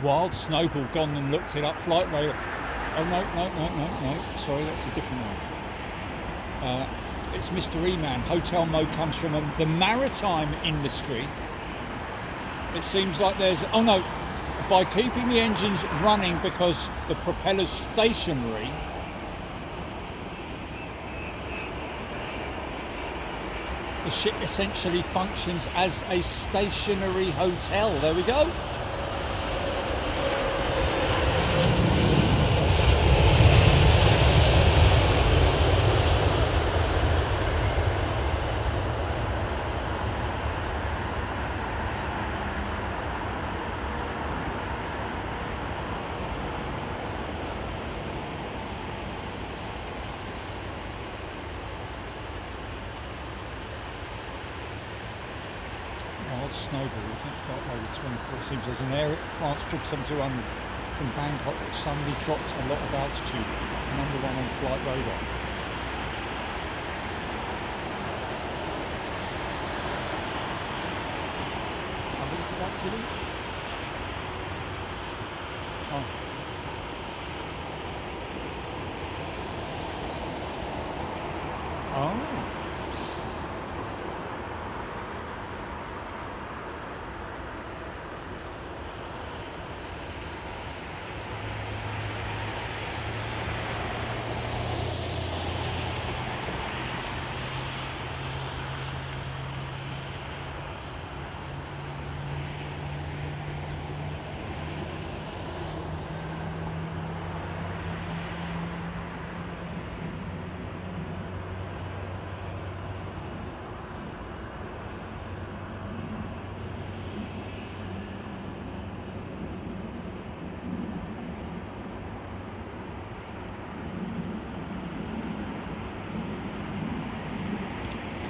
Wild Snowball gone and looked it up. Flight radar. Oh no. Sorry, that's a different one. It's Mr. E-Man. Hotel mode comes from the maritime industry. It seems like there's... Oh no. By keeping the engines running because the propeller's stationary, the ship essentially functions as a stationary hotel. There we go. Snowball, I think flight load 24 seems there's an Air France 777-200 from Bangkok that suddenly dropped a lot of altitude, #1 on flight radar. Have a look at that, Kitty. Oh.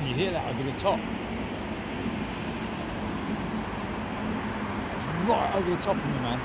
You hear that over the top? It's right over the top of me, man.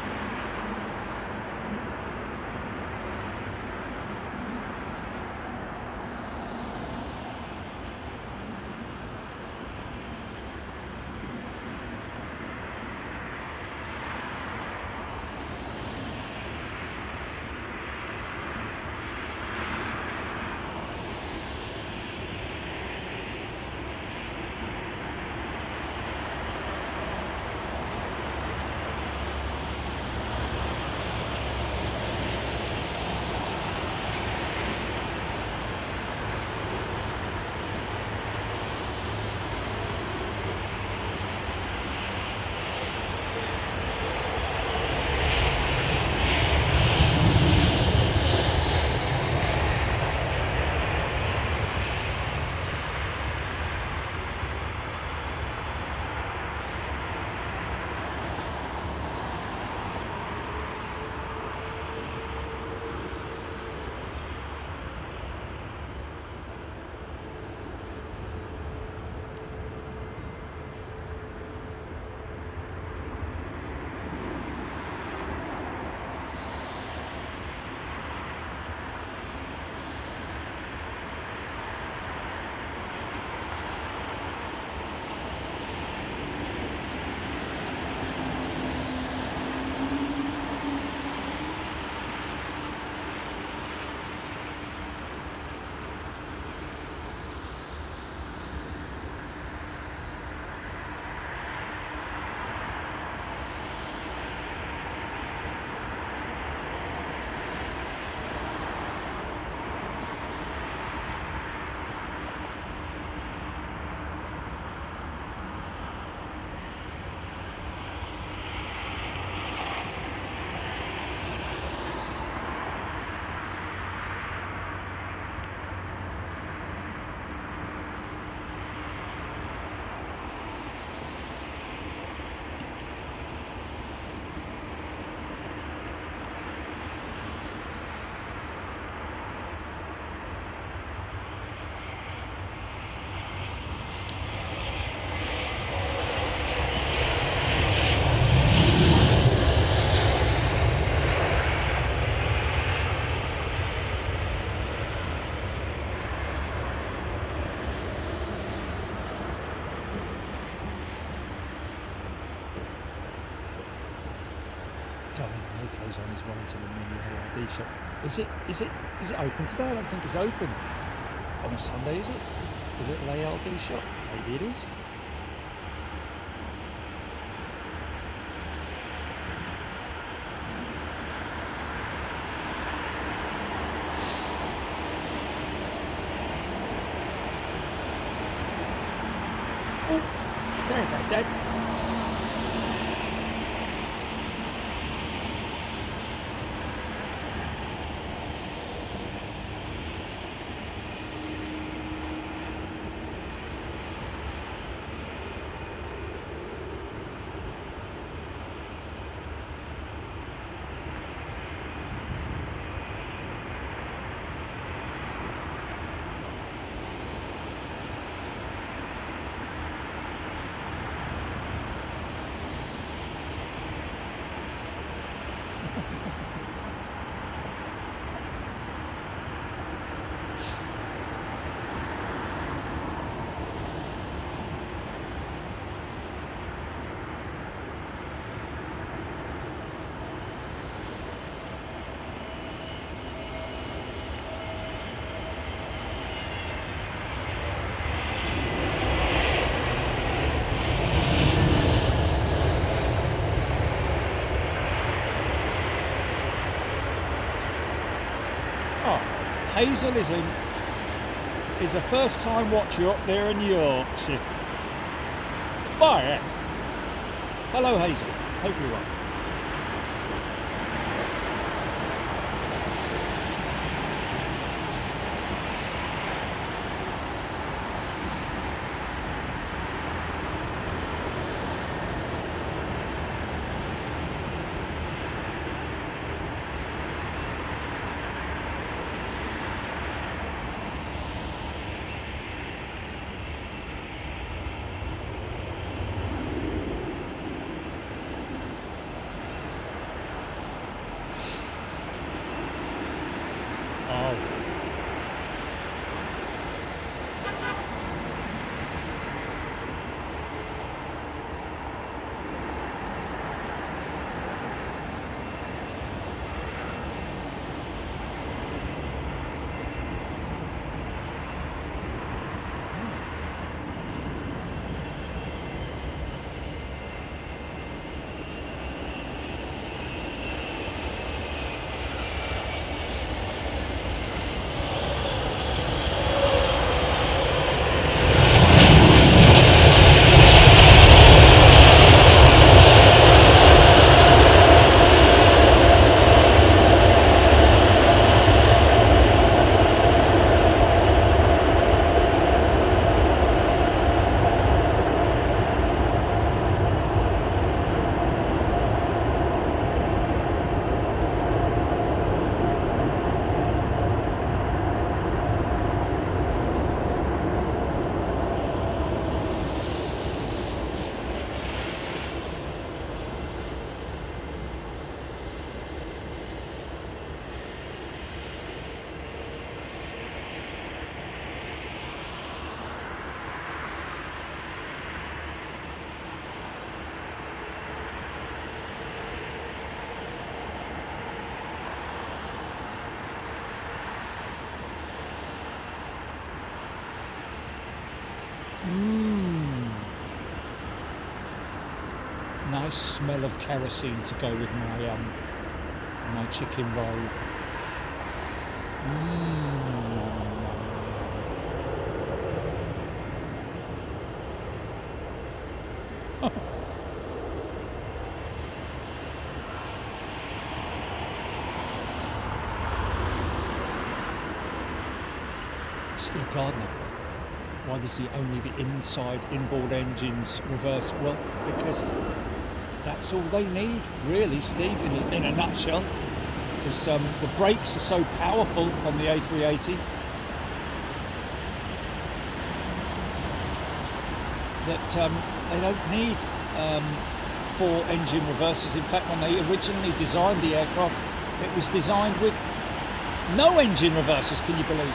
Ok's on his way to the mini ARD shop. Is it open today? I don't think it's open on a Sunday, is it? The little ARD shop? Maybe it is. Oh, sorry about that. Hazel is a first-time watcher up there in Yorkshire. Bye. Hello, Hazel. Hope you're well. Nice smell of kerosene to go with my chicken roll. Steve Gardner. Why does he only the inside inboard engines reverse? Well, because that's all they need, really, Steve, in a nutshell. Because the brakes are so powerful on the A380 that they don't need 4 engine reversers. In fact, when they originally designed the aircraft, it was designed with no engine reversers, can you believe?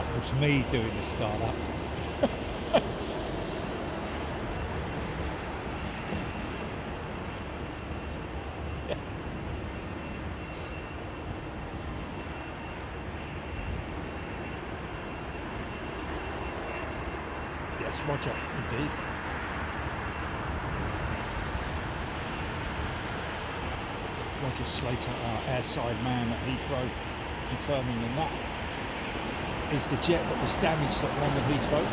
That was me doing the start-up. Yes, Roger, indeed. Roger Slater, our airside man at Heathrow, confirming that is the jet that was damaged at London Heathrow.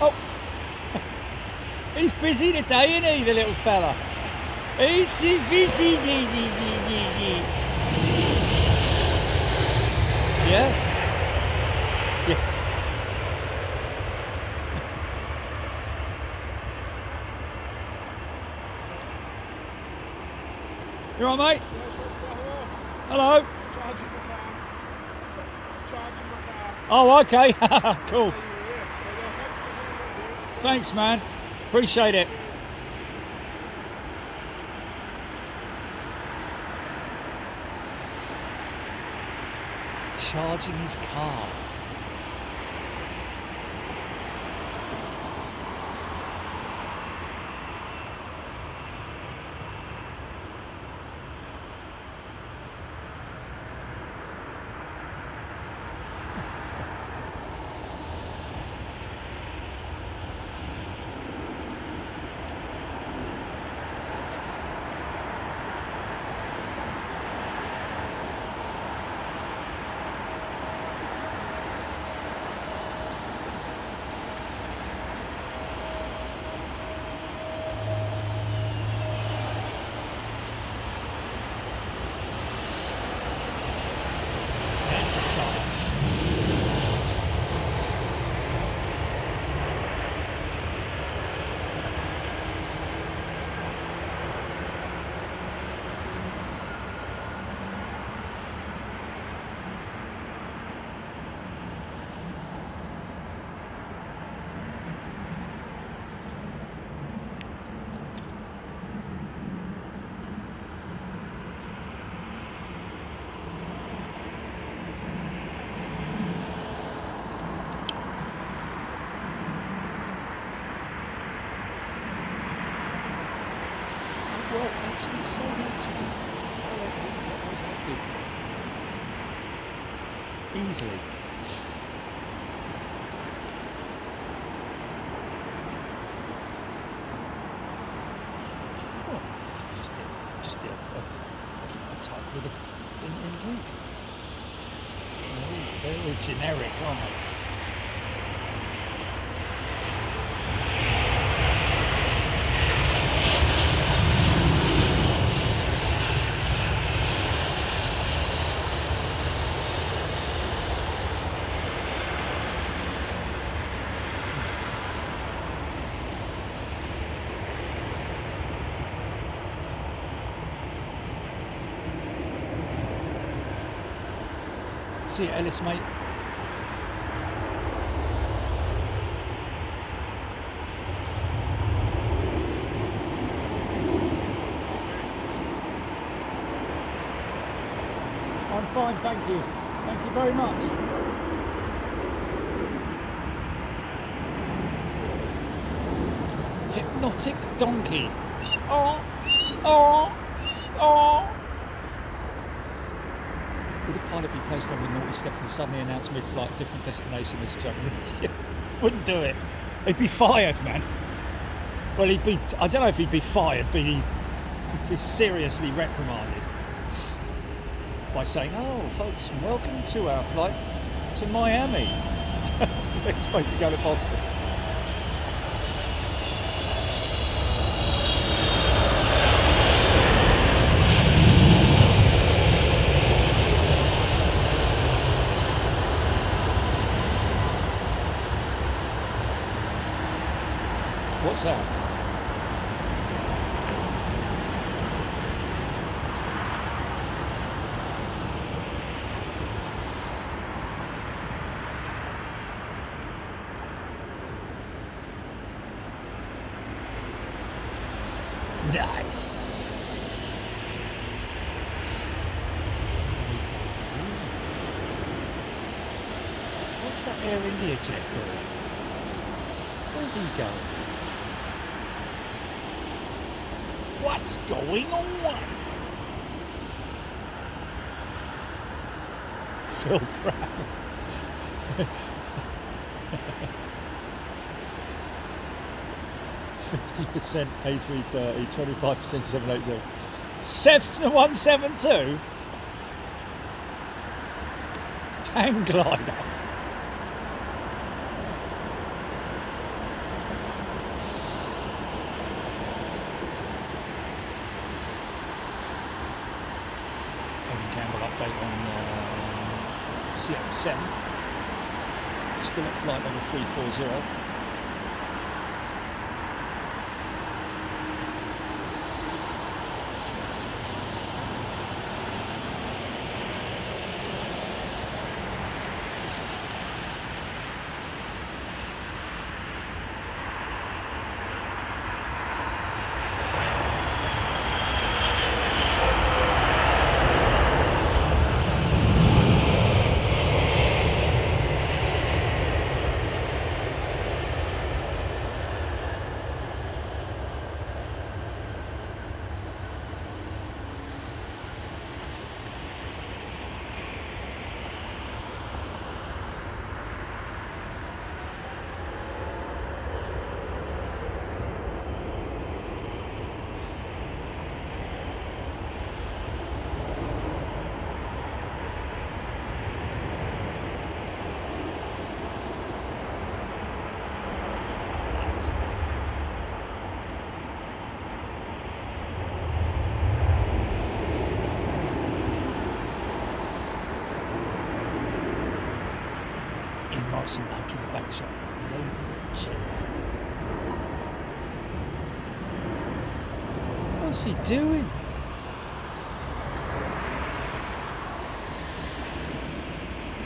Oh, he's busy today, isn't he, the little fella? He's busy. Yeah? Yeah. You all right, mate? Hello. Oh, okay. Cool. Thanks, man. Appreciate it. Charging his car. Well, actually, so much. Easily. Well, just be a type with in link. They're all generic, aren't they? See you, Ellis, mate. I'm fine, thank you. Thank you very much. Hypnotic donkey. Oh, oh, oh. Would a pilot be placed on the naughty step and suddenly announce mid-flight different destination as a journalist? Wouldn't do it. He'd be fired, man. Well, he'd be, I don't know if he'd be fired, but he'd be seriously reprimanded by saying, oh, folks, welcome to our flight to Miami. We're supposed to go to Boston. What's that? Nice. What's that Air India jet doing? Where's he going? What's going on? Phil Brown. 50% A330, 25% 780. 172? Hang glider. Campbell update on CX7. Still at flight level 340. Morrison back in the back shop. Lady Jennifer. What's he doing?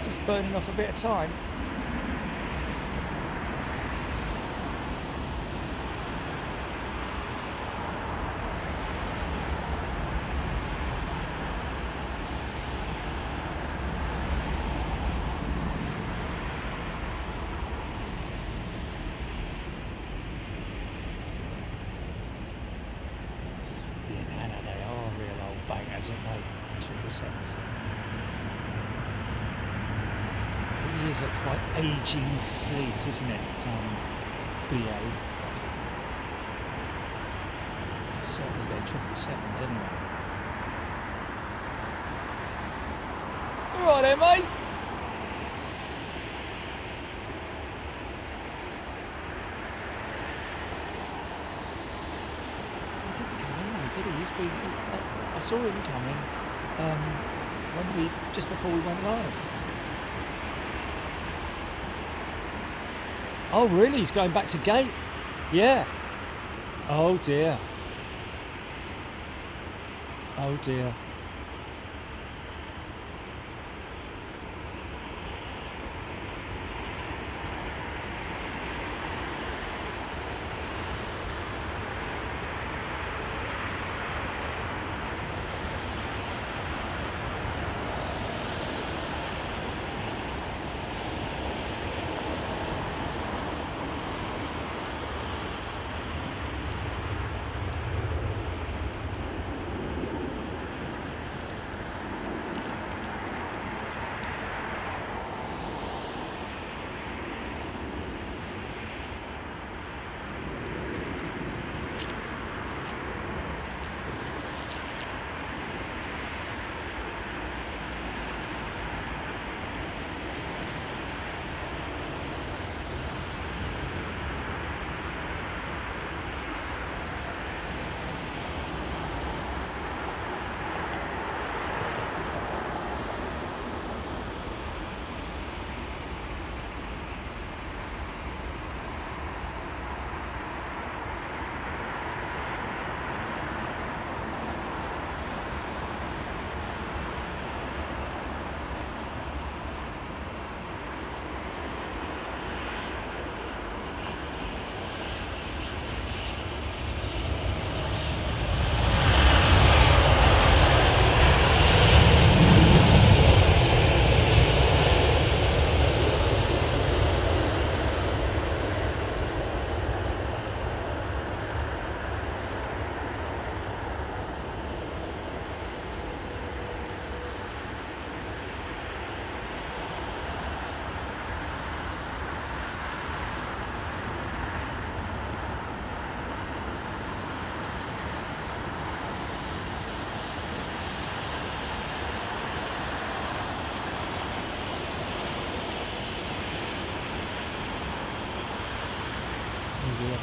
Just burning off a bit of time. Aren't they? In true sense. It is a quite ageing fleet, isn't it? BA. Certainly their 777s anyway. Alright then, mate. He didn't come in though, did he? He's been... I saw him coming just before we went live. Oh really? He's going back to gate? Yeah. Oh dear. Oh dear. will.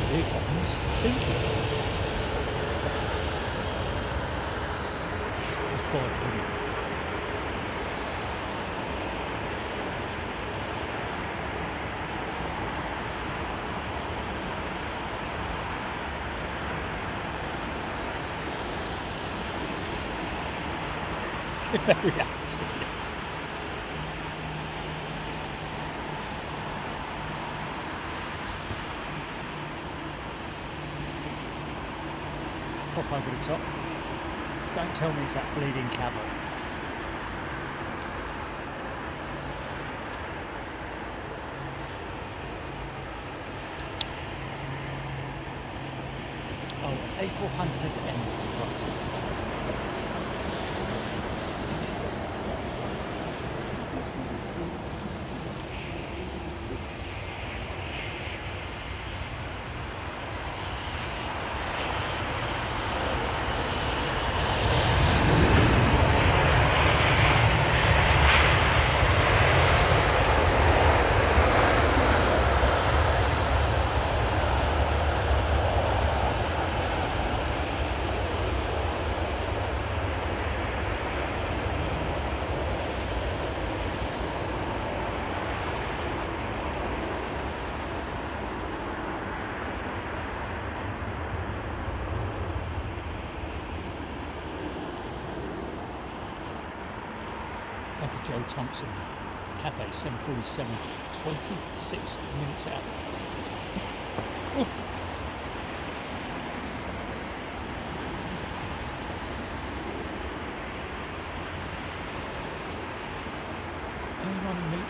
Here comes Pinky. It's Bob, isn't it? Very active. Prop over the top. Don't tell me it's that bleeding cavalry. Oh, A400M. Right. Joe Thompson, Cathay 747, 26 minutes out. Oh. Anyone meet?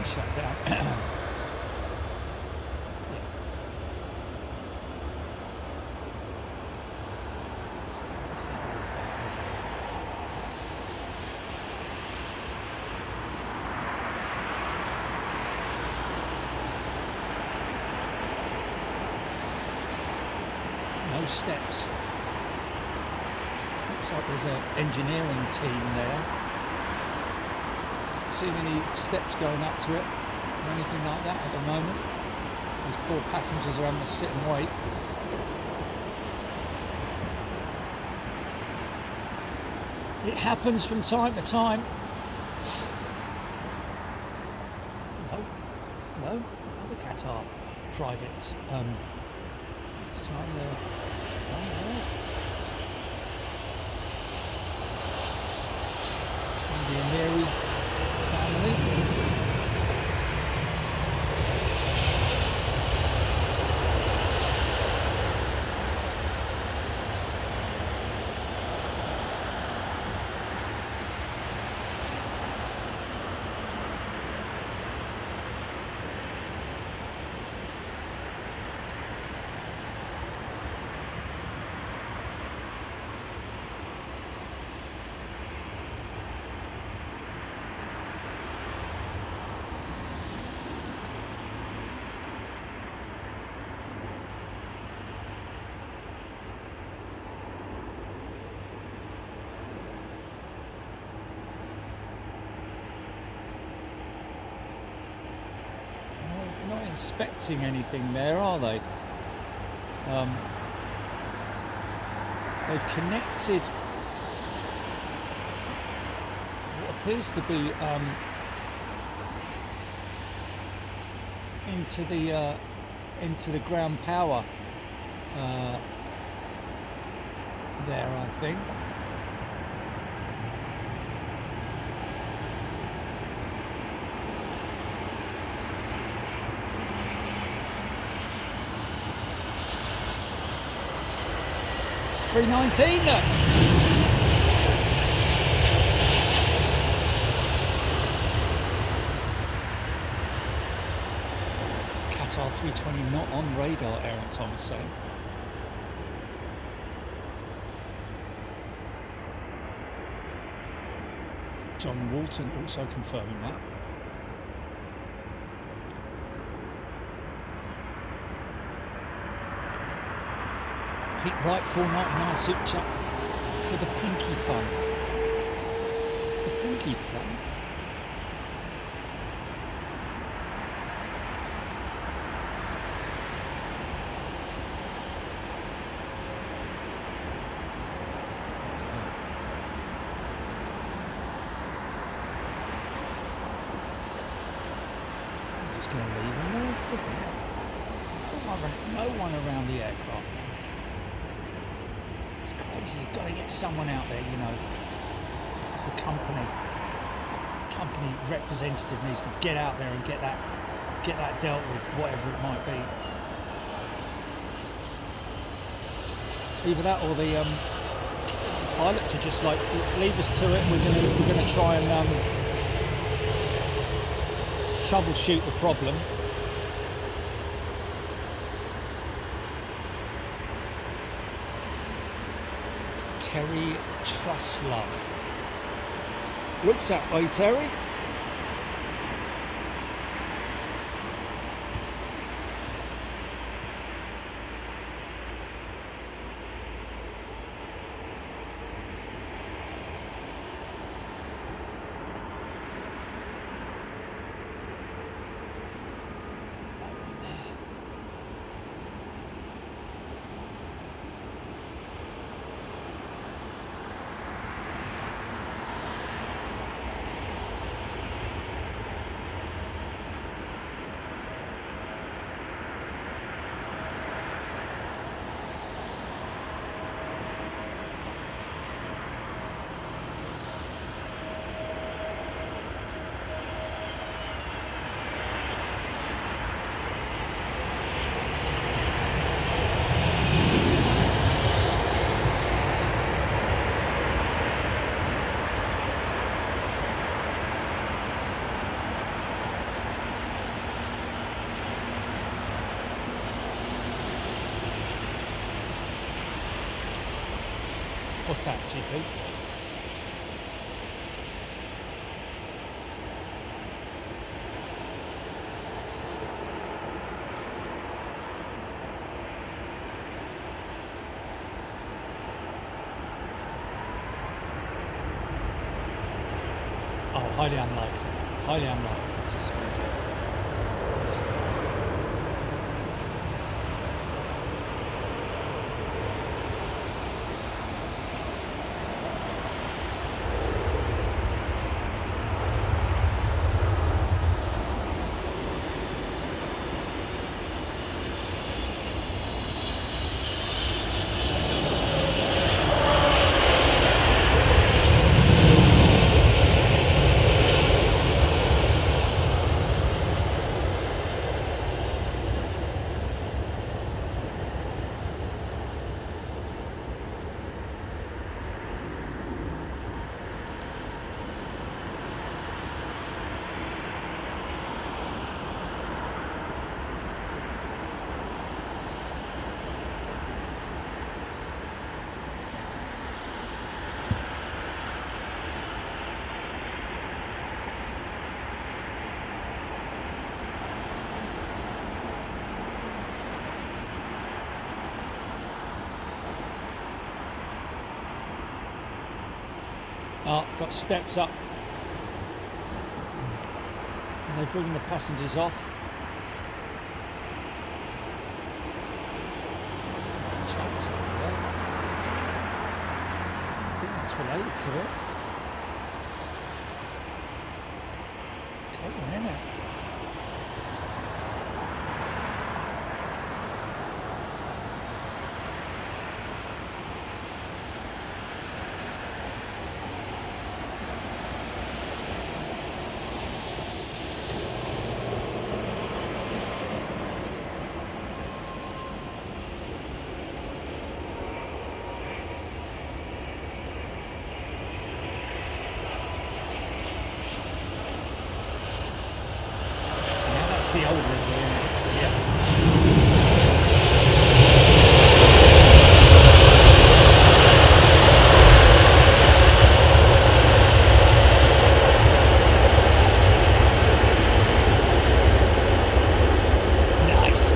Shut down. those steps. Looks like there's an engineering team there. Don't see any steps going up to it or anything like that at the moment. These poor passengers are having to sit and wait. It happens from time to time. Hello, another Qatar private. This time they're the Emiri family. Not inspecting anything there, are they? They've connected what appears to be into the ground power there, I think. A319. Qatar 320 not on radar, Aaron Thomas saying. John Walton also confirming that. Pete Wright, $4.99 super chat for the Pinky Fund. The Pinky Fund. I'm just going to leave him there. No one around the aircraft. It's crazy. You've got to get someone out there, you know. The company representative needs to get out there and get that dealt with, whatever it might be. Either that, or the pilots are just like, leave us to it. We're gonna try and troubleshoot the problem. Terry Truslove. Looks that way, Terry. What's that, GP? highly unlikely. Highly unlikely it's a small jet. Oh, got steps up. And they're bringing the passengers off. Tracks over there. I think that's related to it. Okay, isn't it? The old river, isn't it? Yep. Nice.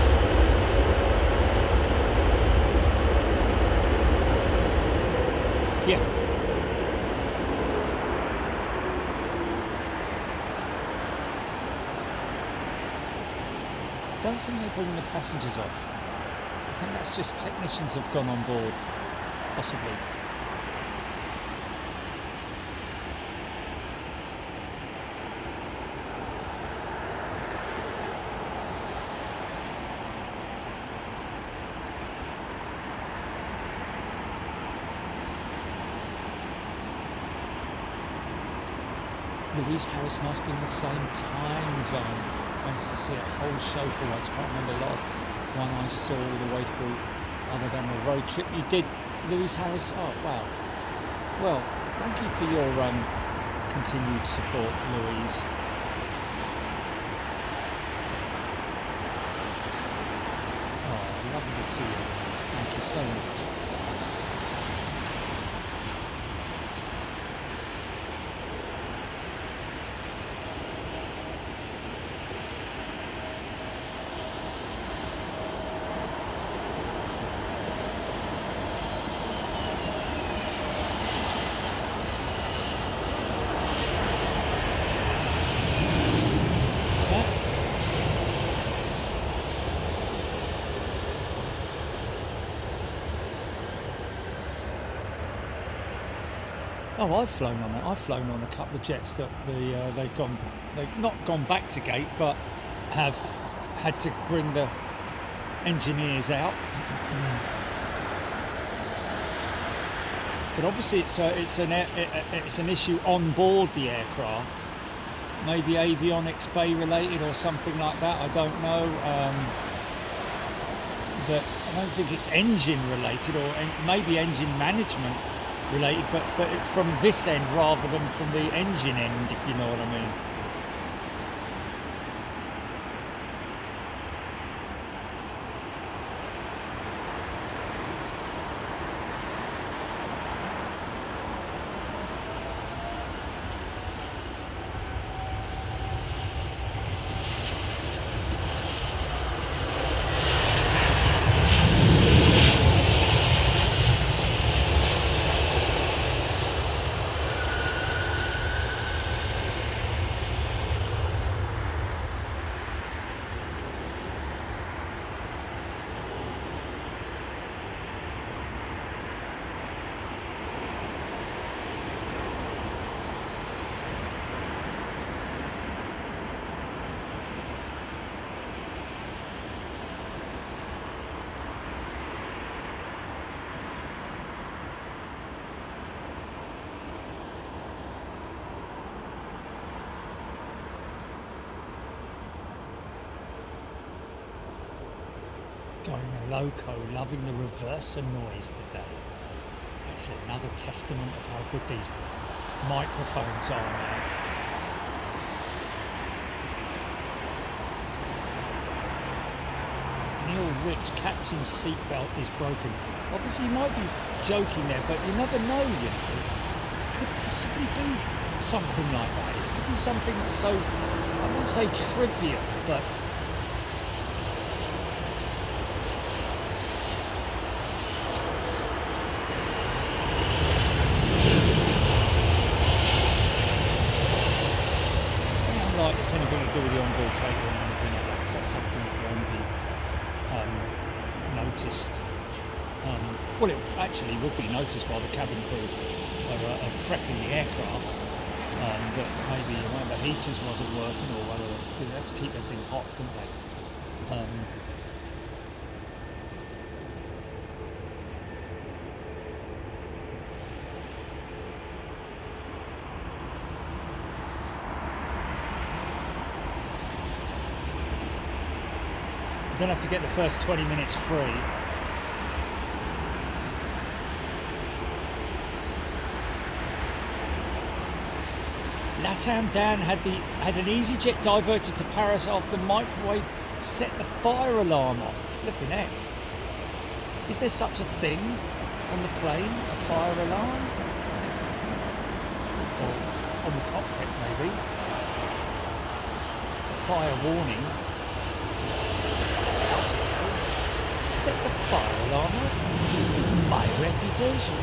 Yeah. I don't think they're bringing the passengers off. I think that's just technicians have gone on board, possibly. Louise Harris, nice being the same time zone. I used to see a whole show for once. Can't remember the last one I saw all the way through, other than the road trip you did, Louise Harris. Oh wow! Well, thank you for your continued support, Louise. Oh, lovely to see you, Louise. Thank you so much. Oh, I've flown on it. I've flown on a couple of jets that they've not gone back to gate, but have had to bring the engineers out. But obviously, it's an issue on board the aircraft. Maybe avionics bay related or something like that. I don't know. But I don't think it's engine related, or maybe engine management related, but from this end rather than from the engine end, if you know what I mean. Going a loco, loving the reverser noise today. That's another testament of how good these microphones are now. Neil Rich, captain's seatbelt is broken. Obviously, he might be joking there, but you never know, you know. It could possibly be something like that. It could be something that's so, I wouldn't say trivial, but unlike it's anything to do with the onboard catering or anything like that. So that's something that won't be noticed. Well, it actually would be noticed while the cabin crew are prepping the aircraft. That maybe one of the heaters wasn't working, or whether because they have to keep everything hot, don't they? Don't have to get the first 20 minutes free. LATAM Dan had an EasyJet diverted to Paris after the microwave set the fire alarm off. Flipping heck. Is there such a thing on the plane? A fire alarm? Or on the cockpit maybe? A fire warning? I doubt it. Set the fire alarm off? With my reputation.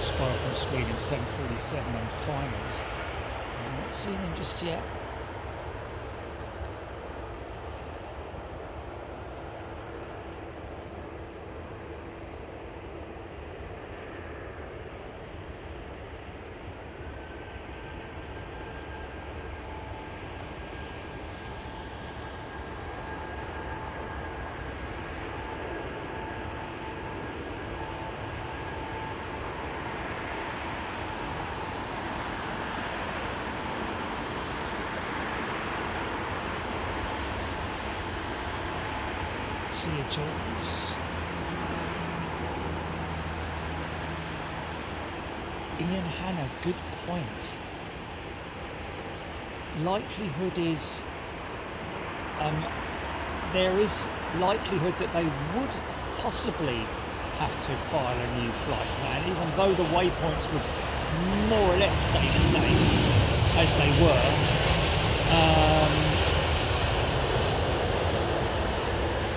Spy from Sweden 747 on finals. I'm not seeing him just yet. See you, Jules. Ian Hanna, good point. Likelihood is, there is likelihood that they would possibly have to file a new flight plan, even though the waypoints would more or less stay the same as they were.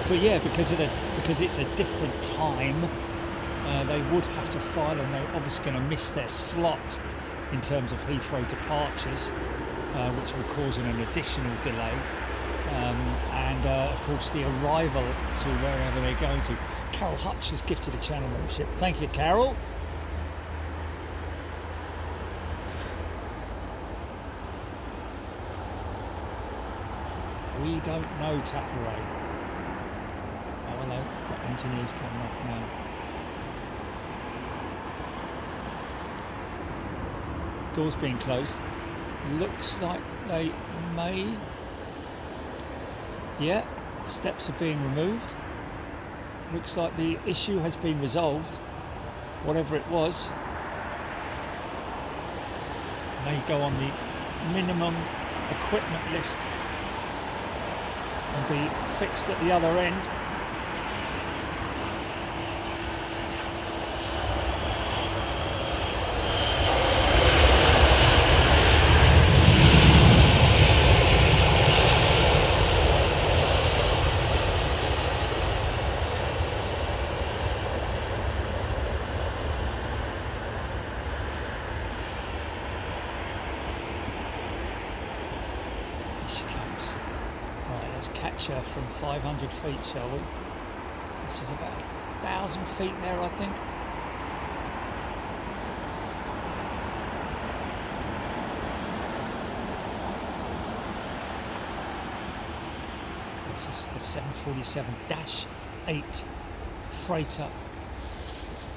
But yeah, because it's a different time, they would have to file, and they're obviously going to miss their slot in terms of Heathrow departures, which will cause an additional delay. And of course, the arrival to wherever they're going to. Carol Hutch has gifted a channel membership. Thank you, Carol. We don't know, Tapperay. Hello, got engineers coming off now. Doors being closed. Looks like they may. Yeah, steps are being removed. Looks like the issue has been resolved, whatever it was. May go on the minimum equipment list and be fixed at the other end. Her from 500 feet, shall we? This is about 1,000 feet there, I think. This is the 747-8 freighter.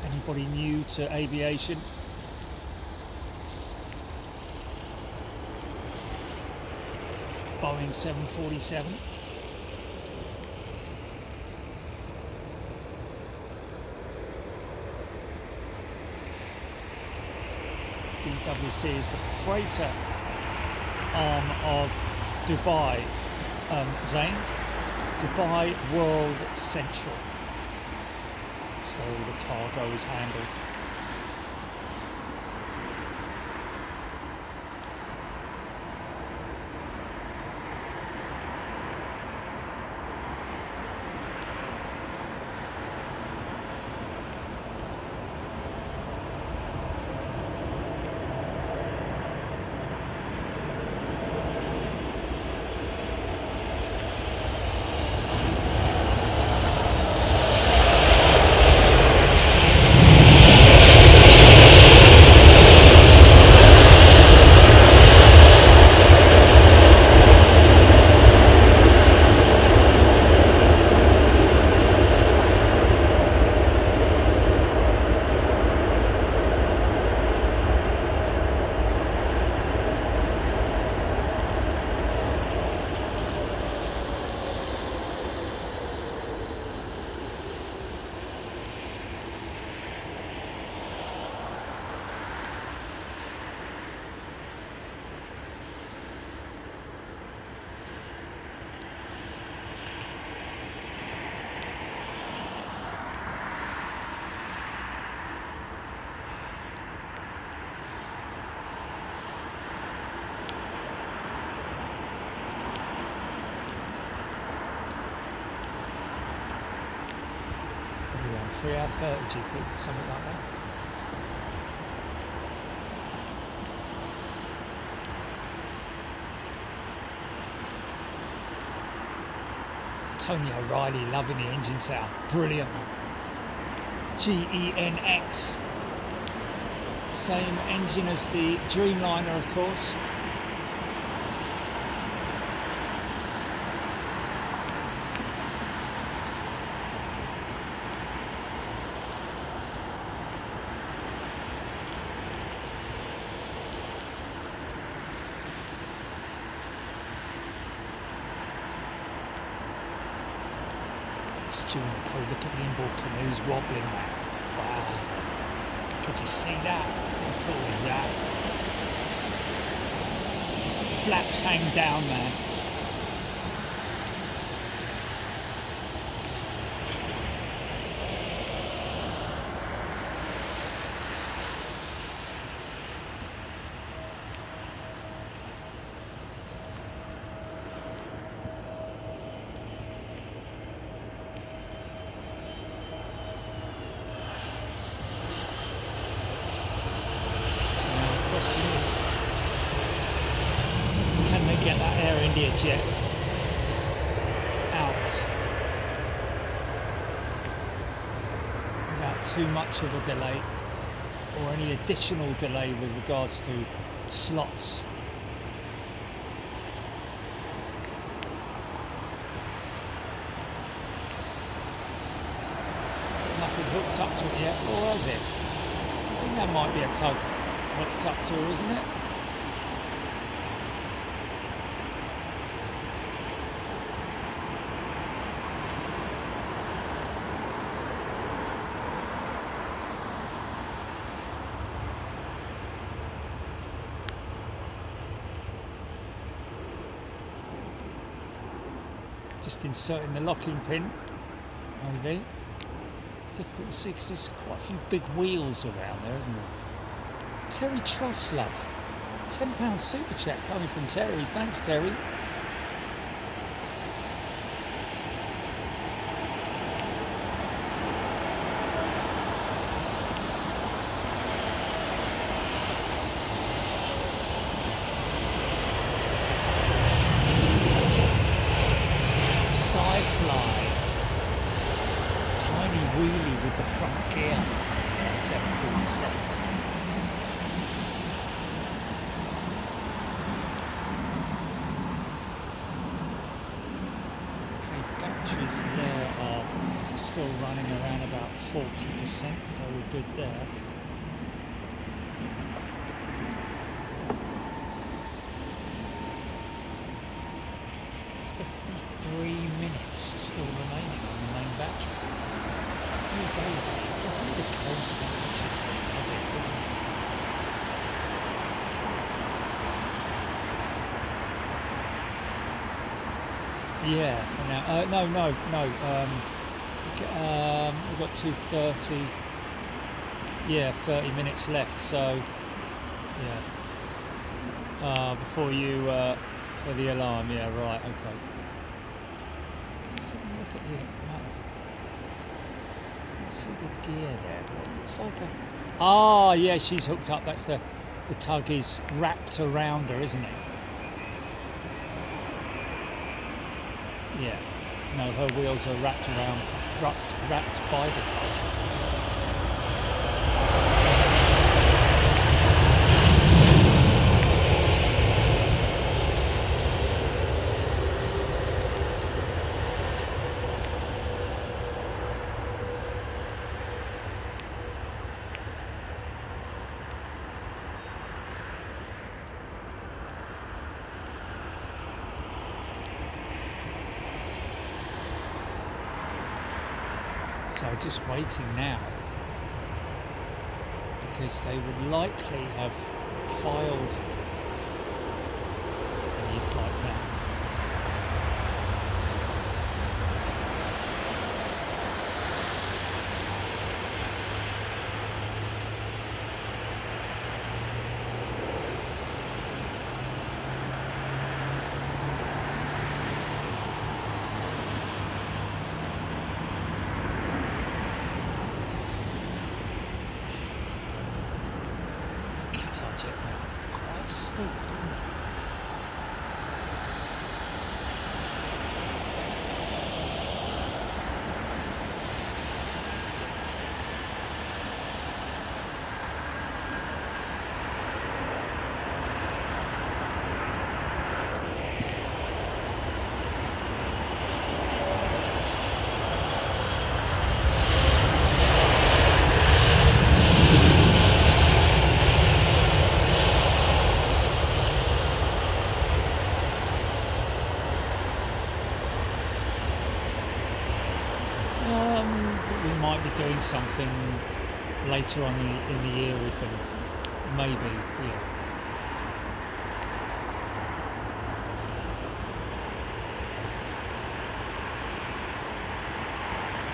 Anybody new to aviation? Boeing 747. WC is the freighter arm of Dubai, Zane. Dubai World Central. That's where all the cargo is handled. Around 3 hour 30 GP, something like that. Tony O'Reilly loving the engine sound, brilliant. GENX, same engine as the Dreamliner, of course. During the crew, look at the inboard canoes wobbling there. Wow. Could you see that? How cool is that? These flaps hang down there. Get that Air India jet out without too much of a delay or any additional delay with regards to slots. Nothing hooked up to it yet, or has it? I think that might be a tug hooked up to her, isn't it? Just inserting the locking pin, maybe. It's difficult to see because there's quite a few big wheels around there, isn't there? Terry Trustlove, £10 super chat coming from Terry. Thanks, Terry. Still running around about 40%, so we're good there. Minutes still remaining on the main battery. There you go, so it's definitely the cold temperatures that does it, isn't it? Yeah, for now. No. We've got 2:30. Yeah, 30 minutes left. So, yeah. Before you for the alarm. Yeah, right. Okay. Let's have a look at the amount of. Let's see the gear there. It looks like a. Ah, yeah, she's hooked up. That's the tug is wrapped around her, isn't it? Yeah. No, her wheels are wrapped by the tug. So just waiting now, because they would likely have filed a new flight plan. Quite steep, didn't it? Doing something later on in the year with them, maybe. Yeah.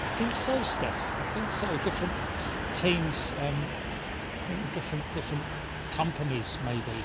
I think so, Steph. I think so. Different teams. I think different companies, maybe.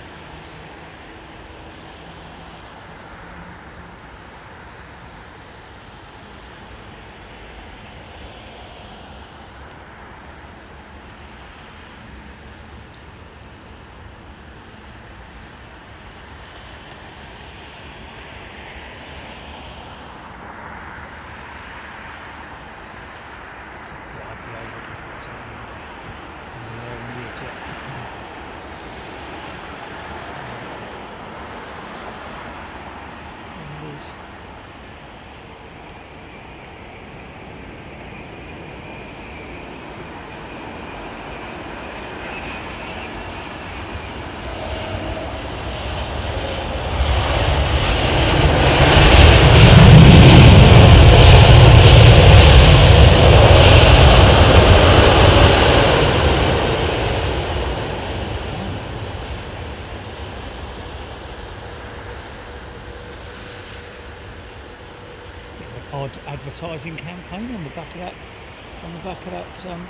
Odd advertising campaign on the back of that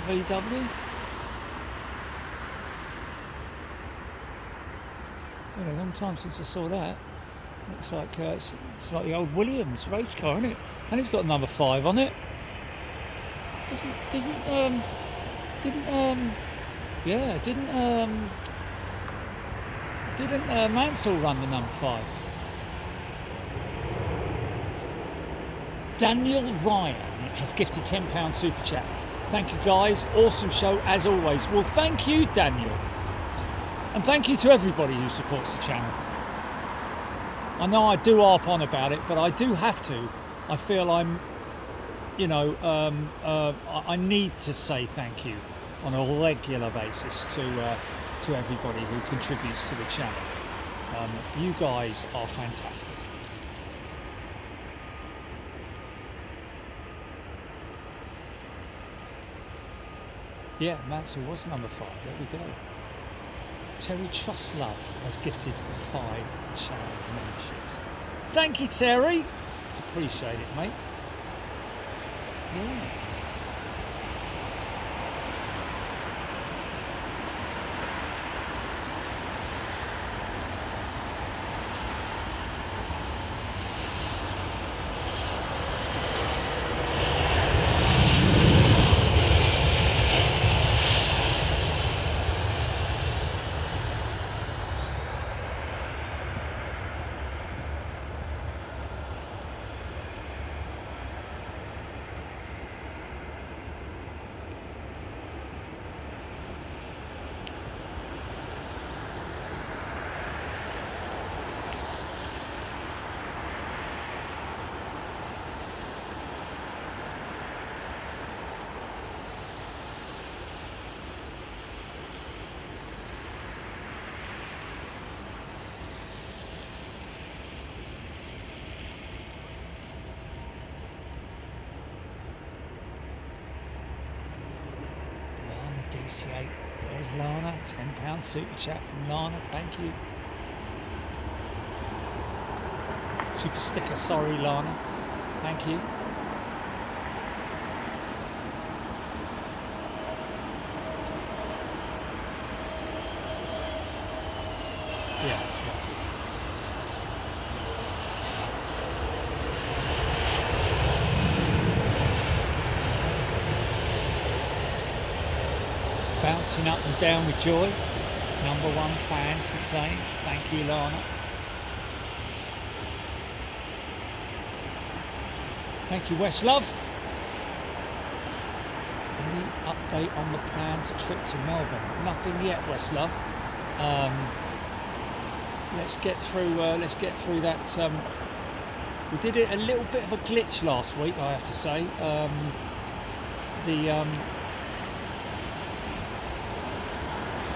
VW. Been a long time since I saw that. Looks like it's like the old Williams race car, isn't it? And it's got number 5 on it. Didn't Mansell run the number 5? Daniel Ryan has gifted £10 super chat. Thank you guys, awesome show as always. Well, thank you, Daniel, and thank you to everybody who supports the channel. I know I do harp on about it, but I do have to. I feel I'm, I need to say thank you on a regular basis to everybody who contributes to the channel. You guys are fantastic. Yeah, Mansell was number 5. There we go. Terry Trustlove has gifted 5 channel memberships. Thank you, Terry. Appreciate it, mate. Yeah. DC8, there's Lana, £10 super chat from Lana, thank you. Super sticker, sorry Lana, thank you. Yeah. Bouncing up and down with joy. #1 fans the same. Thank you, Lana. Thank you, Westlove. Any update on the planned trip to Melbourne? Nothing yet, Westlove. Let's get through that. We did it a little bit of a glitch last week, I have to say.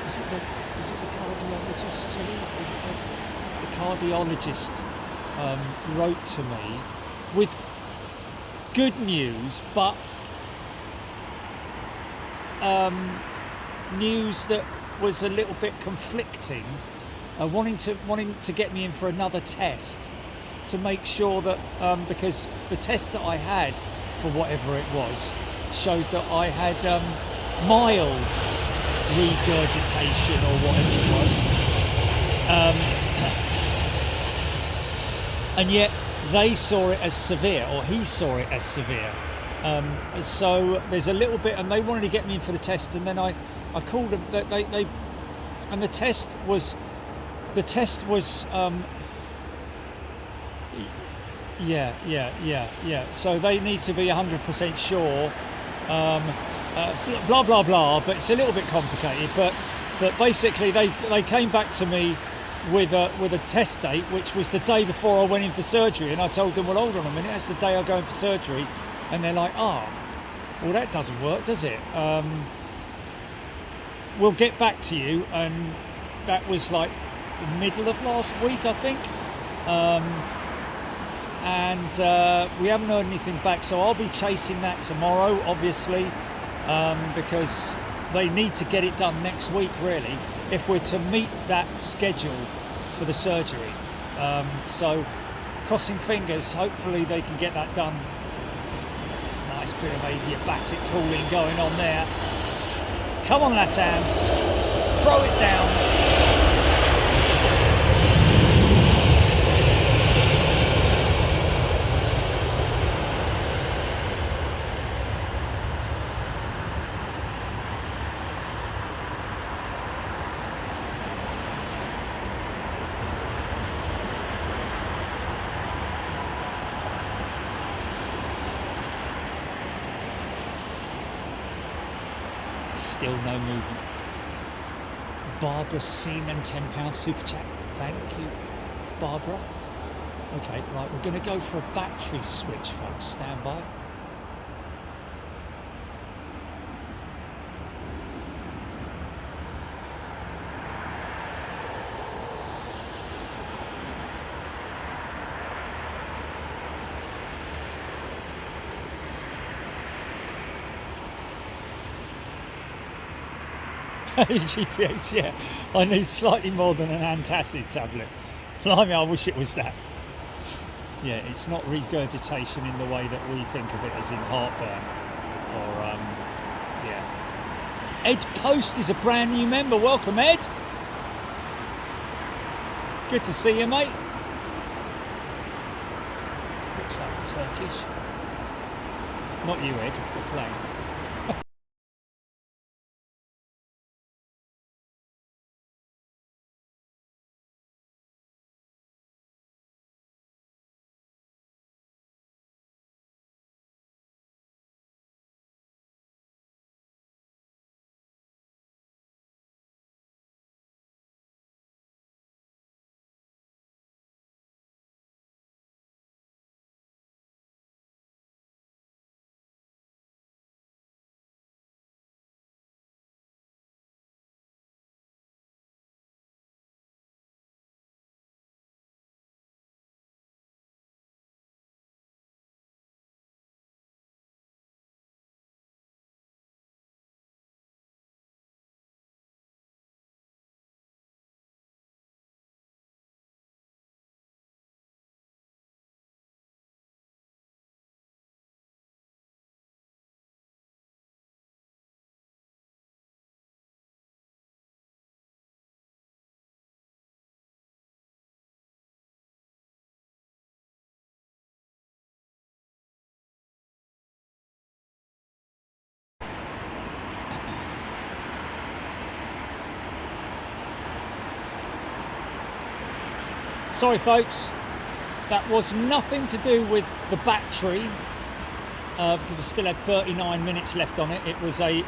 Is it the cardiologist, Jilly? Is it the cardiologist wrote to me with good news, but news that was a little bit conflicting, wanting to get me in for another test to make sure that because the test that I had for whatever it was showed that I had mild regurgitation or whatever it was, and yet they saw it as severe, or he saw it as severe. So there's a little bit, and they wanted to get me in for the test, and then I called them. And the test was yeah. So they need to be 100% sure. Blah blah blah, but it's a little bit complicated. But basically, they came back to me with a test date, which was the day before I went in for surgery, and I told them, well, hold on a minute, that's the day I go in for surgery, and they're like, well, that doesn't work, does it? We'll get back to you, and that was like the middle of last week, I think. And we haven't heard anything back, so I'll be chasing that tomorrow, obviously. Because they need to get it done next week, really, if we're to meet that schedule for the surgery. So crossing fingers, hopefully they can get that done. Nice bit of adiabatic cooling going on there. Come on, LATAM, throw it down. Still no movement. Barbara Seaman, £10 super chat. Thank you, Barbara. Okay, right, we're going to go for a battery switch, folks. Stand by. GPS, yeah. I need slightly more than an antacid tablet. Blimey, I wish it was that. Yeah, it's not regurgitation in the way that we think of it as in heartburn. Or, yeah. Ed Post is a brand new member. Welcome, Ed. Good to see you, mate. Looks like Turkish. Not you, Ed, the plane. Sorry folks, that was nothing to do with the battery because I still had 39 minutes left on it. It was a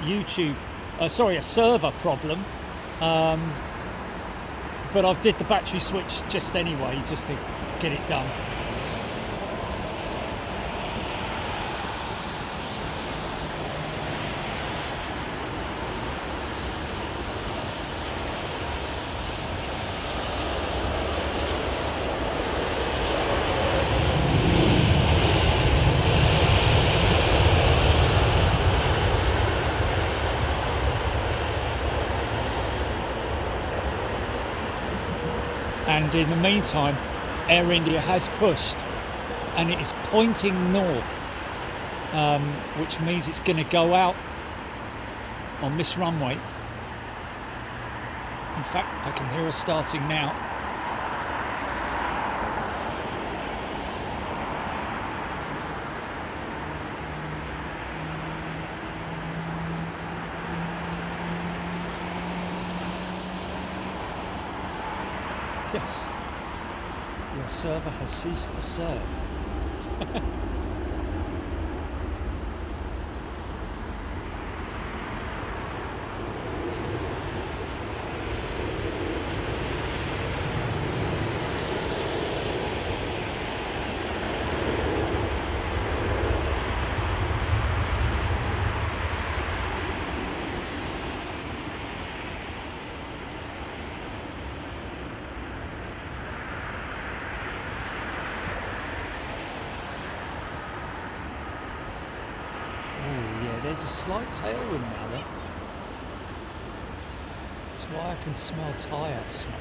a server problem, but I did the battery switch just anyway, just to get it done. And in the meantime, Air India has pushed and it is pointing north, which means it's going to go out on this runway. In fact, I can hear us starting now. Yes, your server has ceased to serve. There's a slight tailwind now there. That's why I can smell tyre smoke.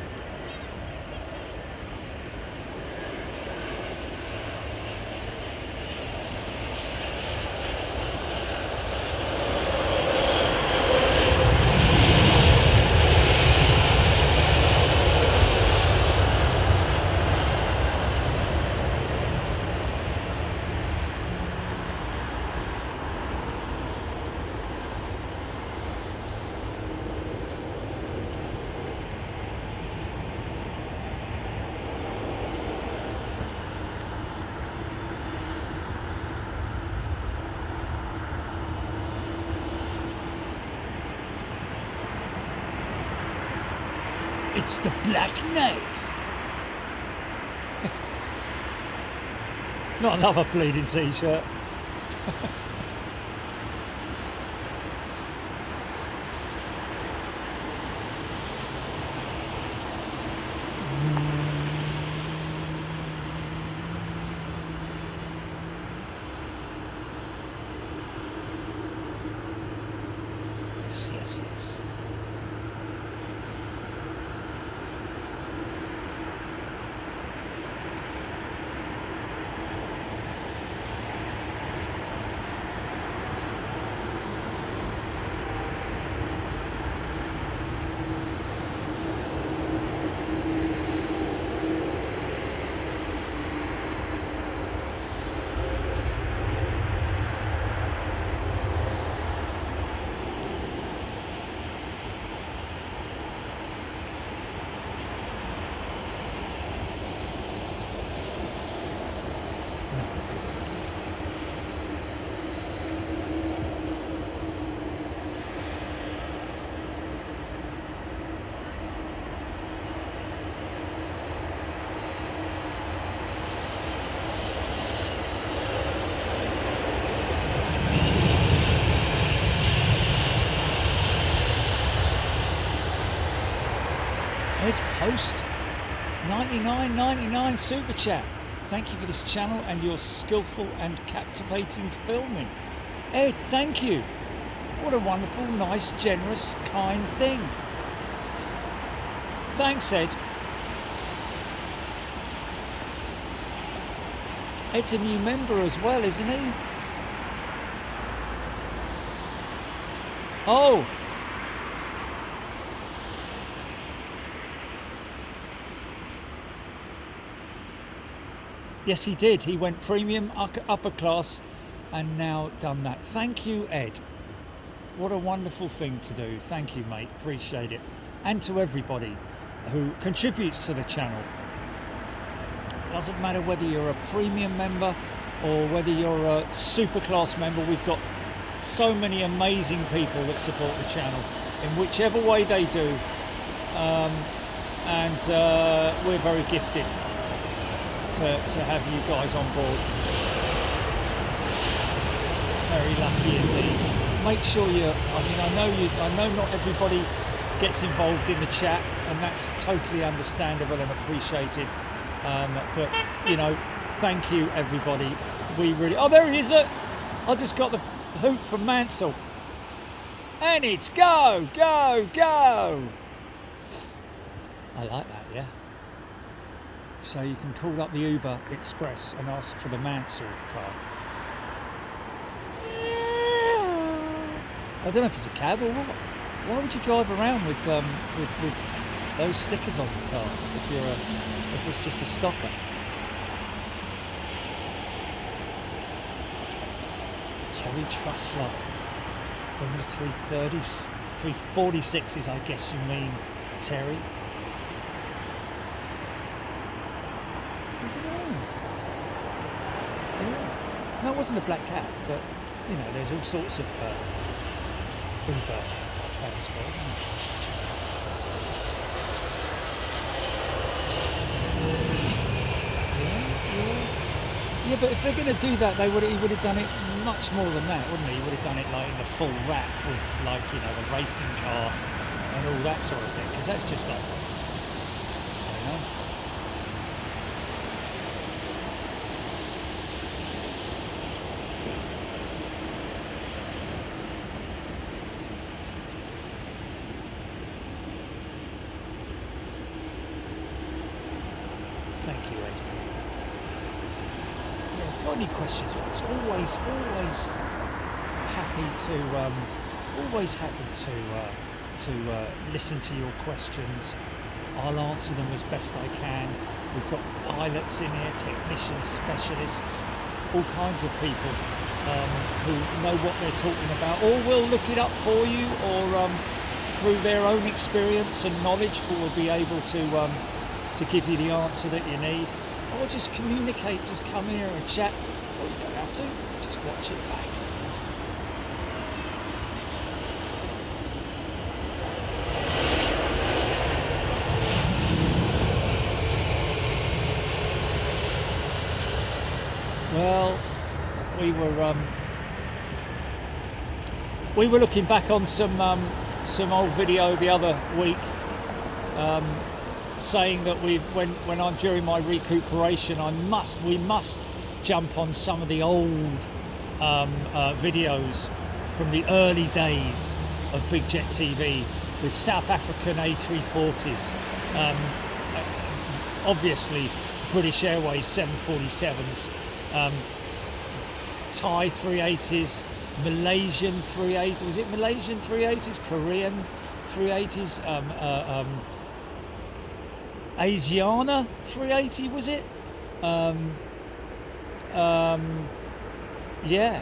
It's the Black Knight. Not another bleeding t-shirt. CF6. Ghost 99.99 super chat. Thank you for this channel and your skillful and captivating filming. Ed, thank you. What a wonderful, nice, generous, kind thing. Thanks, Ed. Ed's a new member as well, isn't he? Oh! Yes, he did. He went premium, upper class, and now done that. Thank you, Ed. What a wonderful thing to do. Thank you, mate. Appreciate it. And to everybody who contributes to the channel. Doesn't matter whether you're a premium member or whether you're a super class member. We've got so many amazing people that support the channel in whichever way they do, and we're very gifted to have you guys on board. Very lucky indeed. Make sure I know not everybody gets involved in the chat, and that's totally understandable and appreciated, but you know, thank you everybody. We really, oh, there he is. Look, I just got the hoot from Mansell, and it's go, go, go. I like that, yeah. So you can call up the Uber Express and ask for the Mansell car. I don't know if it's a cab or what. Why would you drive around with those stickers on the car if it's just a stocker? Terry Truslove. Bring the 330s, 346s, I guess you mean, Terry. I don't know. Yeah. No, it wasn't a black cat, but you know, there's all sorts of Uber transport, isn't it? Yeah, but if they're going to do that, he would have done it much more than that, wouldn't he? He would have done it like in the full wrap with, like, you know, the racing car and all that sort of thing, because that's just like, I don't know. Thank you, Ed. Yeah, if you've got any questions for us, always happy to listen to your questions. I'll answer them as best I can. We've got pilots in here, technicians, specialists, all kinds of people who know what they're talking about, or will look it up for you, or through their own experience and knowledge will be able to give you the answer that you need. Or just communicate, just come here and chat, or you don't have to, just watch it back. Well, we were looking back on some old video the other week, saying that when I'm during my recuperation, we must jump on some of the old videos from the early days of Big Jet TV with South African A340s, obviously British Airways 747s, Thai 380s, Malaysian 380s, was it Malaysian 380s, Korean 380s, Asiana 380, was it? Yeah.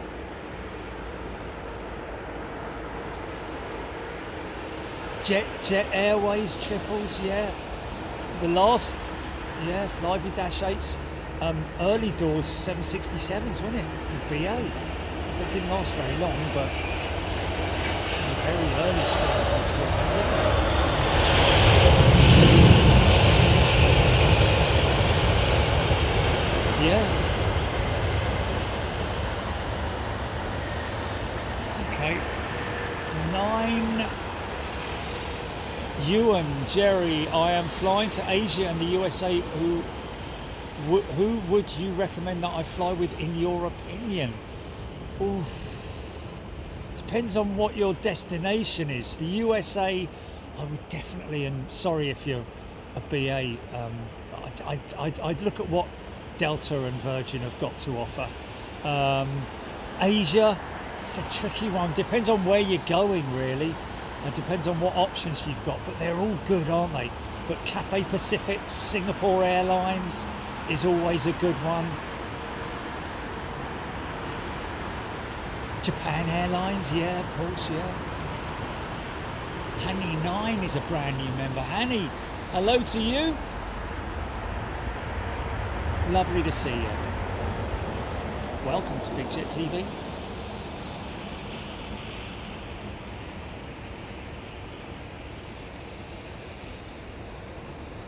Jet Airways triples, yeah. The last, yeah, Flybe -8s, early doors 767s, wasn't it? With BA. That didn't last very long, but the very early streams were cool, didn't they? Yeah. Okay. 9 Ewan, Jerry, I am flying to Asia and the USA. Who would you recommend that I fly with in your opinion? Oof. Depends on what your destination is. The USA, I would definitely, and sorry if you're a BA, I'd look at what Delta and Virgin have got to offer. Asia, it's a tricky one. Depends on where you're going, really. It depends on what options you've got, but they're all good, aren't they? But Cathay Pacific, Singapore Airlines is always a good one. Japan Airlines, yeah, of course, yeah. Hani 9 is a brand new member. Hani, hello to you. Lovely to see you. Welcome to Big Jet TV.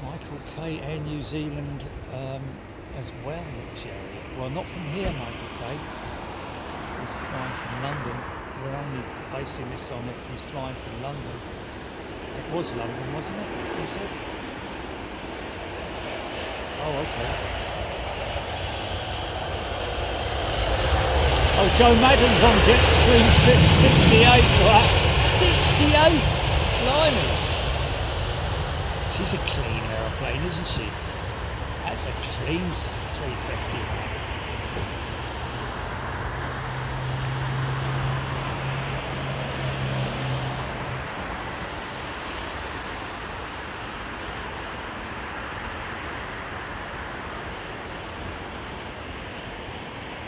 Michael K, Air New Zealand as well, Jerry. Well, not from here, Michael K. He's flying from London. We're only basing this on if he's flying from London. It was London, wasn't it? He said. Oh, okay. Oh, Joe Madden's on Jetstream 68. Wow. 68? Blimey. She's a clean aeroplane, isn't she? That's a clean 350.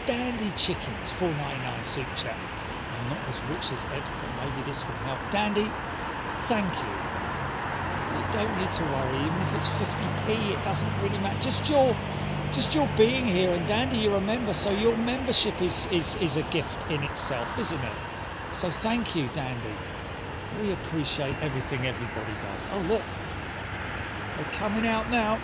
Dandy Chickens, $4.99 super chat. I'm not as rich as Ed, but maybe this can help. Dandy, thank you. You don't need to worry, even if it's 50p, it doesn't really matter. Just your being here, and Dandy, you're a member, so your membership is a gift in itself, isn't it? So thank you, Dandy. We appreciate everything everybody does. Oh look, they're coming out now.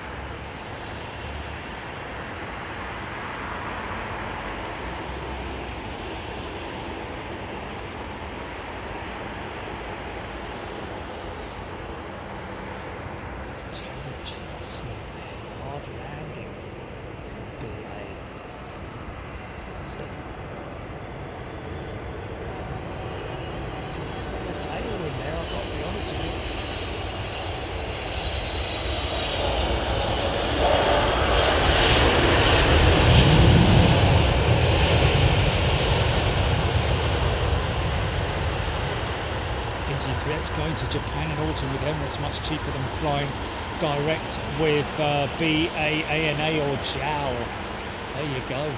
Going to Japan in autumn with Emirates much cheaper than flying direct with BA, ANA or JAL. There you go.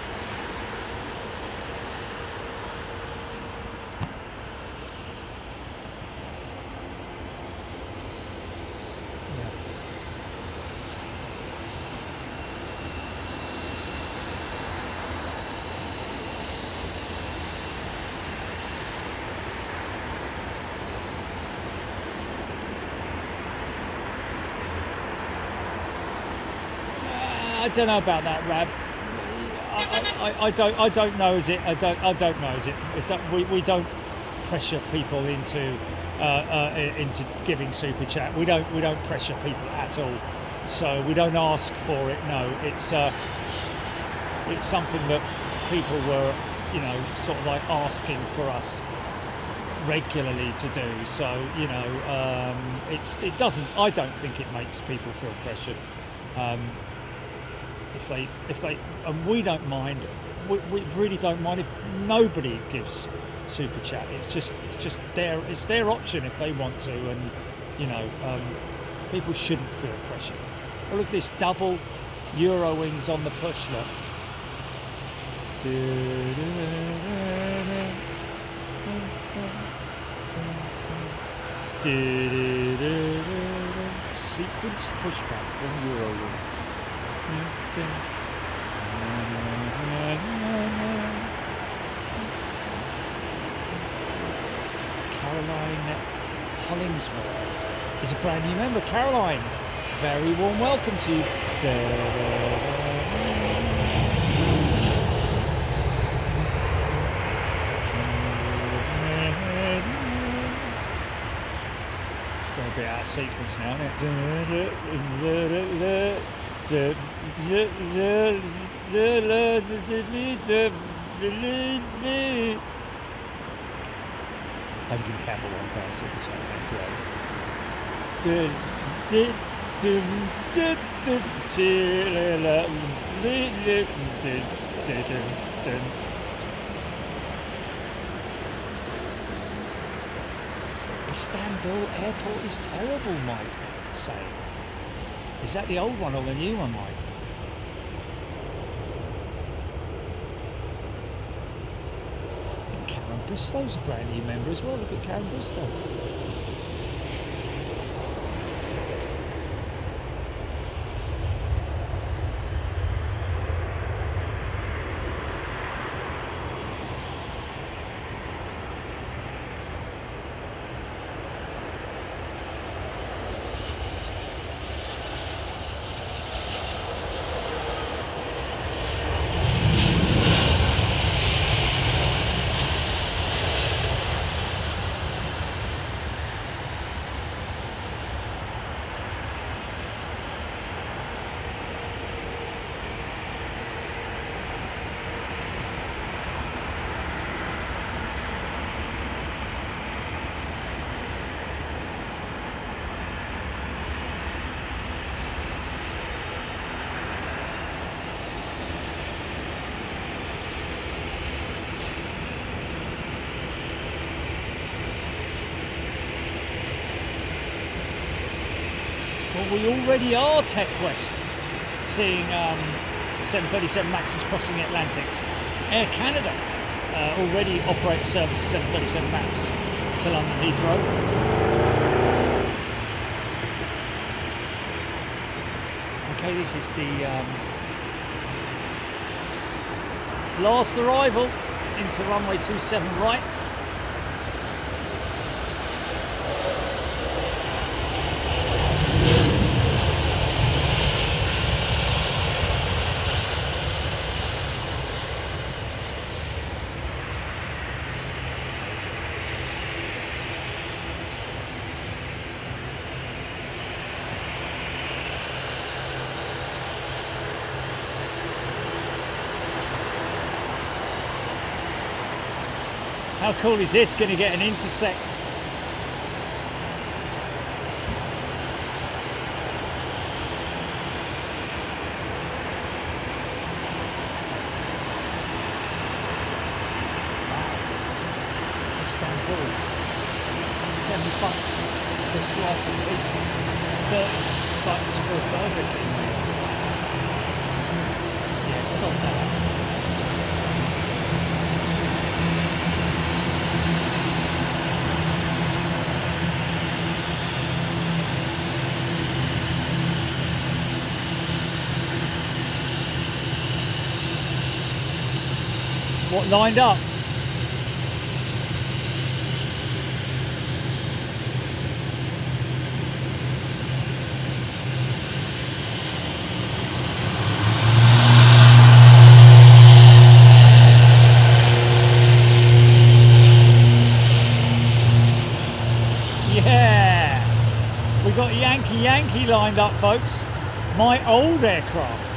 I don't know about that, Rab. I don't know. Is it? I don't know. Is it? We don't pressure people into giving super chat. We don't pressure people at all. So we don't ask for it. No, it's something that people were, sort of like asking for us regularly to do. So it doesn't. I don't think it makes people feel pressured. If they and we don't mind, we really don't mind if nobody gives super chat. It's just their option if they want to, and people shouldn't feel pressured. Oh, look at this double Euro wings on the push. Look. Sequenced pushback from Euro wing. Caroline Hollingsworth is a brand new member. Caroline, very warm welcome to you. It's going a bit out of sequence now, isn't it? Hogan Campbell £1 super chat, thank you. Istanbul Airport is terrible, Mike saying. Is that the old one or the new one, Mike? And Karen Bristow's a brand new member as well. Look at Karen Bristow. We already are TechQuest, seeing 737 Maxes crossing the Atlantic. Air Canada already operate a service 737 Max to London Heathrow. Okay, this is the last arrival into runway 27 right. How cool is this? Going to get an intersect. Wow. Istanbul. $7 for a slice of pizza. $30 for a Burger King. Yeah, sod that. What lined up? Yeah, we got Yankee lined up, folks. My old aircraft.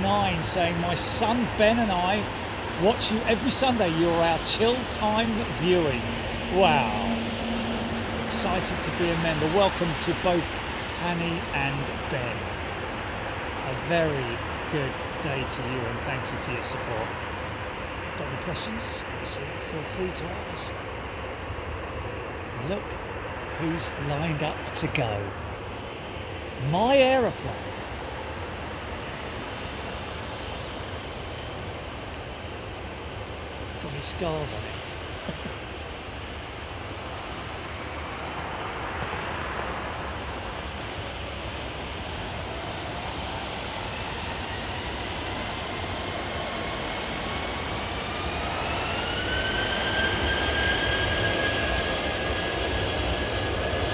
9 saying, my son Ben and I watch you every Sunday. You're our chill time viewing. Wow. Excited to be a member. Welcome to both Hanny and Ben. A very good day to you and thank you for your support. Got any questions? Feel free to ask. Look who's lined up to go. My aeroplane. Got any scars on it?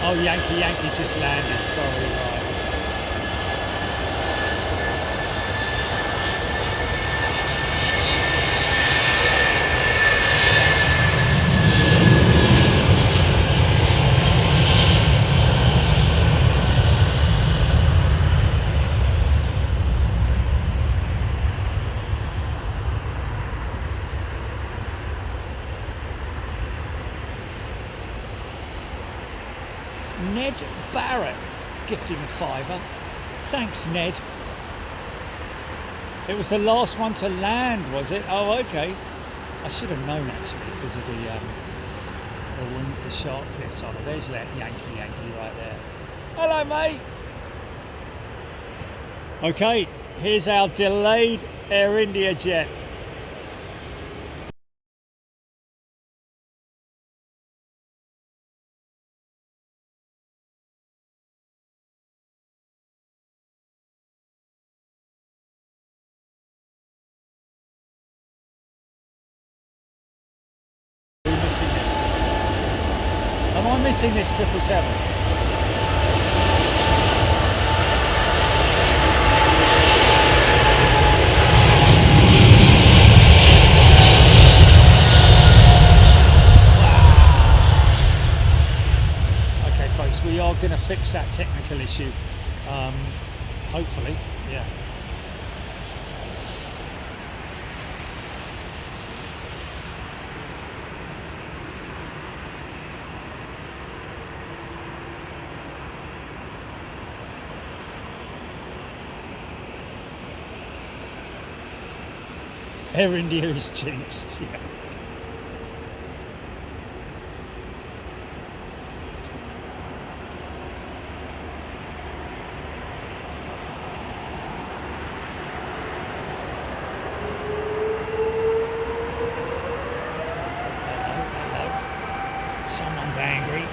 Oh, Yankee's just landed, sorry. Right. Ned Barrett gifting a £5. Thanks, Ned. It was the last one to land, was it? Oh, okay. I should have known actually because of the shark fits on it. There's that Yankee right there. Hello, mate. Okay, here's our delayed Air India jet. Am I missing this 777? Wow. Okay, folks, we are going to fix that technical issue. Hopefully, yeah. Air India is jinxed, yeah. Hello. Someone's angry.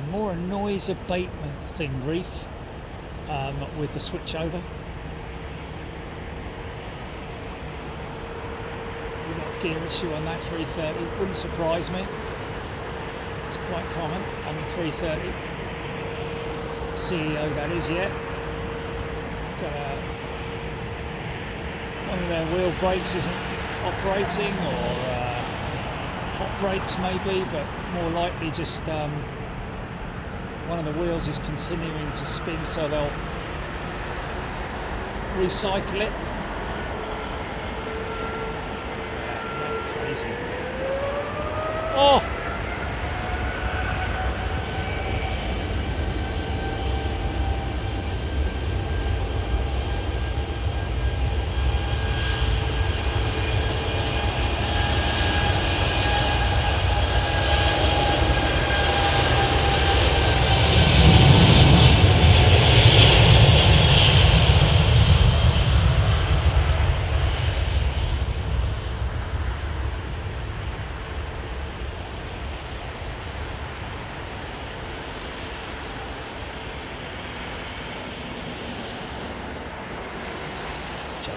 More a noise abatement thing, Reef, with the switchover. We've got a gear issue on that 330, wouldn't surprise me. It's quite common on the 330. CEO that is, yeah. Got one of their wheel brakes isn't operating, or hot brakes maybe, but more likely just one of the wheels is continuing to spin, so they'll recycle it. Yeah, crazy. Oh!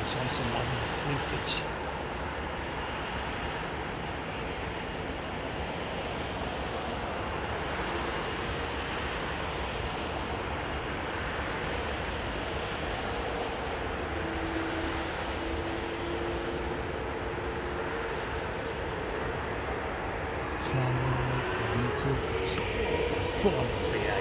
Thompson loving the fluffage. Go on, BA.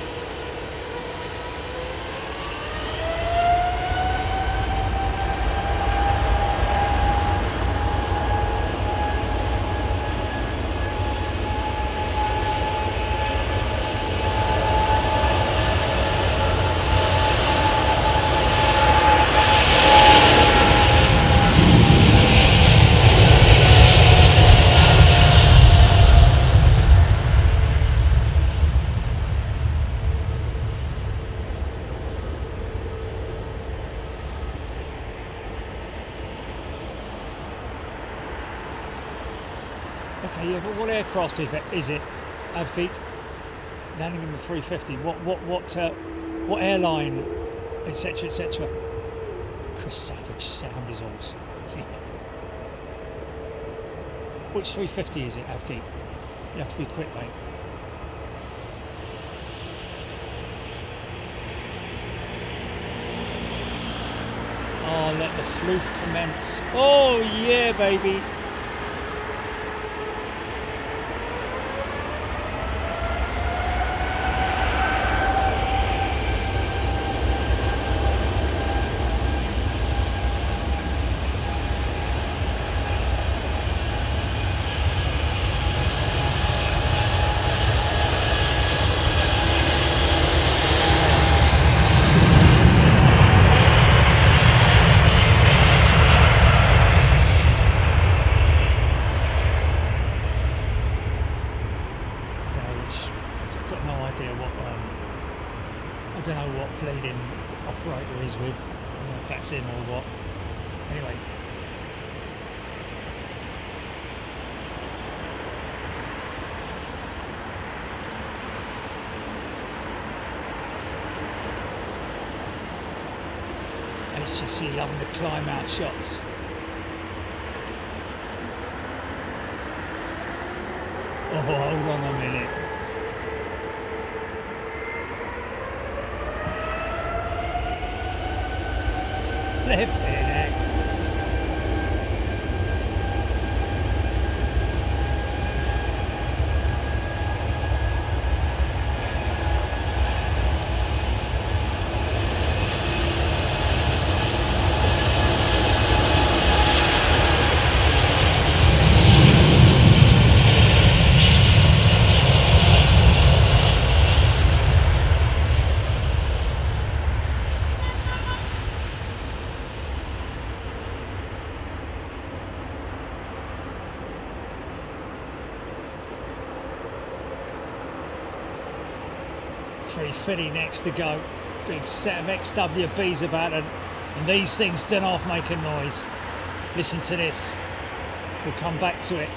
Okay, yeah, but what aircraft is it? Avgeek landing in the 350. What airline, etc., etc. Chris Savage, sound is awesome. Which 350 is it, Avgeek? You have to be quick, mate. Oh, let the floof commence. Oh, yeah, baby. I don't know what bleeding operator is with. I don't know if that's him or what. Anyway. HGC loving the climb out shots. Oh, hold on a minute. Flipping heck. $350 next to go. Big set of XWBs about it, and these things don't off making noise. Listen to this. We'll come back to it.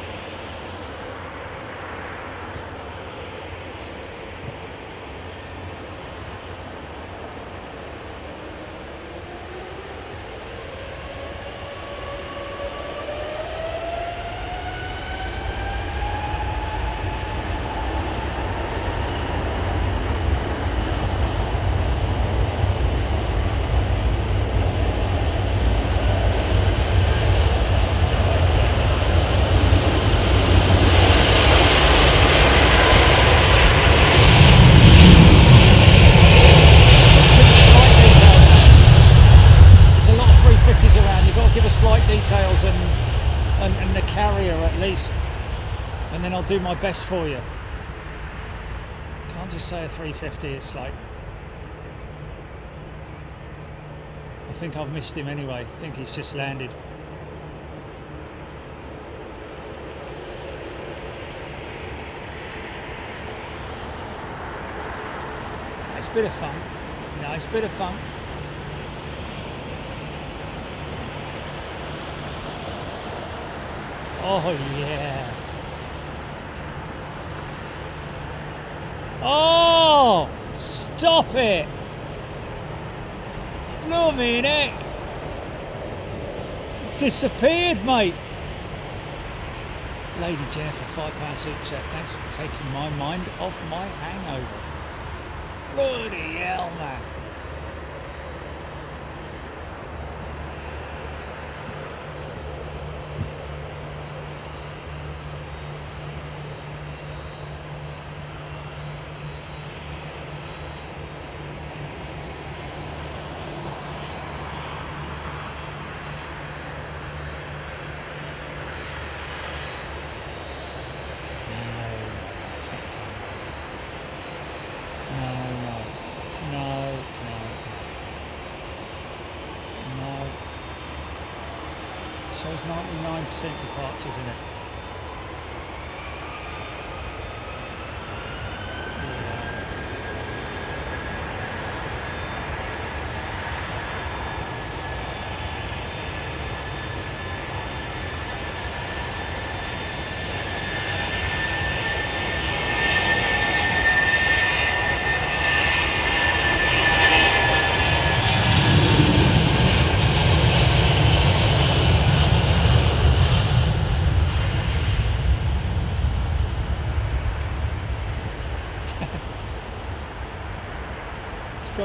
And then I'll do my best for you. Can't just say a 350, it's like, I think I've missed him anyway. I think he's just landed. Nice bit of funk. Nice bit of funk. Oh yeah. Oh, stop it. Blooming heck. Disappeared, mate. Lady Jennifer, £5 super chat. Thanks for taking my mind off my hangover. Bloody hell, man. Shows 99% departures in it.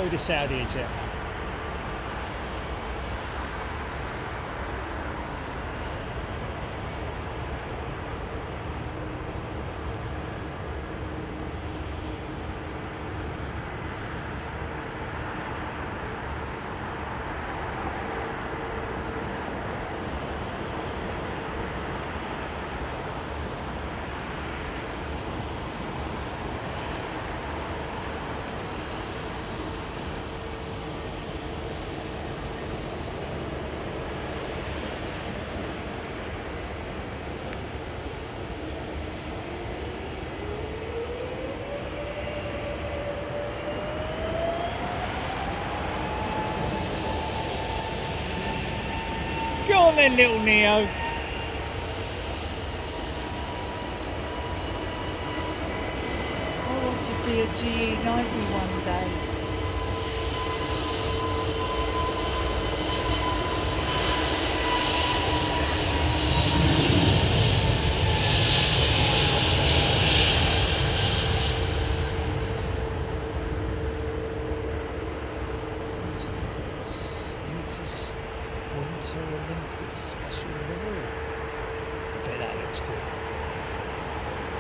enjoy the Saudia jet. Go on then, little Neo. I want to be a GE90 one day. Winter Olympics special livery. I bet that looks good.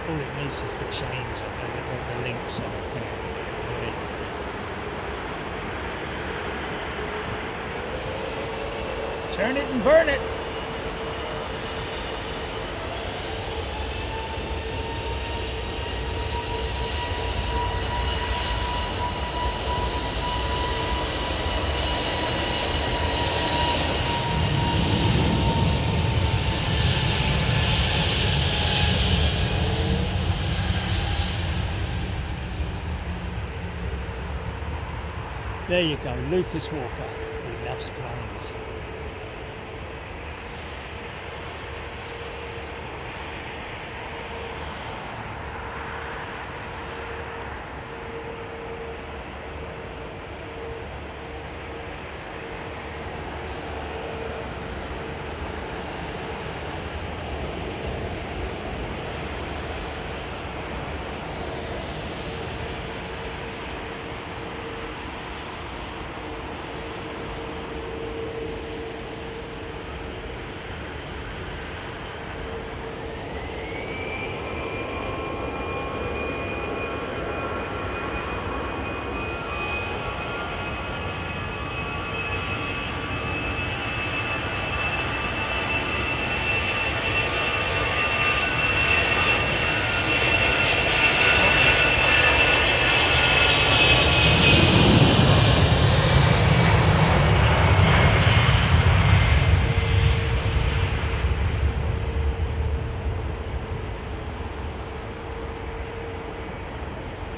All it needs is the chains on the links on it there. Turn it and burn it. There you go, Lucas Walker. He loves planes.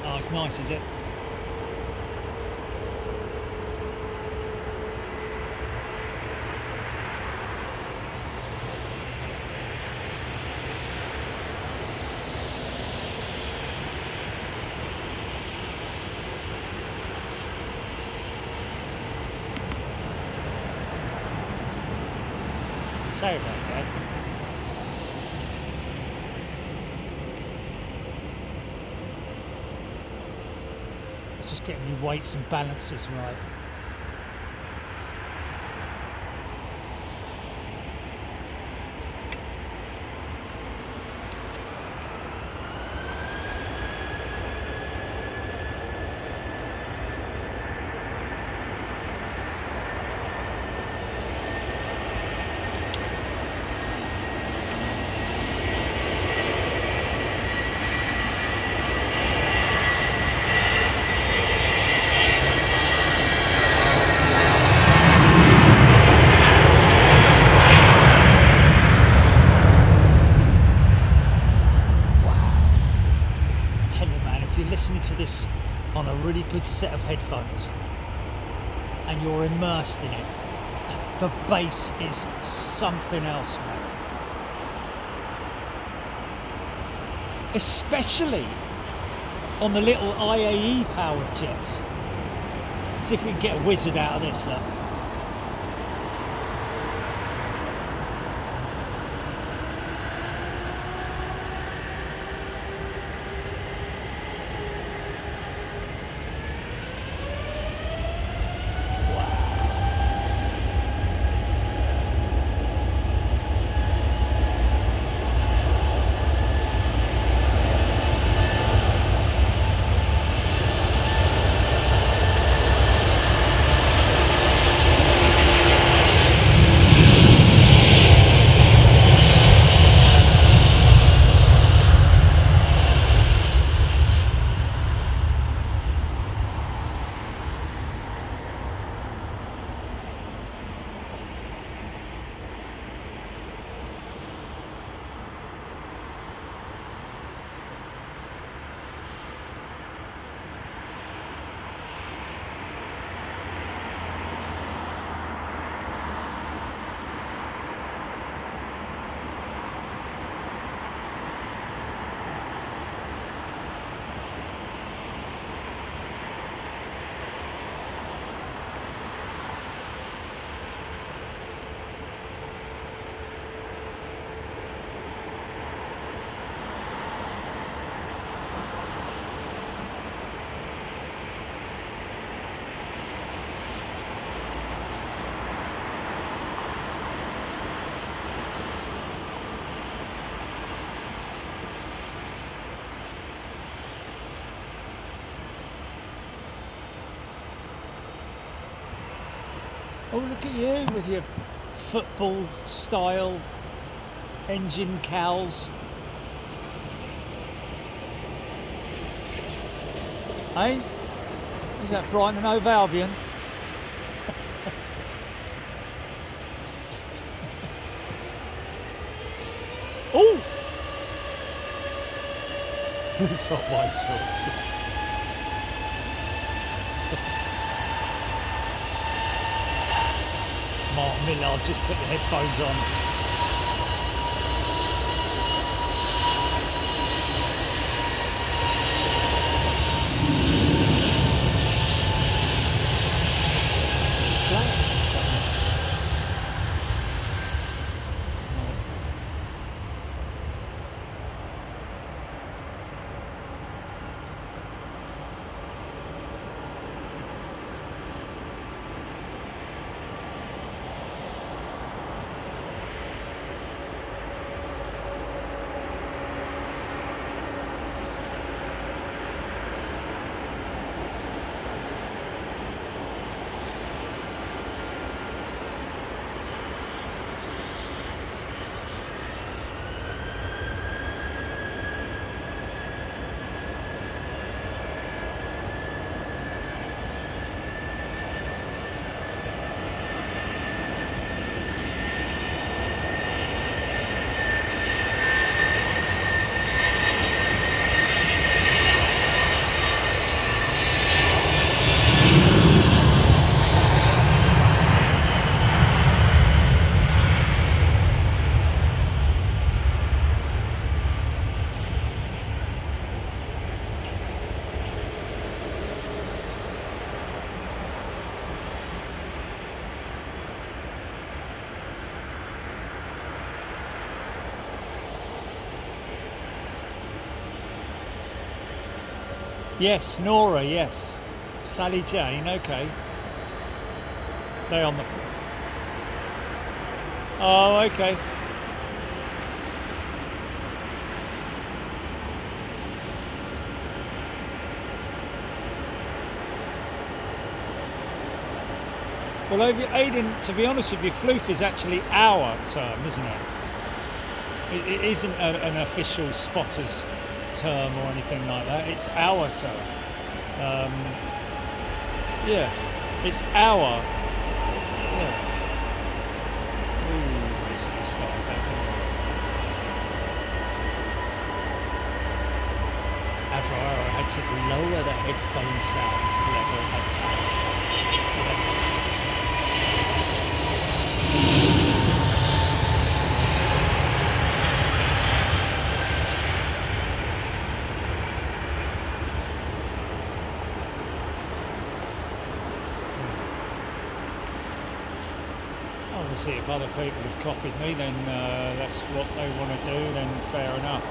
Oh, it's nice, is it? Sorry about that. It's just getting your weights and balances right. Listening to this on a really good set of headphones and you're immersed in it, the bass is something else, man. Especially on the little IAE powered jets. See if we can get a wizard out of this, look. Oh, look at you with your football style engine cowls. Hey? Is that Brighton and Hove Albion? Oh! Blue top, white shorts. Mark Millard just put the headphones on. Yes, Nora, yes. Sally Jane, okay. They on the... Oh, okay. Well, Aiden, to be honest with you, floof is actually our term, isn't it? It isn't an official spotter's term or anything like that. It's our term. Yeah, it's our. Yeah. Ooh, basically started back in. Avrara had to lower the headphone sound level a tad. Obviously, if other people have copied me, then that's what they want to do, then fair enough.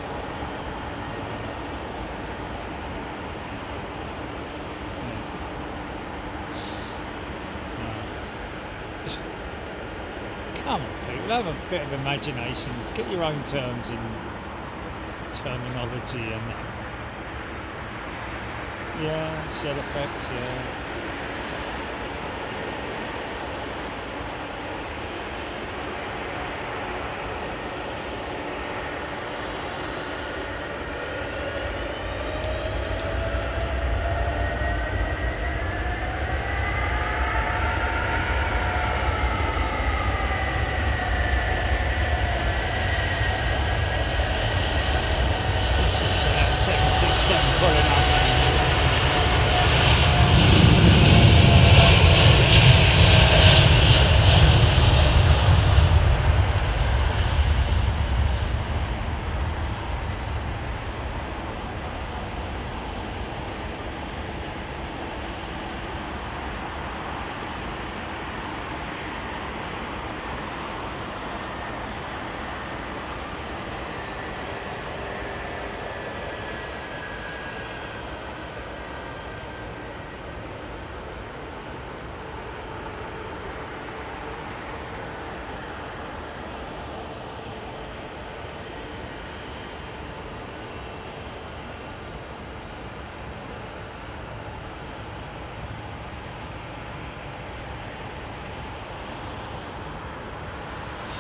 Come on, people, have a bit of imagination. Get your own terms and terminology and that. Yeah, shell effect, yeah.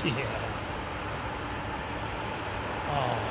Yeah. Oh.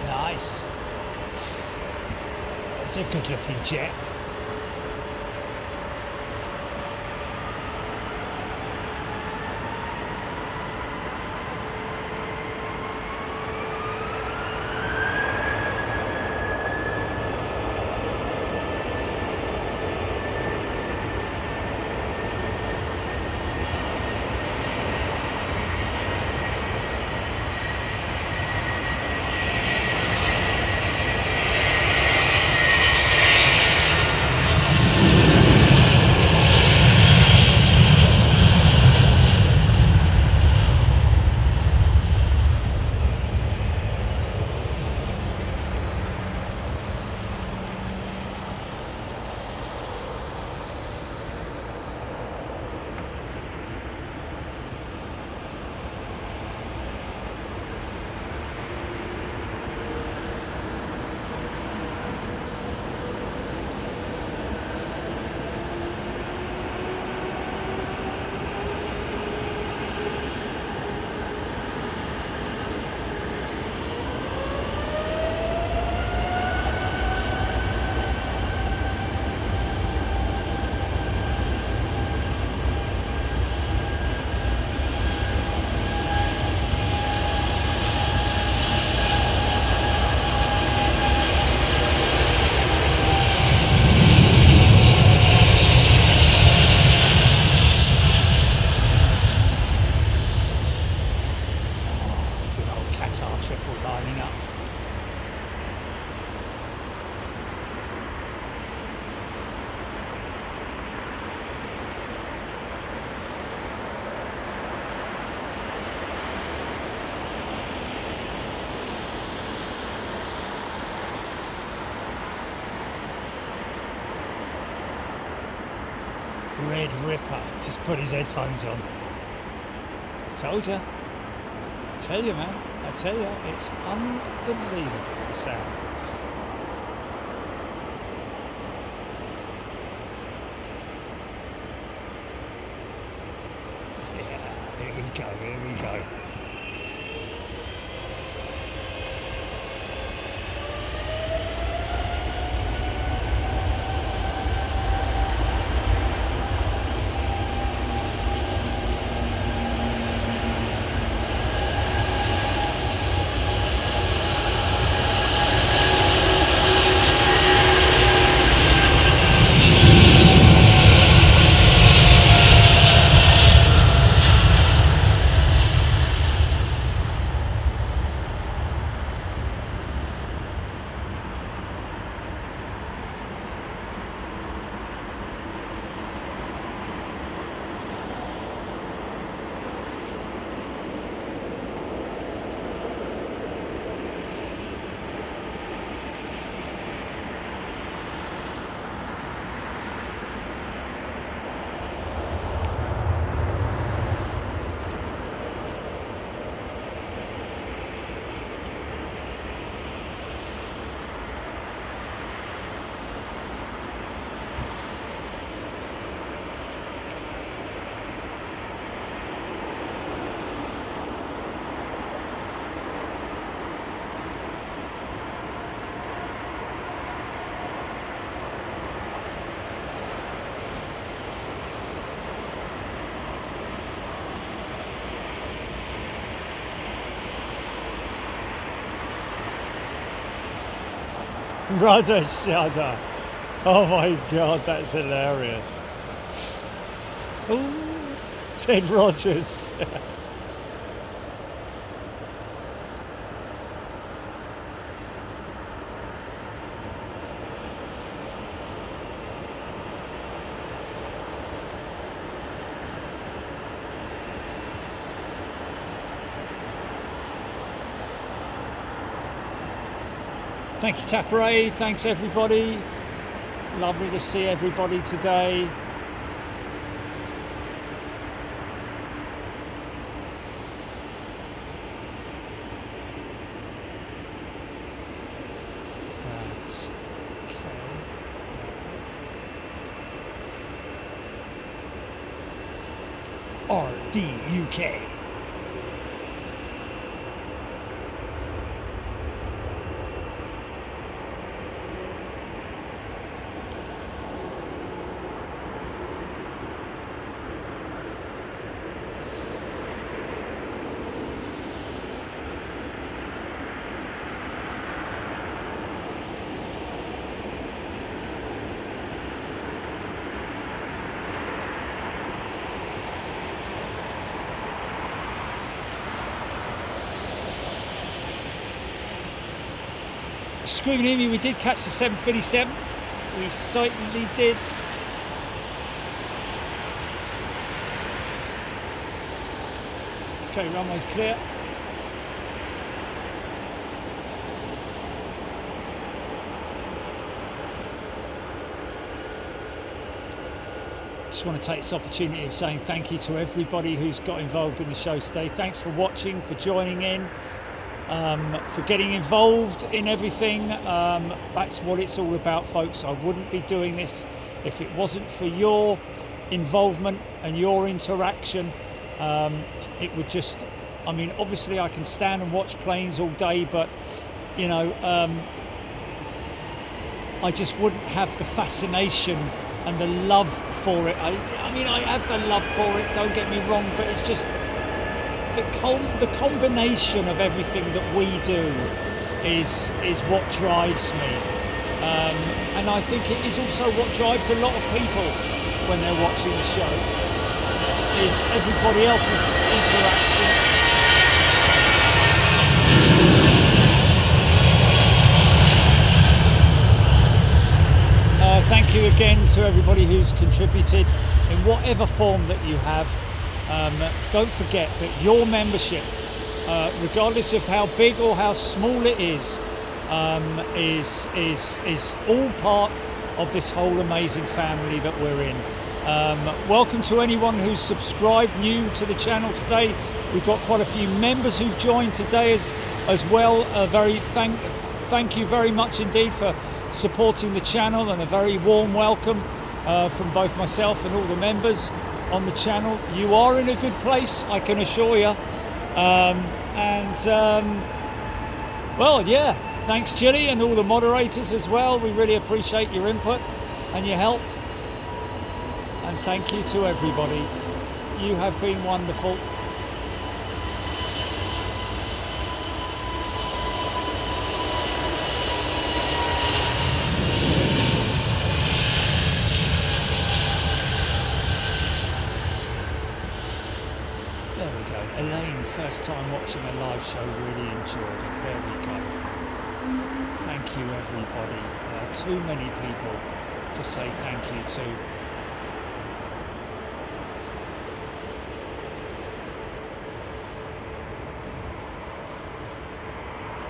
Nice. It's a good looking jet. Red Ripper just put his headphones on. Told you. Tell you, man. I tell you, it's unbelievable, the sound. Yeah, here we go, here we go. Rudder shudder. Oh my God, that's hilarious. Ooh, Ted Rogers. Thank you, Tapare. Thanks, everybody. Lovely to see everybody today. RDUK. Screaming Emu, we did catch the 757. We certainly did. Okay, runway's clear. Just want to take this opportunity of saying thank you to everybody who's got involved in the show today. Thanks for watching, for joining in. For getting involved in everything. That's what it's all about, folks. I wouldn't be doing this if it wasn't for your involvement and your interaction. It would just, I mean, obviously I can stand and watch planes all day, but you know, I just wouldn't have the fascination and the love for it. I mean, I have the love for it, don't get me wrong, but it's just the combination of everything that we do is what drives me, and I think it is also what drives a lot of people when they're watching the show, is everybody else's interaction. Thank you again to everybody who's contributed in whatever form that you have. Don't forget that your membership, regardless of how big or how small it is all part of this whole amazing family that we're in. Welcome to anyone who's subscribed new to the channel today. We've got quite a few members who've joined today as well. Thank you very much indeed for supporting the channel, and a very warm welcome from both myself and all the members on the channel. You are in a good place, I can assure you. Well, yeah, thanks Jilly and all the moderators as well. We really appreciate your input and your help, and thank you to everybody. You have been wonderful. Elaine, first time watching a live show, really enjoyed it. There we go. Thank you everybody. Too many people to say thank you to.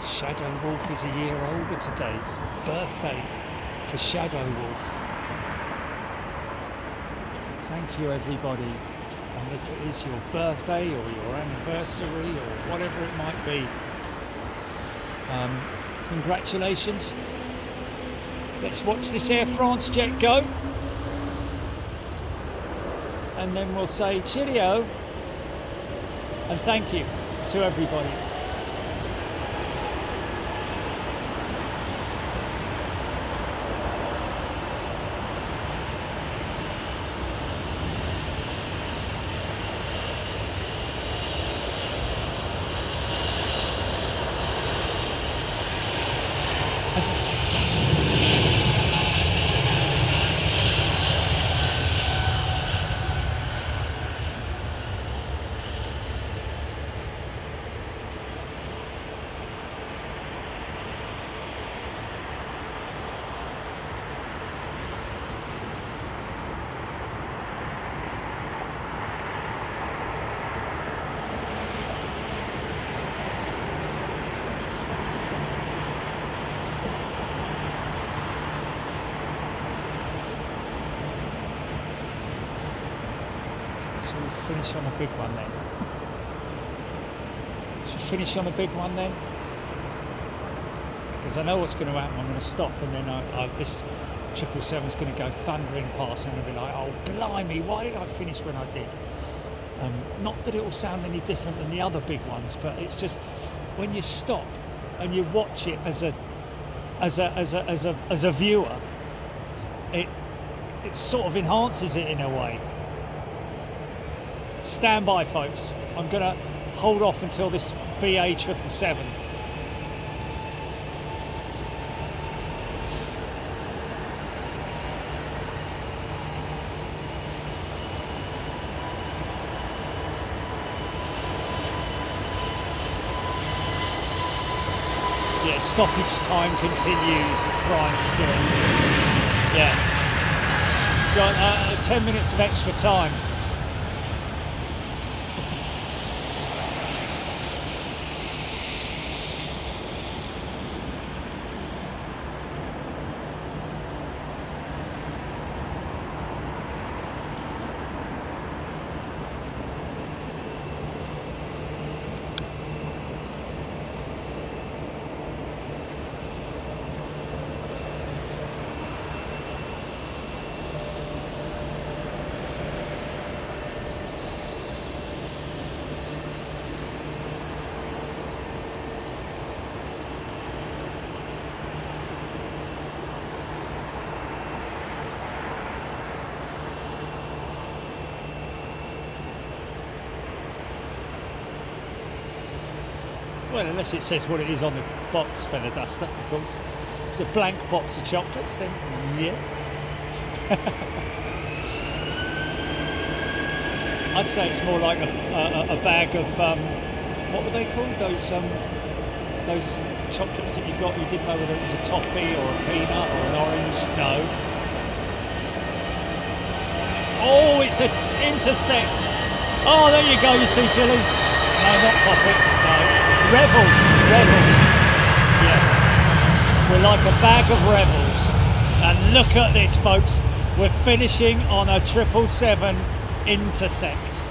Shadow Wolf is a year older today. It's birthday for Shadow Wolf. Thank you everybody. And if it is your birthday or your anniversary or whatever it might be, congratulations. Let's watch this Air France jet go, and then we'll say cheerio and thank you to everybody. we finish on a big one then? Should we finish on a big one then? Because I know what's going to happen. I'm going to stop, and then this 777 is going to go thundering past, and I'm going to be like, oh blimey, why did I finish when I did? Not that it will sound any different than the other big ones, but it's just when you stop and you watch it as a viewer, it sort of enhances it in a way. Stand by, folks. I'm going to hold off until this BA 777. Yeah, stoppage time continues, Brian Stewart. Yeah. Got 10 minutes of extra time. Well, unless it says what it is on the box, feather duster, of course. If it's a blank box of chocolates, then yeah. I'd say it's more like a bag of what were they called? Those chocolates that you got. You didn't know whether it was a toffee or a peanut or an orange. No. Oh, it's an intersect. Oh, there you go. You see, Jilly. No, not poppets. No. Revels. Yeah. We're like a bag of revels. And look at this, folks. We're finishing on a 777 intersect.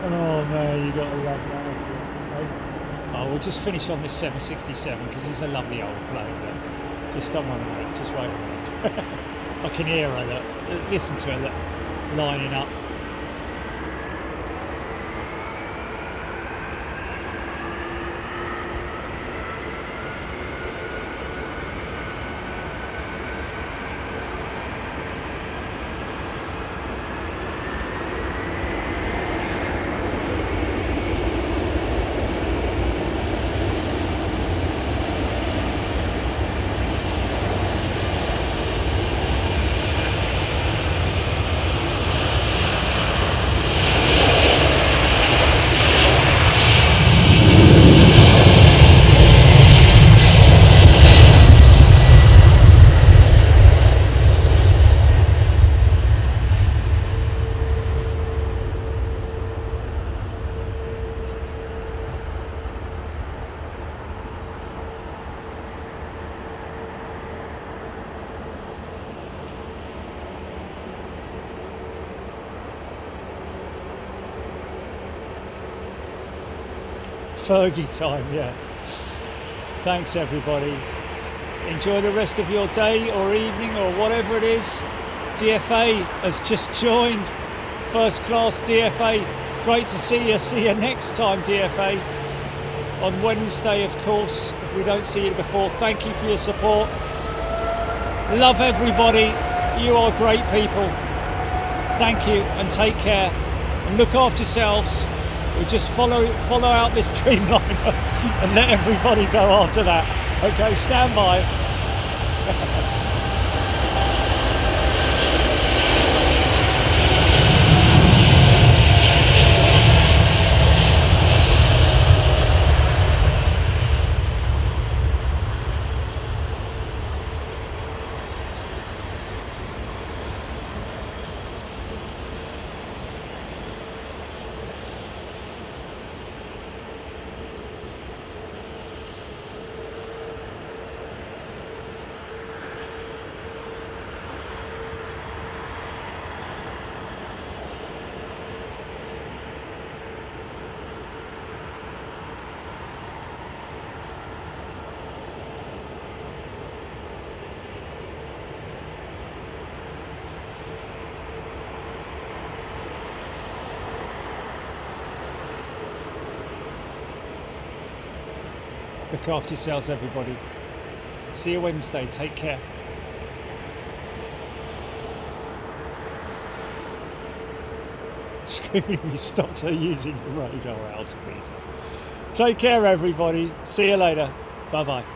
Oh man, you gotta love that. Oh, we'll just finish on this 767 because it's a lovely old plane. Look. Just don't want to wait. Just wait a minute. I can hear her. Look. Listen to her. Look. Lining up. Fergie time, yeah. Thanks everybody. Enjoy the rest of your day or evening or whatever it is. DFA has just joined. First class DFA Great to see you. See you next time, DFA. On Wednesday, of course, if we don't see you before. Thank you for your support. Love everybody. You are great people. Thank you and take care. And look after yourselves. We'll just follow out this Dreamliner and let everybody go after that. Okay, stand by. Look after yourselves, everybody. See you Wednesday. Take care. Screaming, we stopped her using the radar altimeter. Take care, everybody. See you later. Bye-bye.